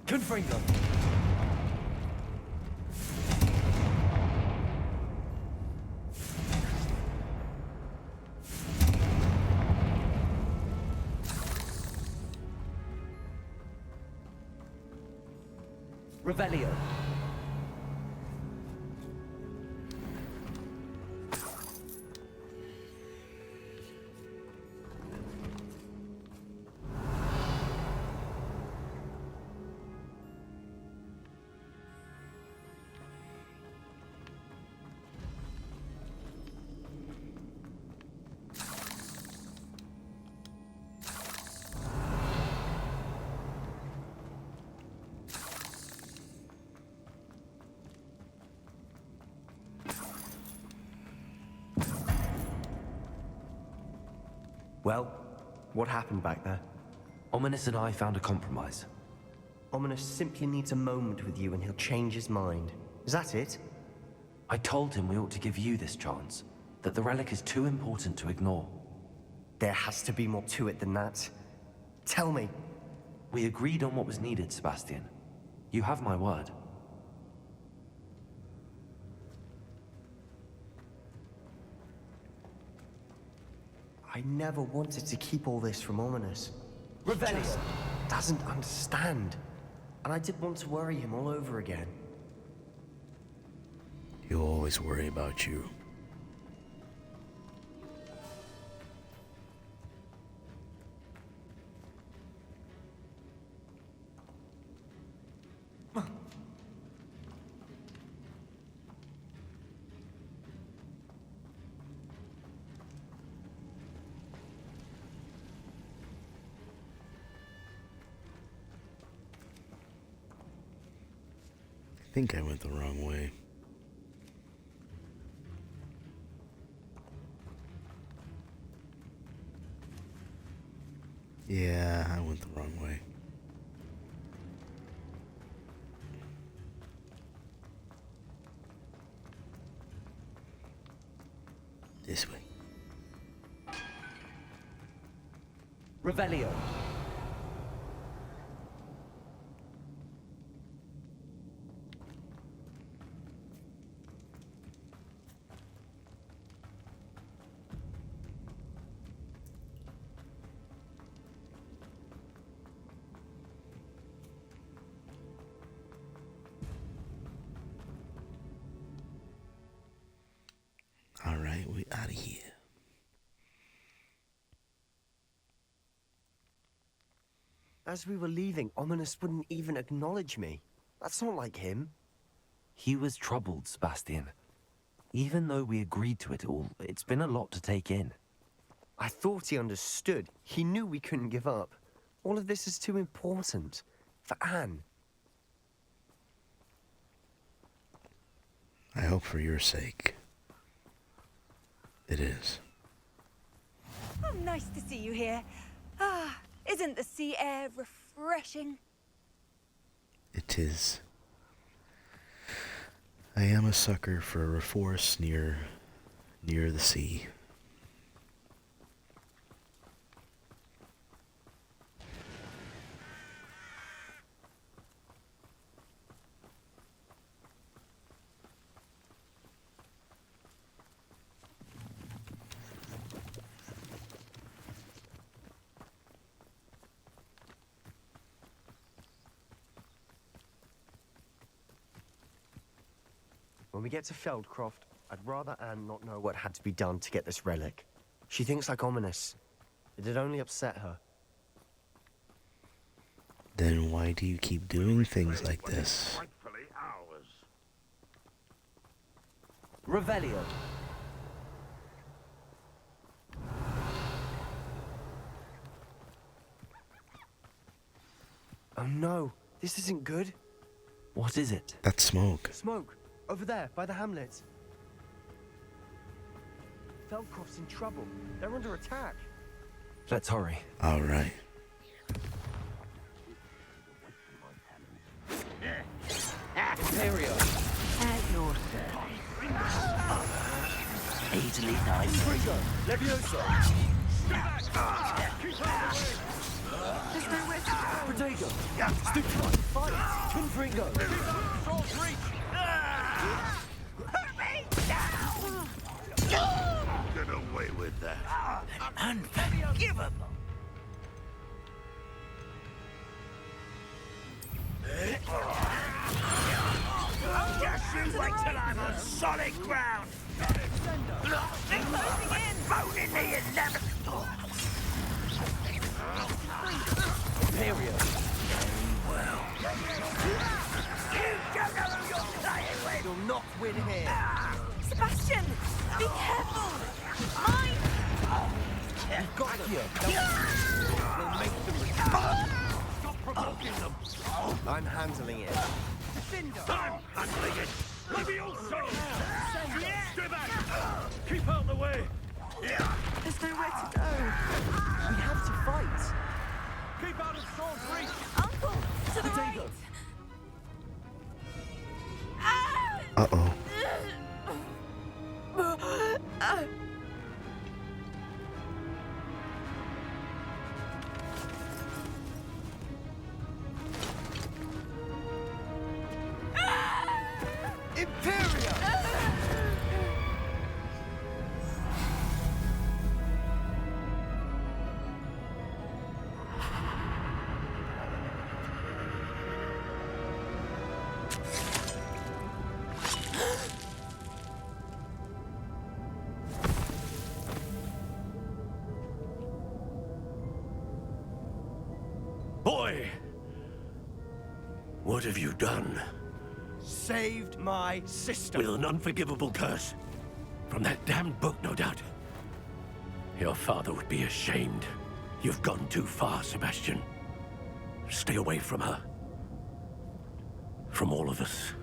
Confringo! Revelio! Well, what happened back there? Ominous and I found a compromise. Ominous simply needs a moment with you and he'll change his mind. Is that it? I told him we ought to give you this chance, that the relic is too important to ignore. There has to be more to it than that. Tell me. We agreed on what was needed, Sebastian. You have my word. I never wanted to keep all this from Ominous. Revelio just doesn't understand. And I did want to worry him all over again. He'll always worry about you. I think I went the wrong way. Yeah, I went the wrong way. This way. Revelio. Alright, we out of here. As we were leaving, Ominous wouldn't even acknowledge me. That's not like him. He was troubled, Sebastian. Even though we agreed to it all, it's been a lot to take in. I thought he understood. He knew we couldn't give up. All of this is too important. For Anne. I hope for your sake. It is. Oh, nice to see you here. Ah, isn't the sea air refreshing? It is. I am a sucker for a forest near the sea. When we get to Feldcroft, I'd rather Anne not know what had to be done to get this relic. She thinks like Ominous. It'd only upset her. Then why do you keep doing things like this? Revelio. Oh no, this isn't good. What is it? That's smoke. Smoke, over there, by the hamlet. Feldcroft's in trouble. They're under attack. Let's hurry. All right. Imperio. At your service. Easily nice. Frigo, Levioso. There's nowhere to go. Protego. Stick to the fight. Confringo. Get away with that. Unforgivable. Just you wait till I'm on solid ground. They're closing in. Bone in the 11th. Imperio. Very well. You don't know who you're playing with. You'll not win here. Sebastian, be careful. Mine. You've got them. We'll make them Stop provoking them. I'm handling it. I'm handling it. Levioso! Stay back! Keep out the way! There's nowhere to go. We have to fight. Keep out of sword's reach! Uncle, to the right. Uh-oh. Imperio! Boy! What have you done? Saved my sister. With an unforgivable curse. From that damned book, no doubt. Your father would be ashamed. You've gone too far, Sebastian. Stay away from her. From all of us.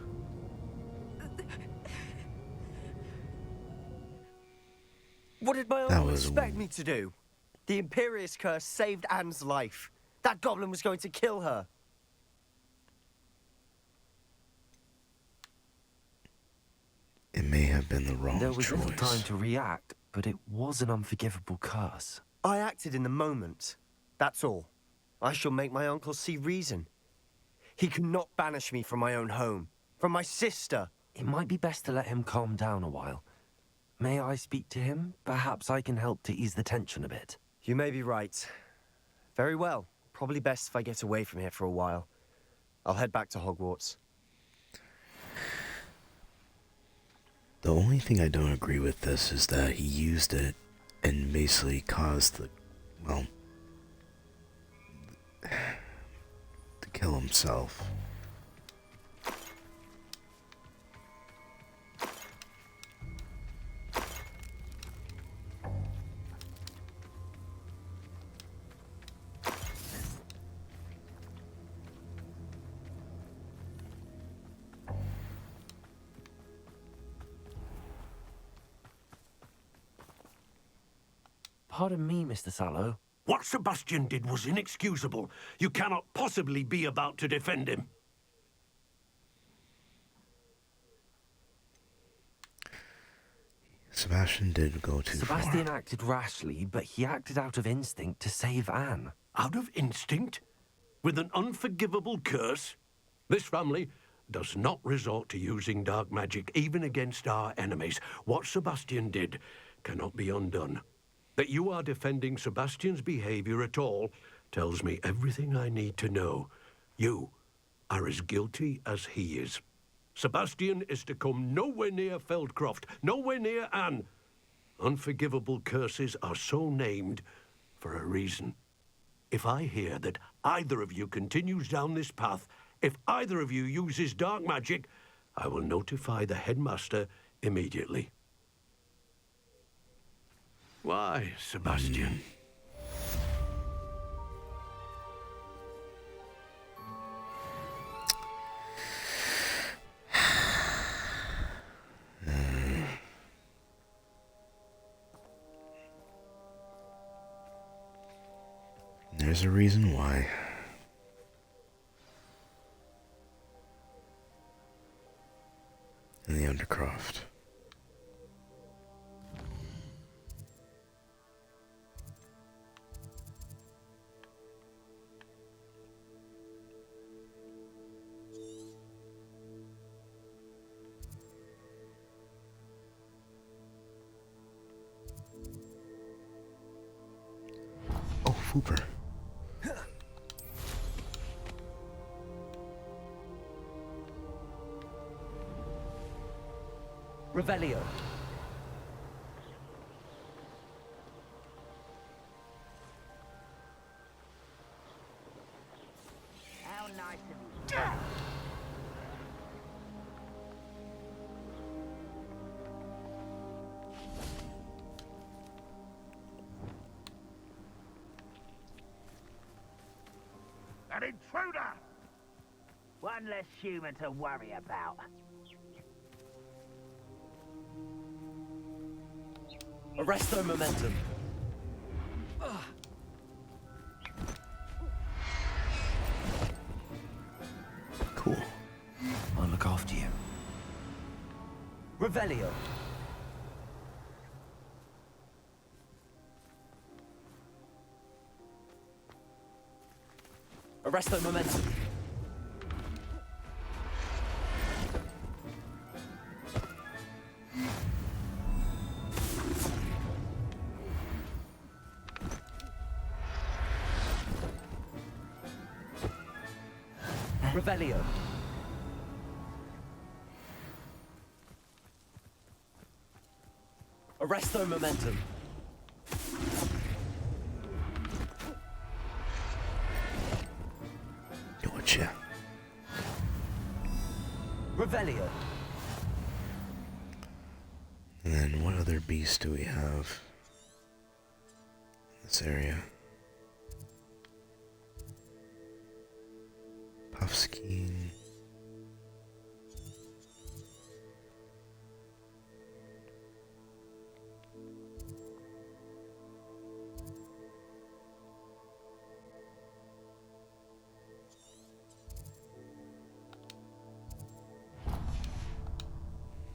What did my That uncle was- expect me to do? The Imperious curse saved Anne's life. That goblin was going to kill her. It may have been the wrong There was little choice. time to react, but it was an unforgivable curse. I acted in the moment. That's all. I shall make my uncle see reason. He cannot banish me from my own home, from my sister. It might be best to let him calm down a while. May I speak to him? Perhaps I can help to ease the tension a bit. You may be right. Very well. Probably best if I get away from here for a while. I'll head back to Hogwarts. The only thing I don't agree with this is that he used it and basically caused the, well, to kill himself. Pardon me, Mr. Sallow. What Sebastian did was inexcusable. You cannot possibly be about to defend him. Sebastian did go too Sebastian far. acted rashly, but he acted out of instinct to save Anne. Out of instinct? With an unforgivable curse? This family does not resort to using dark magic, even against our enemies. What Sebastian did cannot be undone. That you are defending Sebastian's behavior at all tells me everything I need to know. You are as guilty as he is. Sebastian is to come nowhere near Feldcroft, nowhere near Anne. Unforgivable curses are so named for a reason. If I hear that either of you continues down this path, if either of you uses dark magic, I will notify the headmaster immediately. Why, Sebastian? There's a reason why. In the Undercroft. Oh, Fooper. Revelio. How nice of you. An intruder! One less human to worry about. Arresto momentum. Cool. I'll look after you. Revelio. Arresto momentum. Revelio. Arresto momentum. Gotcha. Revelio. And then what other beast do we have in this area? Puffskein.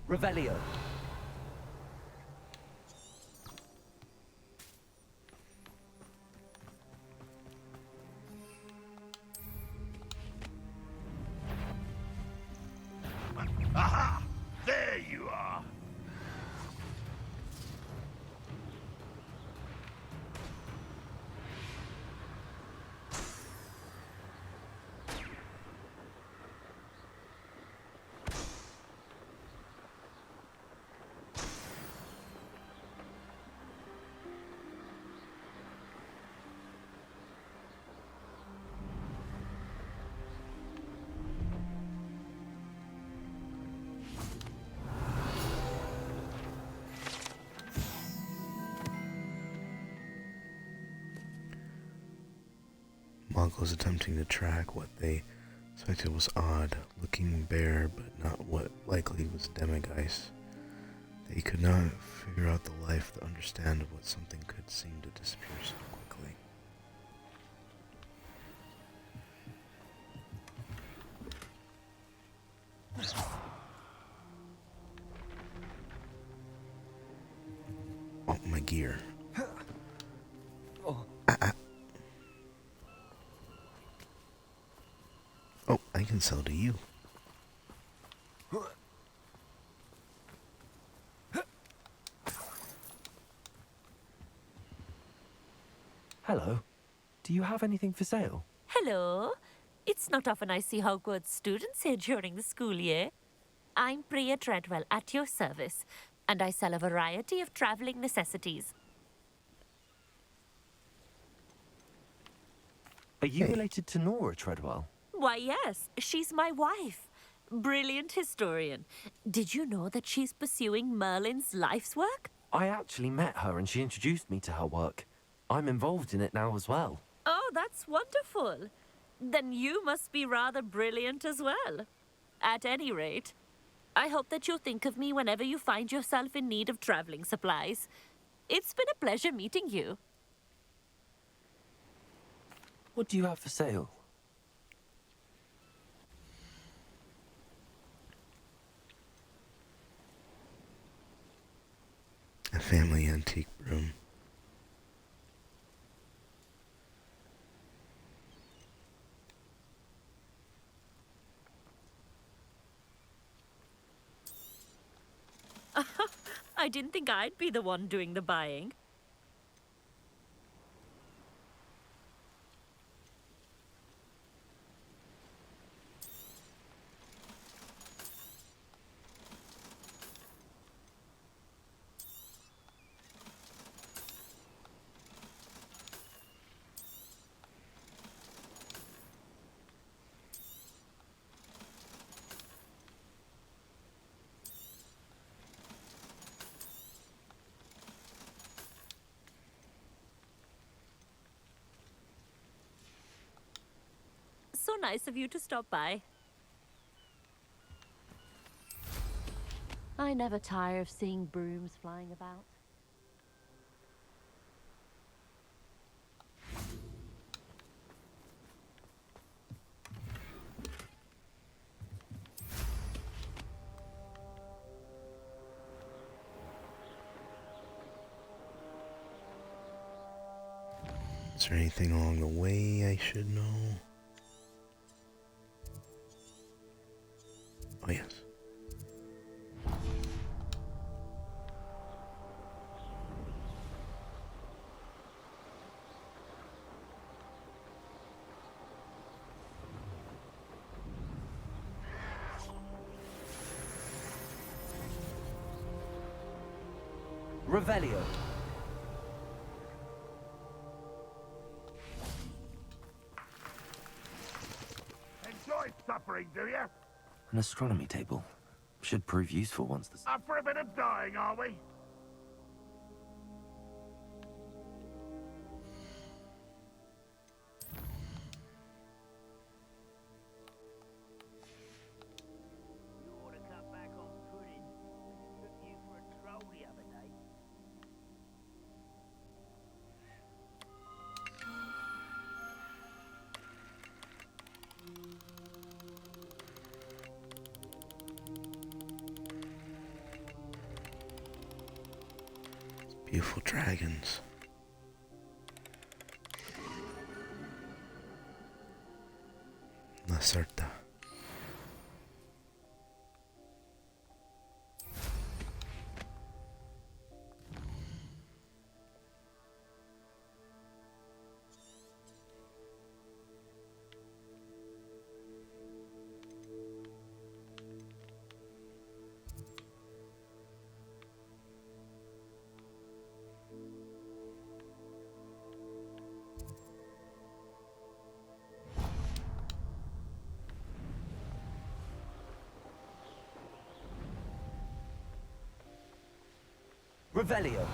Revelio. Aha! There you are! Mongols attempting to track what they suspected was odd-looking bear, but not what likely was Demigeist. They could not figure out the life, the understand of what something could seem to disappear so quickly. Oh, my gear. Oh, I can sell to you. Hello. Do you have anything for sale? Hello. It's not often I see Hogwarts students here during the school year. I'm Bria Treadwell, at your service. and I sell a variety of traveling necessities. Are you related to Nora Treadwell? Why, yes, she's my wife. Brilliant historian. Did you know that she's pursuing Merlin's life's work? I actually met her and she introduced me to her work. I'm involved in it now as well. Oh, that's wonderful. Then you must be rather brilliant as well. At any rate, I hope that you'll think of me whenever you find yourself in need of traveling supplies. It's been a pleasure meeting you. What do you have for sale? A family antique broom. I didn't think I'd be the one doing the buying. So nice of you to stop by. I never tire of seeing brooms flying about. Is there anything along the way I should know? Oh, yes. Revelio. Enjoy suffering, do you? An astronomy table. Should prove useful once the... Up for a bit of dying, are we? You ought to cut back on pudding. Took you for a troll the other day. Beautiful dragons. Lacerta. Revelio.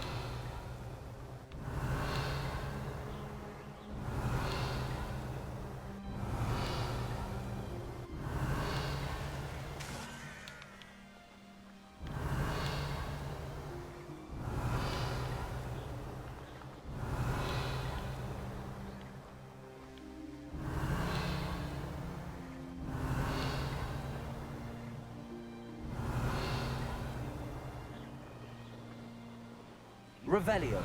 Revelio.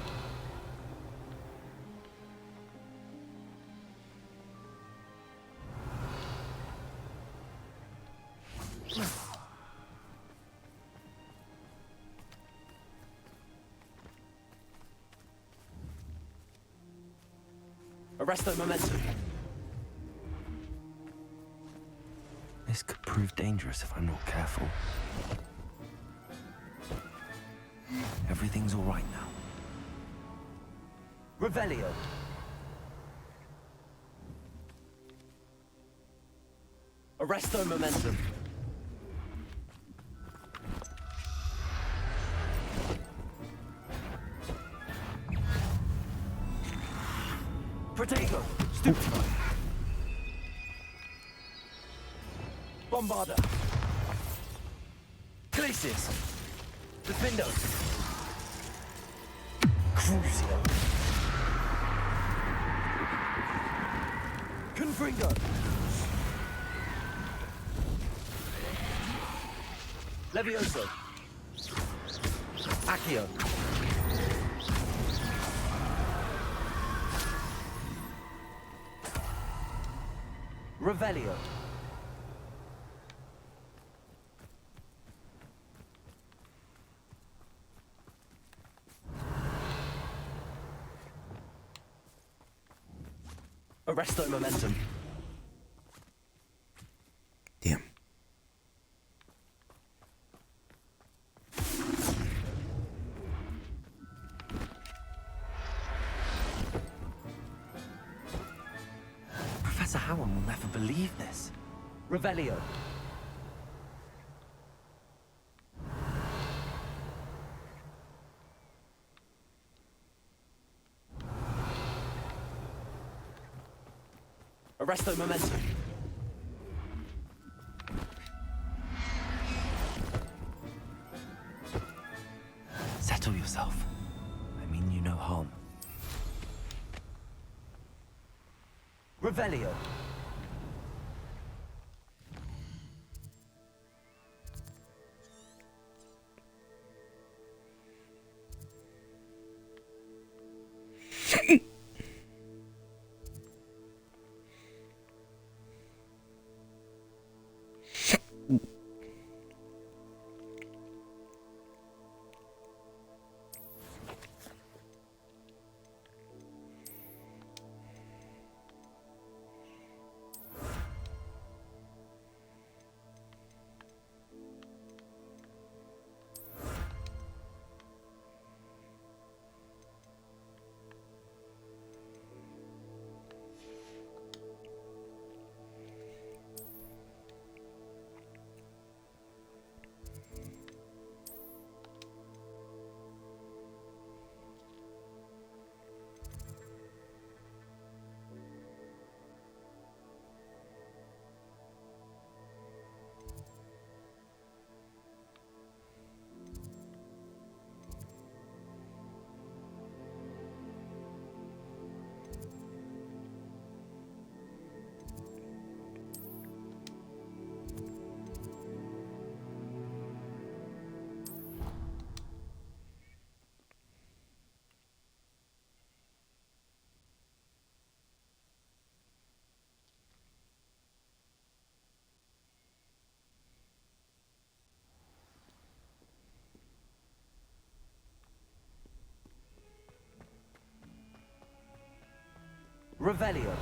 Arresto momentum. This could prove dangerous if I'm not careful. Everything's all right now. Revelio. Arresto momentum. Protego. Stupefy. Bombarda. Glacis. Defendo. Crucio. Confringo. Levioso. Accio. Revelio. Arresto momentum. Damn. Professor Howard will never believe this. Revelio. Arresto momentum. Settle yourself. I mean you no harm. Revelio. Revelio.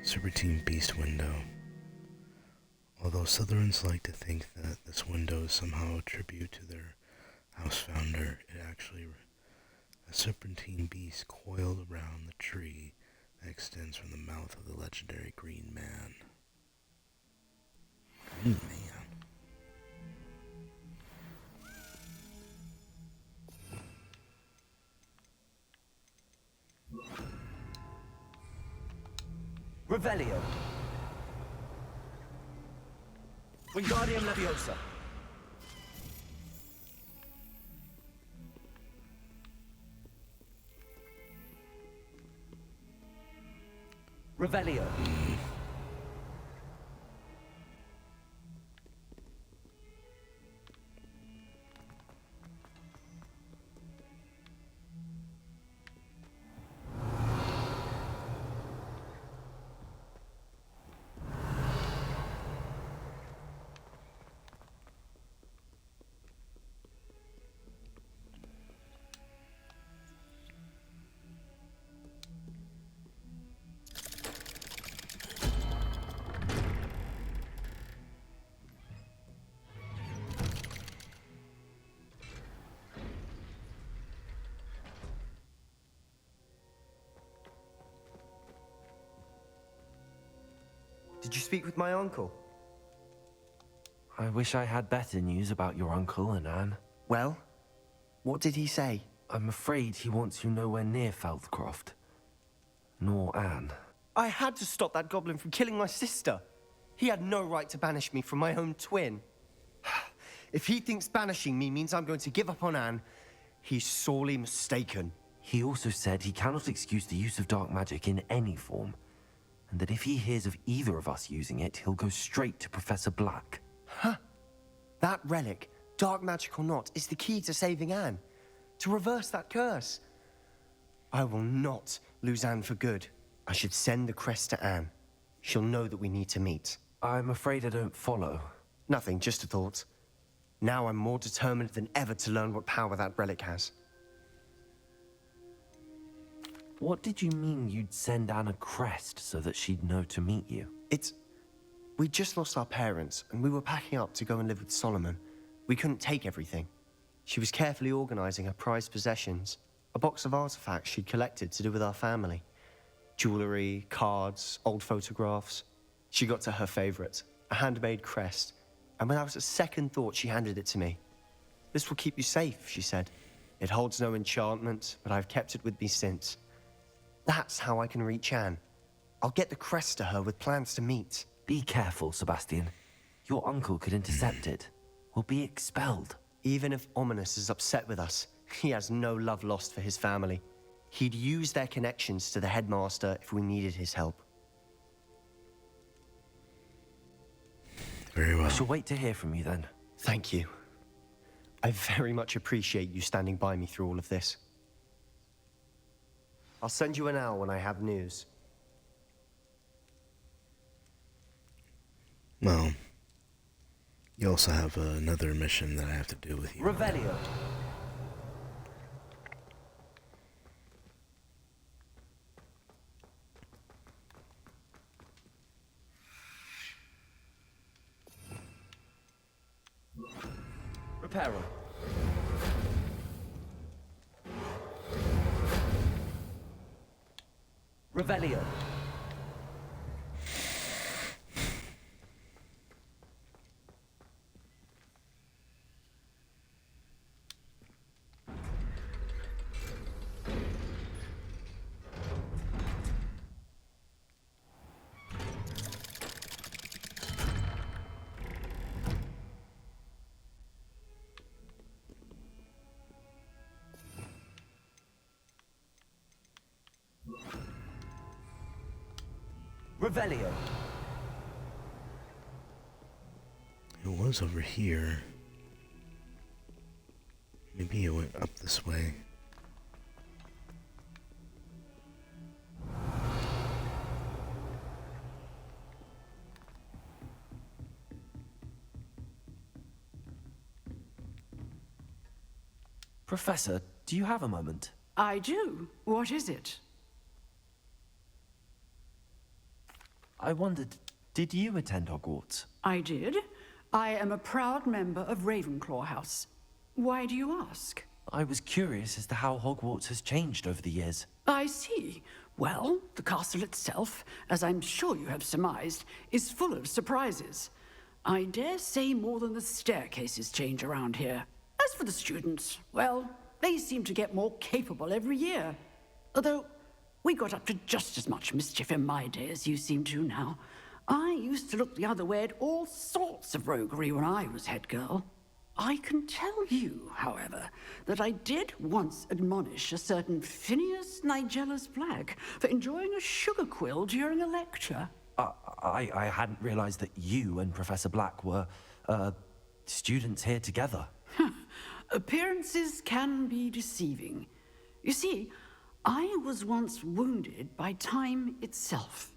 Serpentine Beast window. Although Slytherins like to think that this window is somehow a tribute to their house founder, it actually a serpentine beast coiled around the tree that extends from the mouth of the legendary Green Man. Green Man. Revelio. Wingardium Leviosa. Revelio. Did you speak with my uncle? I wish I had better news about your uncle and Anne. Well, what did he say? I'm afraid he wants you nowhere near Feldcroft. Nor Anne. I had to stop that goblin from killing my sister. He had no right to banish me from my own twin. If he thinks banishing me means I'm going to give up on Anne, he's sorely mistaken. He also said he cannot excuse the use of dark magic in any form, and that if he hears of either of us using it, he'll go straight to Professor Black. Huh? That relic, dark magic or not, is the key to saving Anne. To reverse that curse. I will not lose Anne for good. I should send the crest to Anne. She'll know that we need to meet. I'm afraid I don't follow. Nothing, just a thought. Now I'm more determined than ever to learn what power that relic has. What did you mean you'd send Anne a crest so that she'd know to meet you? We just lost our parents, and we were packing up to go and live with Solomon. We couldn't take everything. She was carefully organizing her prized possessions, a box of artifacts she'd collected to do with our family. Jewelry, cards, old photographs. She got to her favorite, a handmade crest, and without a second thought, she handed it to me. "This will keep you safe," she said. "It holds no enchantment, but I've kept it with me since. That's how I can reach Anne. I'll get the crest to her with plans to meet." Be careful, Sebastian. Your uncle could intercept it. We'll be expelled. Even if Ominous is upset with us, he has no love lost for his family. He'd use their connections to the headmaster if we needed his help. Very well. I shall wait to hear from you then. Thank you. I very much appreciate you standing by me through all of this. I'll send you an owl when I have news. Well, you also have another mission that I have to do with you. Revelio. Reparo. Revelio. Revelio. It was over here. Maybe it went up this way. Professor, do you have a moment? I do. What is it? I wondered, did you attend Hogwarts? I did. I am a proud member of Ravenclaw House. Why do you ask? I was curious as to how Hogwarts has changed over the years. I see. Well, the castle itself, as I'm sure you have surmised, is full of surprises. I dare say more than the staircases change around here. As for the students, well, they seem to get more capable every year. Although, we got up to just as much mischief in my day as you seem to now. I used to look the other way at all sorts of roguery when I was head girl. I can tell you, however, that I did once admonish a certain Phineas Nigellus Black for enjoying a sugar quill during a lecture. I hadn't realized that you and Professor Black were, students here together. Appearances can be deceiving. You see, I was once wounded by time itself.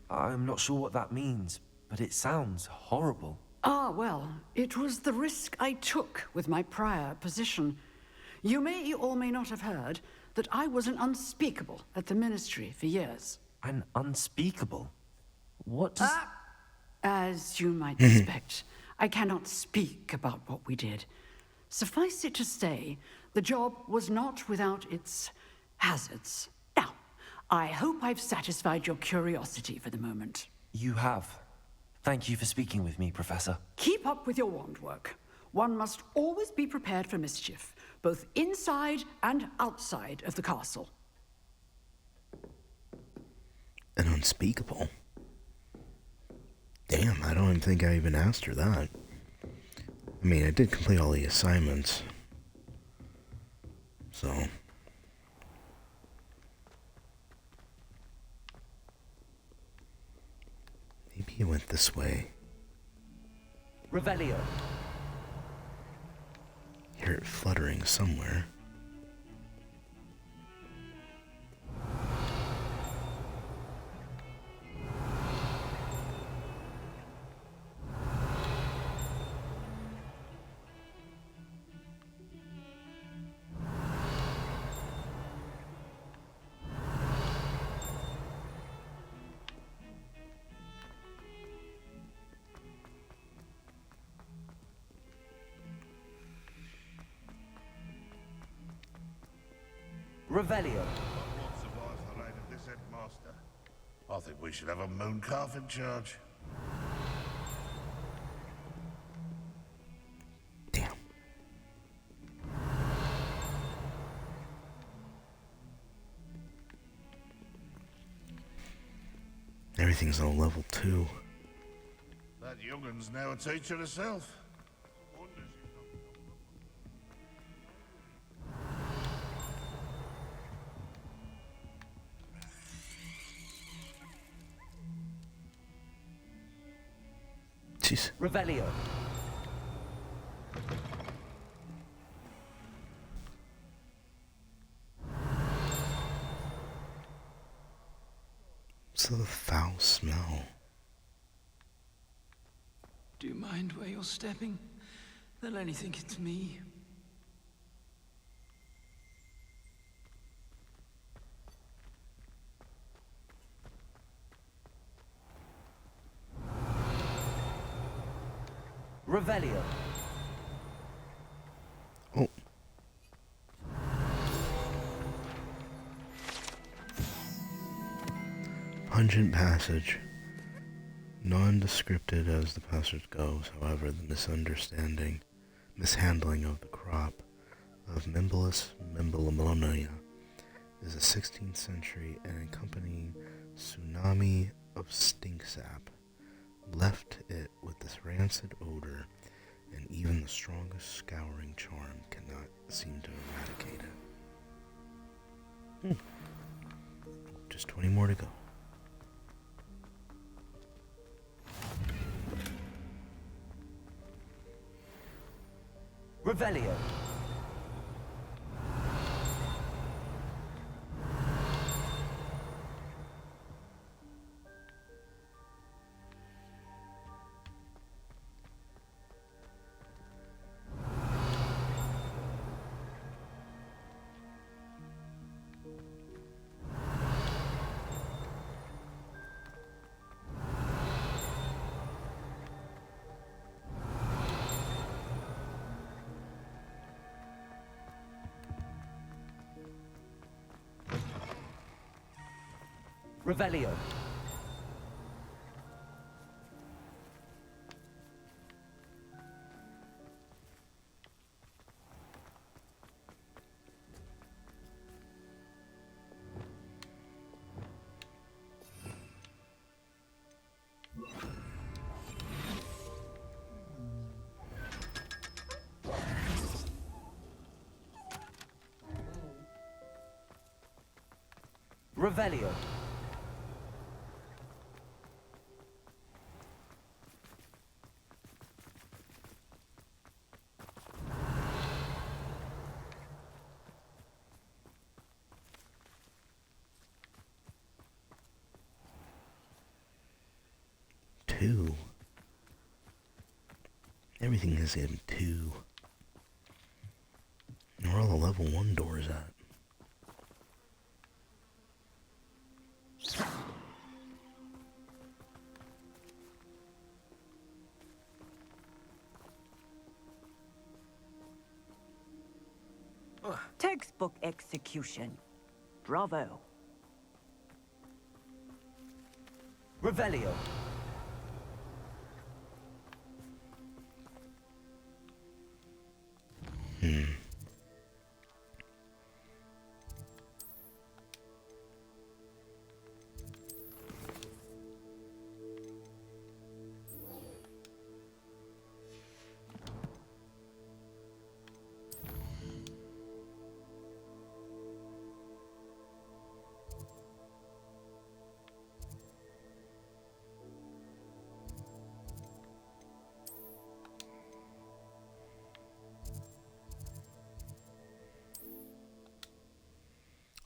I'm not sure what that means, but it sounds horrible. Ah, well, it was the risk I took with my prior position. You may or may not have heard that I was an unspeakable at the Ministry for years. An unspeakable? What does... As you might suspect, I cannot speak about what we did. Suffice it to say, the job was not without its hazards. Now, I hope I've satisfied your curiosity for the moment. You have. Thank you for speaking with me, Professor. Keep up with your wand work. One must always be prepared for mischief, both inside and outside of the castle. An unspeakable. Damn, I don't even think I even asked her that. I mean, I did complete all the assignments. So. Maybe he went this way. Revelio. Hear it fluttering somewhere. Revelio. What survives the reign of this headmaster? I think we should have a moon calf in charge. Damn. Everything's on level 2. That youngun's now a teacher herself. Jeez. Revelio. What's the foul smell? Do you mind where you're stepping? They'll only think it's me. Revelio. Oh. Pungent passage. Nondescripted as the passage goes, however, the mishandling of the crop of Mimblus Mimblonia is a 16th century and accompanying tsunami of stink sap left it with this rancid odor, and even the strongest scouring charm cannot seem to eradicate it. Just 20 more to go. Revelio. Revelio. Revelio. Two. Everything is in 2. And where are all the level 1 doors at? Textbook execution. Bravo. Revelio.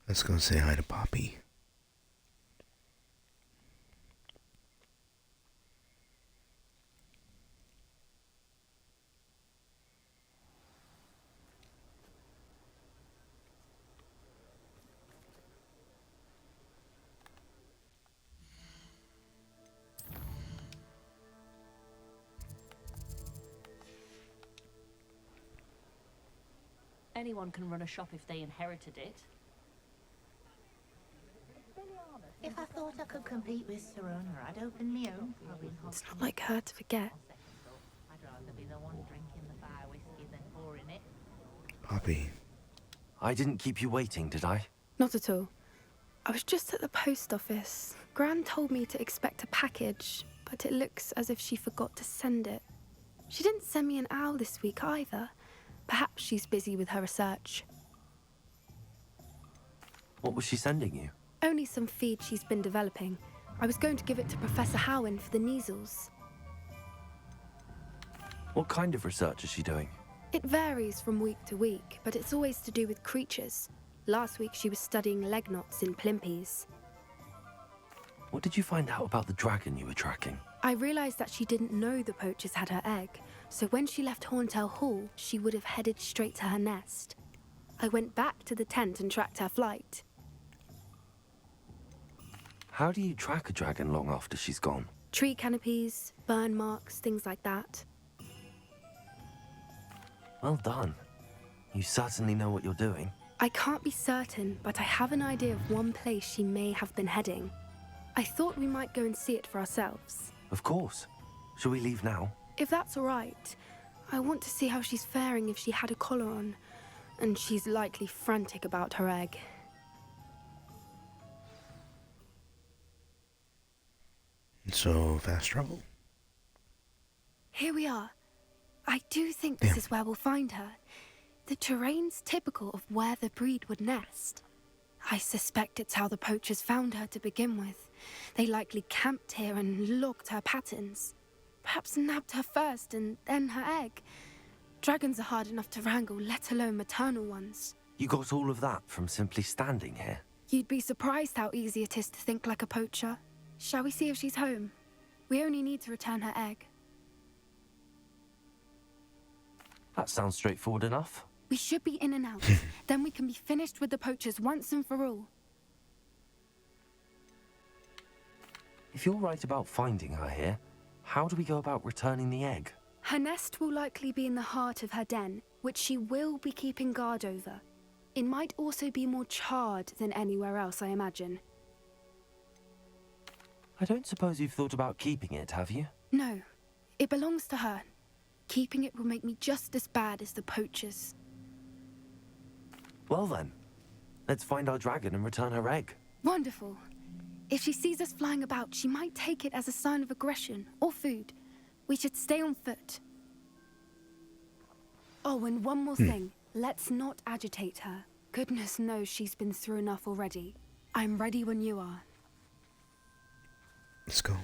Let's go say hi to Poppy. Anyone can run a shop if they inherited it. If I thought I could compete with Serona, I'd open my own pub in Hogwarts. It's not like her to forget. I'd rather be the one drinking the fire whiskey than pouring it. Poppy. I didn't keep you waiting, did I? Not at all. I was just at the post office. Gran told me to expect a package, but it looks as if she forgot to send it. She didn't send me an owl this week either. Perhaps she's busy with her research. What was she sending you? Only some feed she's been developing. I was going to give it to Professor Howin for the measles. What kind of research is she doing? It varies from week to week, but it's always to do with creatures. Last week she was studying leg knots in plimpies. What did you find out about the dragon you were tracking? I realized that she didn't know the poachers had her egg, so when she left Horntail Hall, she would have headed straight to her nest. I went back to the tent and tracked her flight. How do you track a dragon long after she's gone? Tree canopies, burn marks, things like that. Well done. You certainly know what you're doing. I can't be certain, but I have an idea of one place she may have been heading. I thought we might go and see it for ourselves. Of course. Shall we leave now? If that's all right. I want to see how she's faring if she had a collar on. And she's likely frantic about her egg. So, fast travel? Here we are. I do think this is where we'll find her. The terrain's typical of where the breed would nest. I suspect it's how the poachers found her to begin with. They likely camped here and logged her patterns. Perhaps nabbed her first and then her egg. Dragons are hard enough to wrangle, let alone maternal ones. You got all of that from simply standing here? You'd be surprised how easy it is to think like a poacher. Shall we see if she's home? We only need to return her egg. That sounds straightforward enough. We should be in and out. Then we can be finished with the poachers once and for all. If you're right about finding her here, how do we go about returning the egg? Her nest will likely be in the heart of her den, which she will be keeping guard over. It might also be more charred than anywhere else, I imagine. I don't suppose you've thought about keeping it, have you? No. It belongs to her. Keeping it will make me just as bad as the poachers. Well then, let's find our dragon and return her egg. Wonderful. If she sees us flying about, she might take it as a sign of aggression or food. We should stay on foot. Oh, and one more thing. Let's not agitate her. Goodness knows she's been through enough already. I'm ready when you are. Let's go.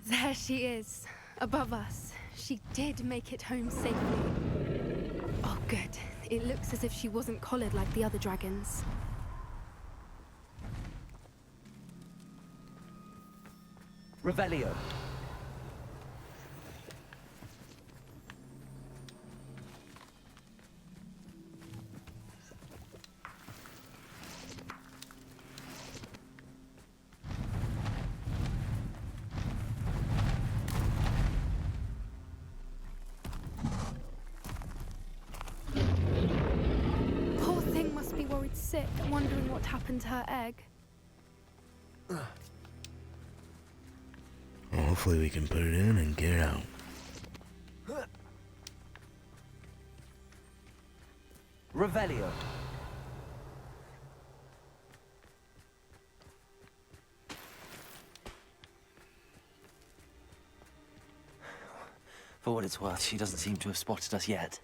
There she is, above us. She did make it home safely. Oh, good. It looks as if she wasn't collared like the other dragons. Revelio. sick, wondering what happened to her egg. Well, hopefully we can put it in and get it out. Revelio. For what it's worth, she doesn't seem to have spotted us yet.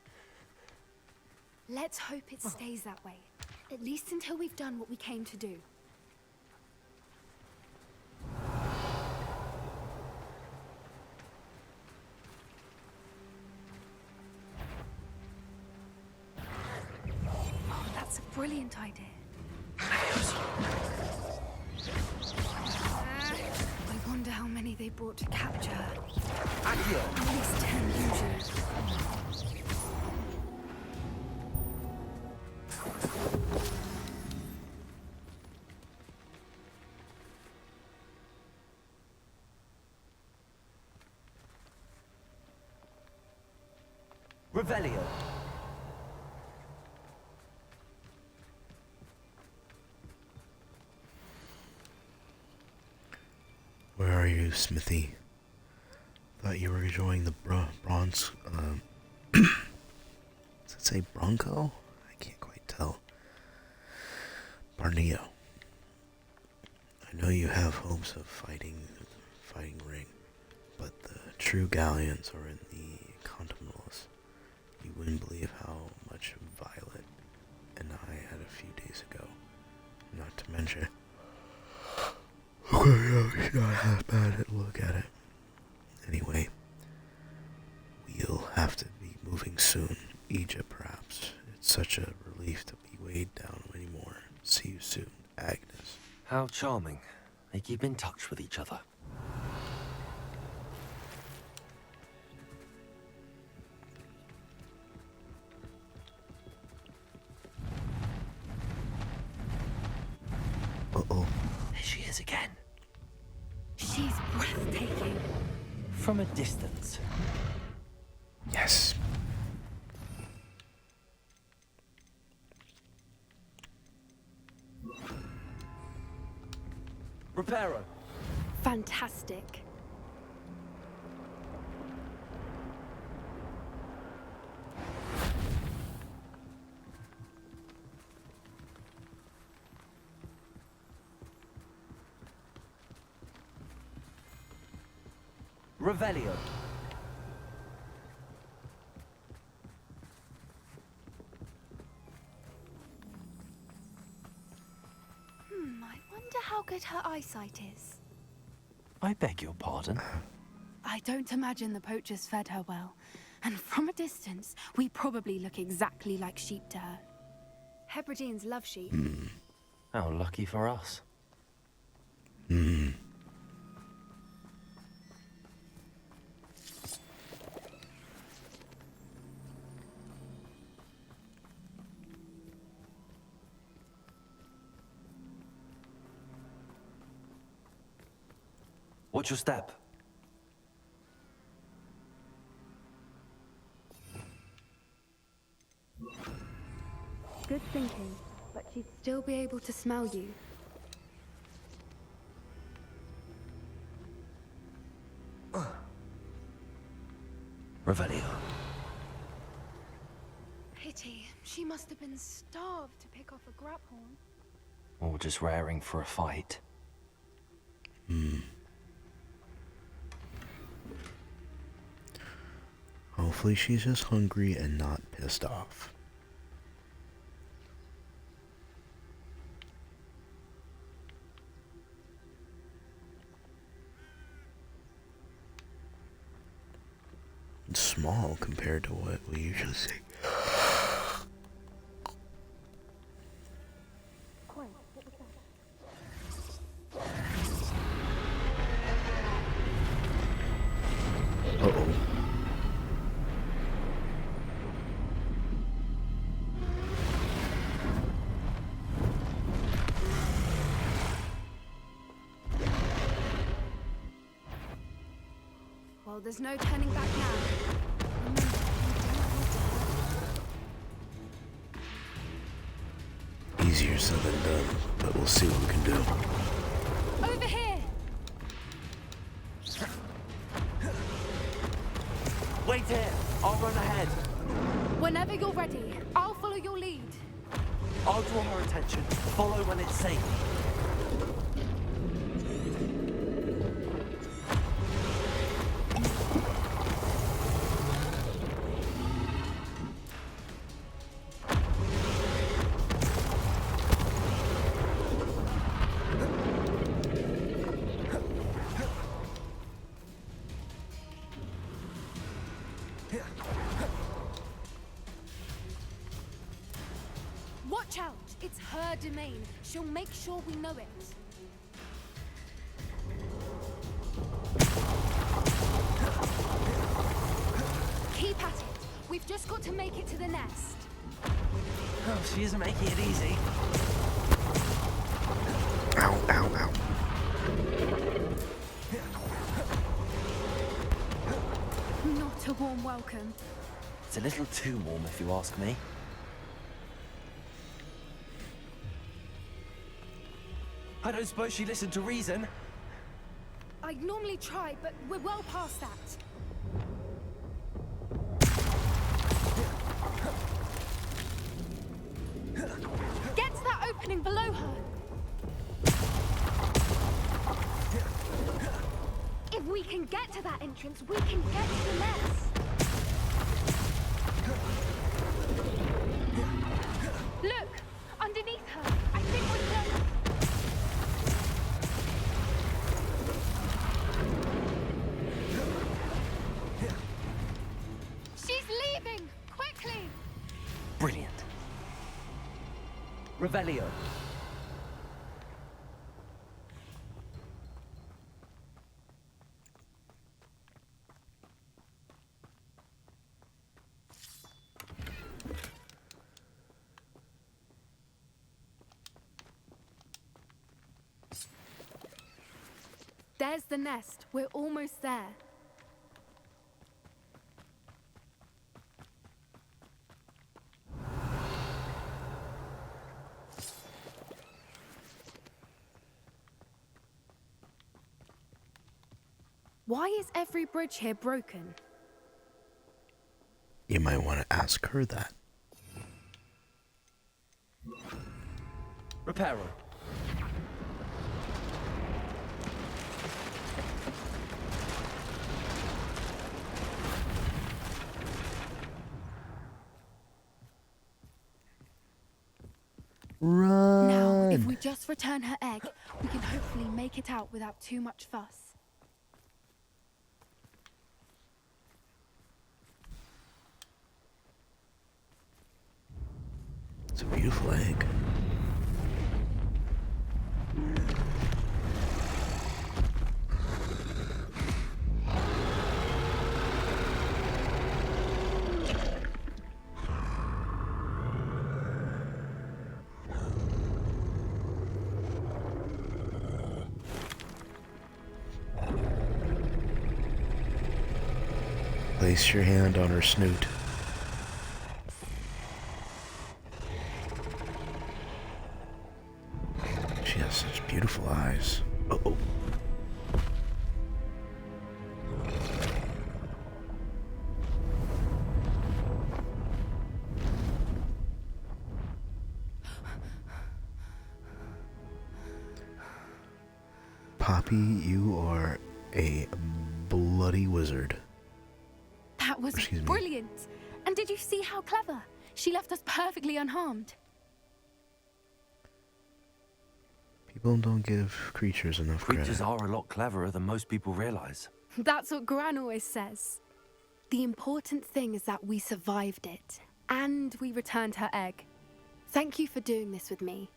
Let's hope it stays that way. At least until we've done what we came to do. Oh, that's a brilliant idea. I wonder how many they brought to capture her. At least 10 usually. Revelio. Where are you, Smithy? Thought you were enjoying the bronze. Does it say Bronco? I can't quite tell. Barneo. I know you have hopes of fighting Ring, but the true galleons are in the Contumels. You wouldn't believe how much Violet and I had a few days ago. Not to mention, it's not half bad to look at it. Anyway, we'll have to be moving soon. Egypt, perhaps. It's such a relief to be weighed down anymore. See you soon, Agnes. How charming. They keep in touch with each other. Uh-oh. There she is again. She's breathtaking. From a distance. Yes. Reparo. Fantastic. Revelio. I wonder how good her eyesight is. I beg your pardon? I don't imagine the poachers fed her well. And from a distance, we probably look exactly like sheep to her. Hebrideans love sheep. How lucky for us. What's your step? Good thinking, but she'd still be able to smell you. Revelio. Pity. She must have been starved to pick off a grabhorn. Or just raring for a fight. Hopefully she's just hungry and not pissed off. It's small compared to what we usually see. Uh-oh. Well, there's no turning back now. Easier said than done, but we'll see what we can do. Over here! Wait here. I'll run ahead. Whenever you're ready, I'll follow your lead. I'll draw her attention. Follow when it's safe. Watch out! It's her domain. She'll make sure we know it. Keep at it. We've just got to make it to the nest. Oh, she isn't making it easy. Ow, ow, ow. Not a warm welcome. It's a little too warm, if you ask me. I don't suppose she listened to reason. I'd normally try, but we're well past that. Get to that opening below her. If we can get to that entrance, we can get to the nest. Look! Underneath her! I think we're close! She's leaving! Quickly! Brilliant. Revelio. There's the nest. We're almost there. Why is every bridge here broken? You might want to ask her that. Reparo. Run! Now, if we just return her egg, we can hopefully make it out without too much fuss. It's a beautiful egg. Place your hand on her snoot. She has such beautiful eyes. Uh-oh. Poppy, you are a bloody wizard. That was Excuse me. brilliant. And did you see how clever? She left us perfectly unharmed. People don't give creatures enough credit. Creatures are a lot cleverer than most people realize. That's what Gran always says. The important thing is that we survived it. And we returned her egg. Thank you for doing this with me.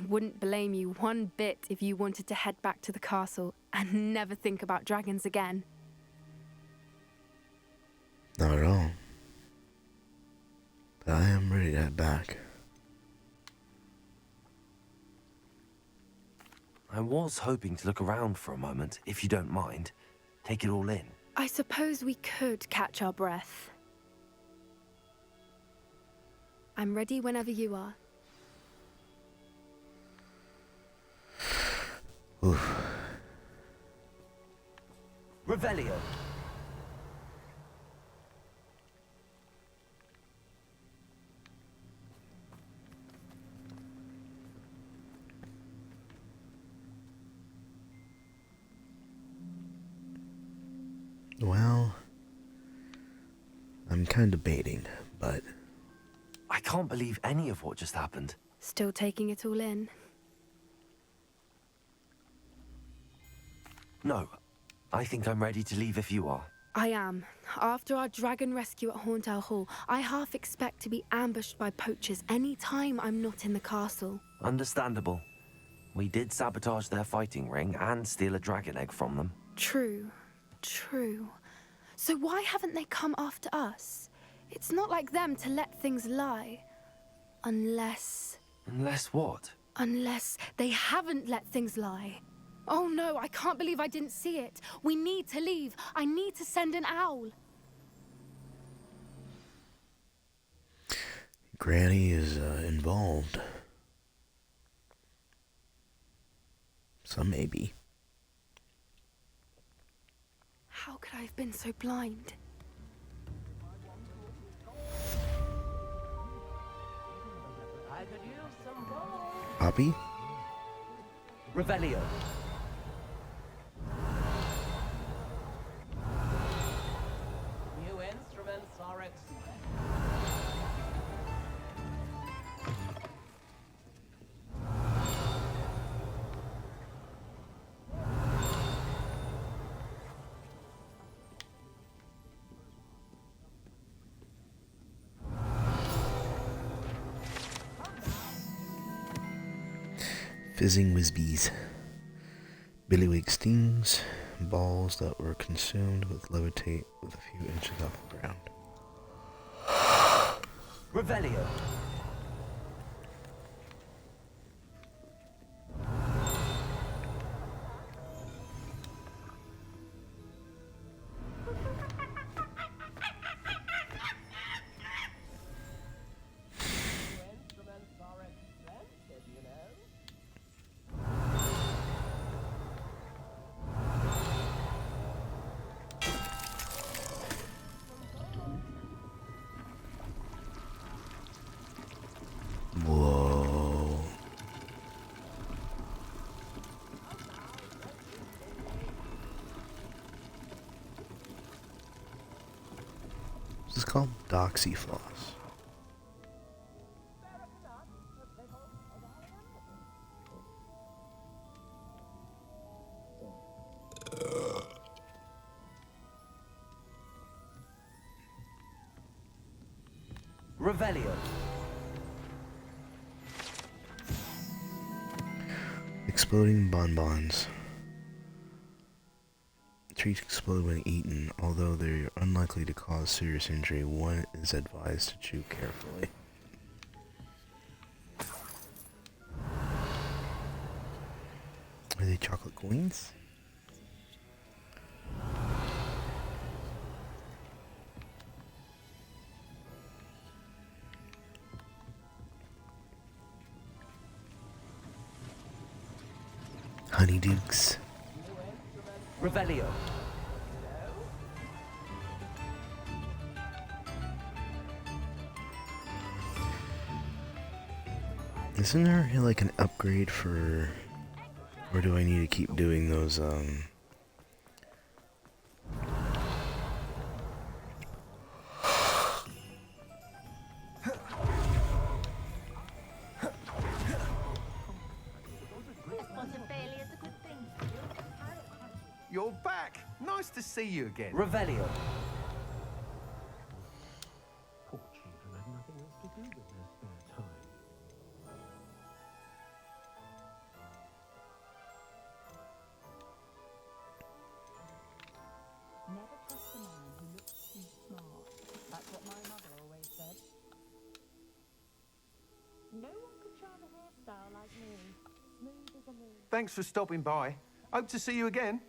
Wouldn't blame you one bit if you wanted to head back to the castle and never think about dragons again. Not at all. But I am ready to head back. I was hoping to look around for a moment, if you don't mind. Take it all in. I suppose we could catch our breath. I'm ready whenever you are. Oof. Revelio. Well, I'm kind of debating, but I can't believe any of what just happened. Still taking it all in. No, I think I'm ready to leave if you are. I am. After our dragon rescue at Horndale Hall, I half expect to be ambushed by poachers any time I'm not in the castle. Understandable. We did sabotage their fighting ring and steal a dragon egg from them. True. True. So why haven't they come after us? It's not like them to let things lie. Unless... Unless what? Unless they haven't let things lie. Oh no, I can't believe I didn't see it. We need to leave. I need to send an owl. Granny is involved. So maybe. How could I have been so blind? Poppy? Revelio. New instruments are excellent. Fizzing Whizbees. Billywig stings. Balls that were consumed with levitate with a few inches off the ground. Revelio. Whoa. This is called Doxyfloss. Revelio. Exploding bonbons. Treats explode when eaten. Although they are unlikely to cause serious injury, one is advised to chew carefully. Are they chocolate coins? Honeydukes. Revelio. Isn't there like an upgrade for, or do I need to keep doing those You're back. Nice to see you again. Revelio. Poor children have nothing else to do with their spare time. Never trust a man who looks too smart. That's what my mother always said. No one could charm a hairstyle like me. Smooth as a moon. Thanks for stopping by. Hope to see you again.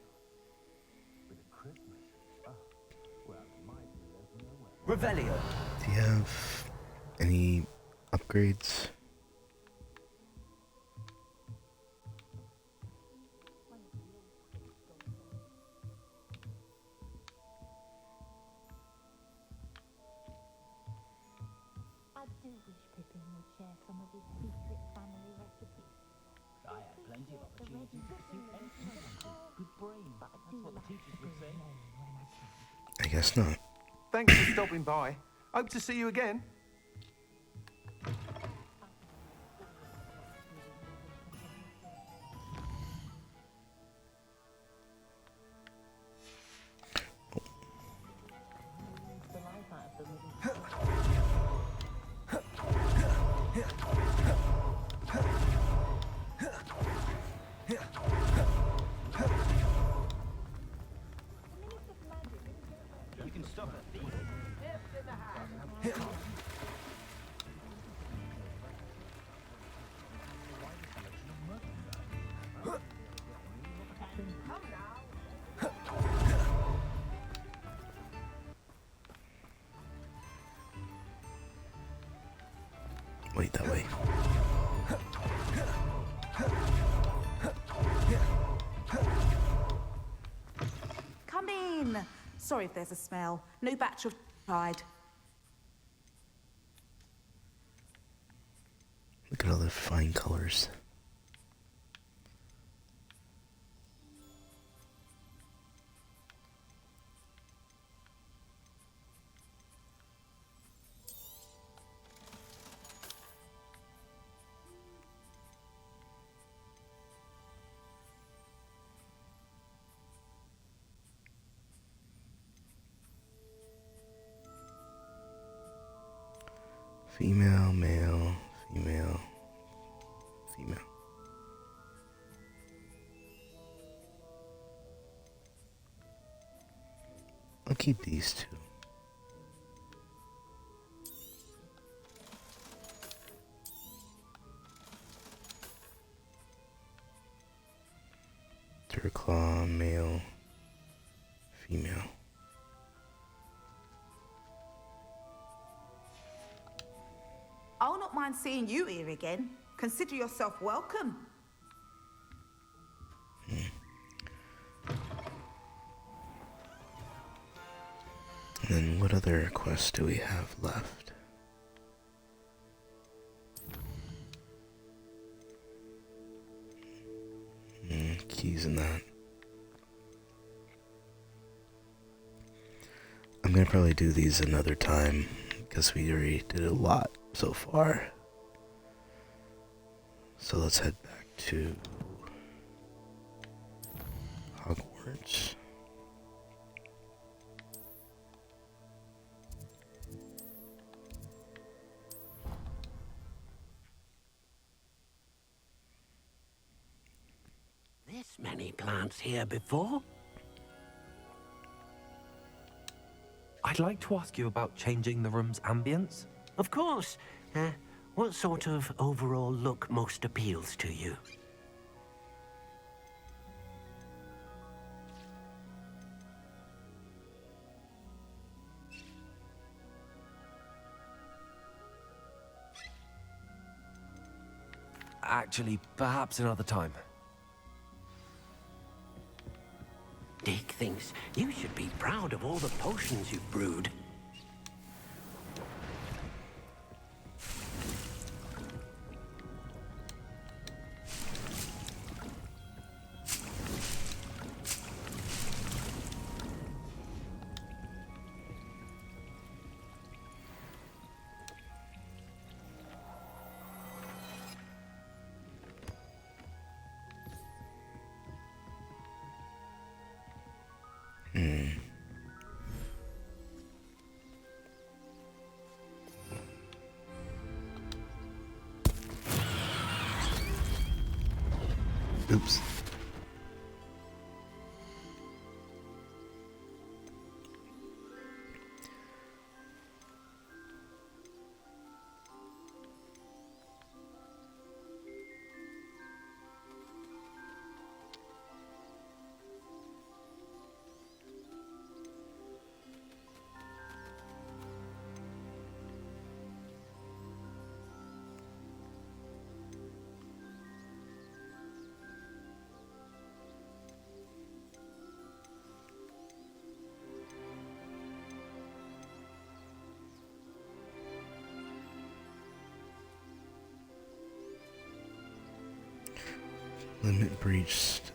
Revelio. Do you have any upgrades? wish Pippin would share some of his secret family recipes. I had plenty of opportunities to see anything I wanted. Good brain. That's what the teachers would say. I guess not. Thanks for stopping by. Hope to see you again. You can stop at these. Wait, that way. Come in. Sorry if there's a smell. New batch of tried. Look at all the fine colors. Female, male, female, female. I'll keep these two. Durclaw, male, female. I'll not mind seeing you here again. Consider yourself welcome. And then what other quests do we have left? Keys in that. I'm gonna probably do these another time because we already did a lot so far. So let's head back to Hogwarts. This many plants here before? I'd like to ask you about changing the room's ambience. Of course. What sort of overall look most appeals to you? Actually, perhaps another time. Dick thinks you should be proud of all the potions you've brewed. Oops. Limit breached.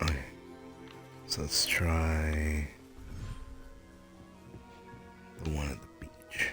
Okay. So let's try the one at the beach.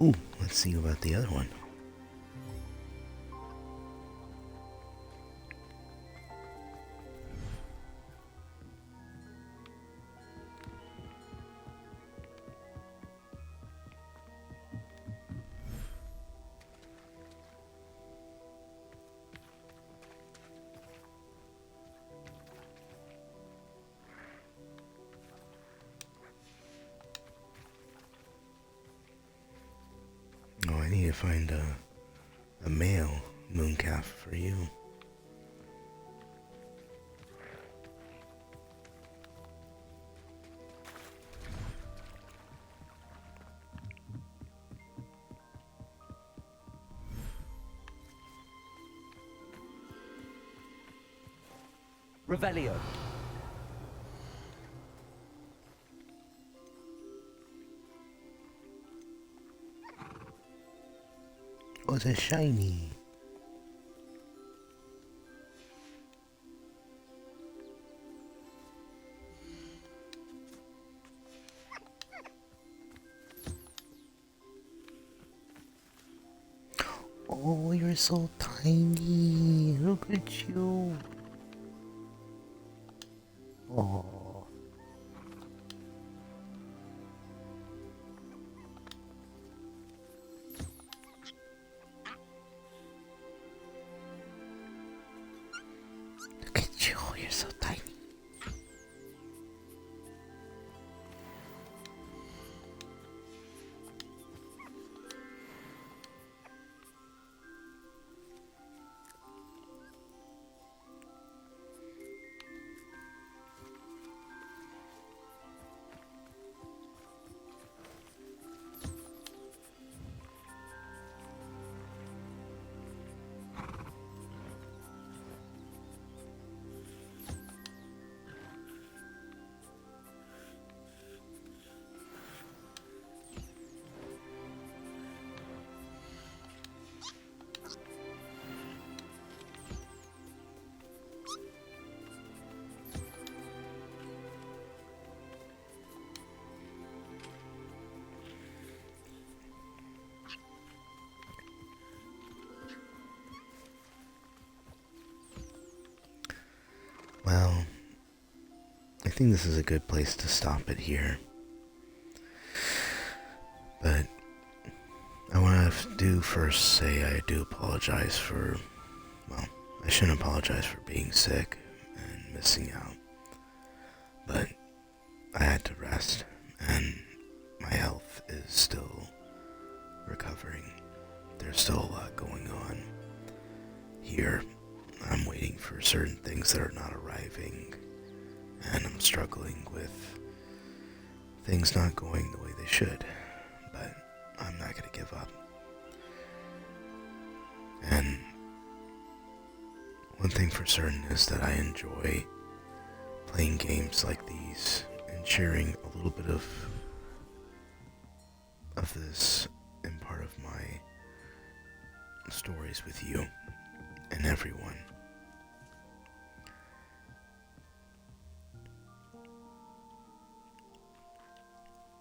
Ooh, let's see about the other one. Oh, I need to find a male mooncalf for you. Revelio. Oh, it's a shiny. Oh, you're so tiny. Look at you. Oh. Look at you. You're so tiny. Well, I think this is a good place to stop it here. But I want to first say I do apologize for, well, I shouldn't apologize for being sick and missing out. But I had to rest, and my health is still recovering. There's still a lot going on here. I'm waiting for certain things that are not arriving, and I'm struggling with things not going the way they should, but I'm not going to give up. And one thing for certain is that I enjoy playing games like these and sharing a little bit of this and part of my stories with you and everyone.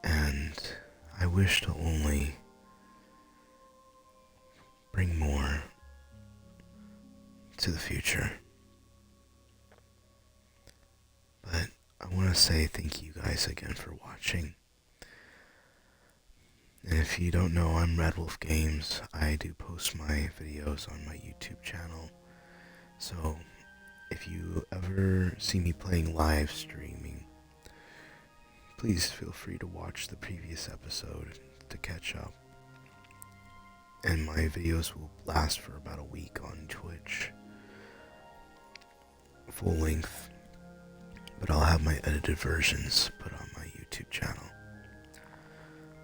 And I wish to only bring more to the future. But I want to say thank you guys again for watching. And if you don't know, I'm RadWolfeGames. I do post my videos on my YouTube channel. So if you ever see me playing live streaming, please feel free to watch the previous episode to catch up. And my videos will last for about a week on Twitch, full length, but I'll have my edited versions put on my YouTube channel.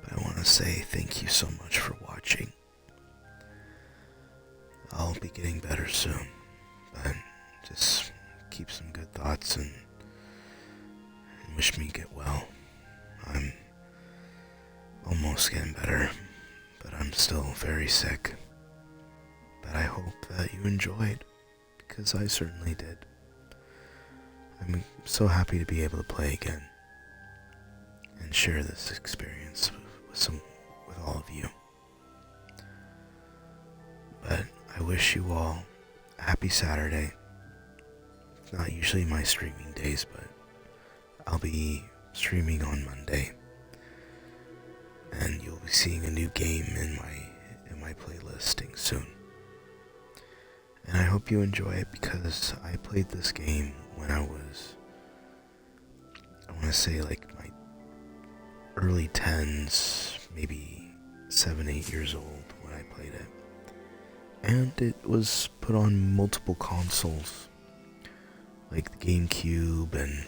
But I want to say thank you so much for watching. I'll be getting better soon, but just keep some good thoughts and wish me get well. I'm almost getting better, but I'm still very sick. But I hope that you enjoyed, because I certainly did. I'm so happy to be able to play again and share this experience with all of you. But I wish you all a happy Saturday. It's not usually my streaming days, but I'll be streaming on Monday, and you'll be seeing a new game in my playlisting soon. And I hope you enjoy it, because I played this game when I want to say like my early 10s, maybe 7, 8 years old when I played it. And it was put on multiple consoles, like the GameCube and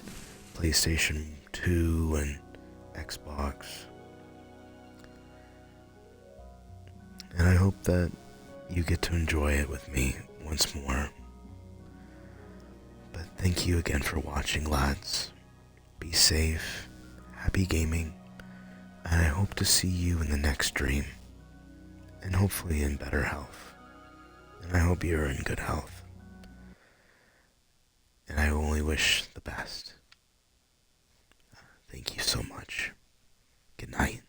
PlayStation 2 and Xbox. And I hope that you get to enjoy it with me once more. But thank you again for watching, lads. Be safe, happy gaming, and I hope to see you in the next stream, and hopefully in better health. And I hope you're in good health. And I only wish the best. Thank you so much. Good night.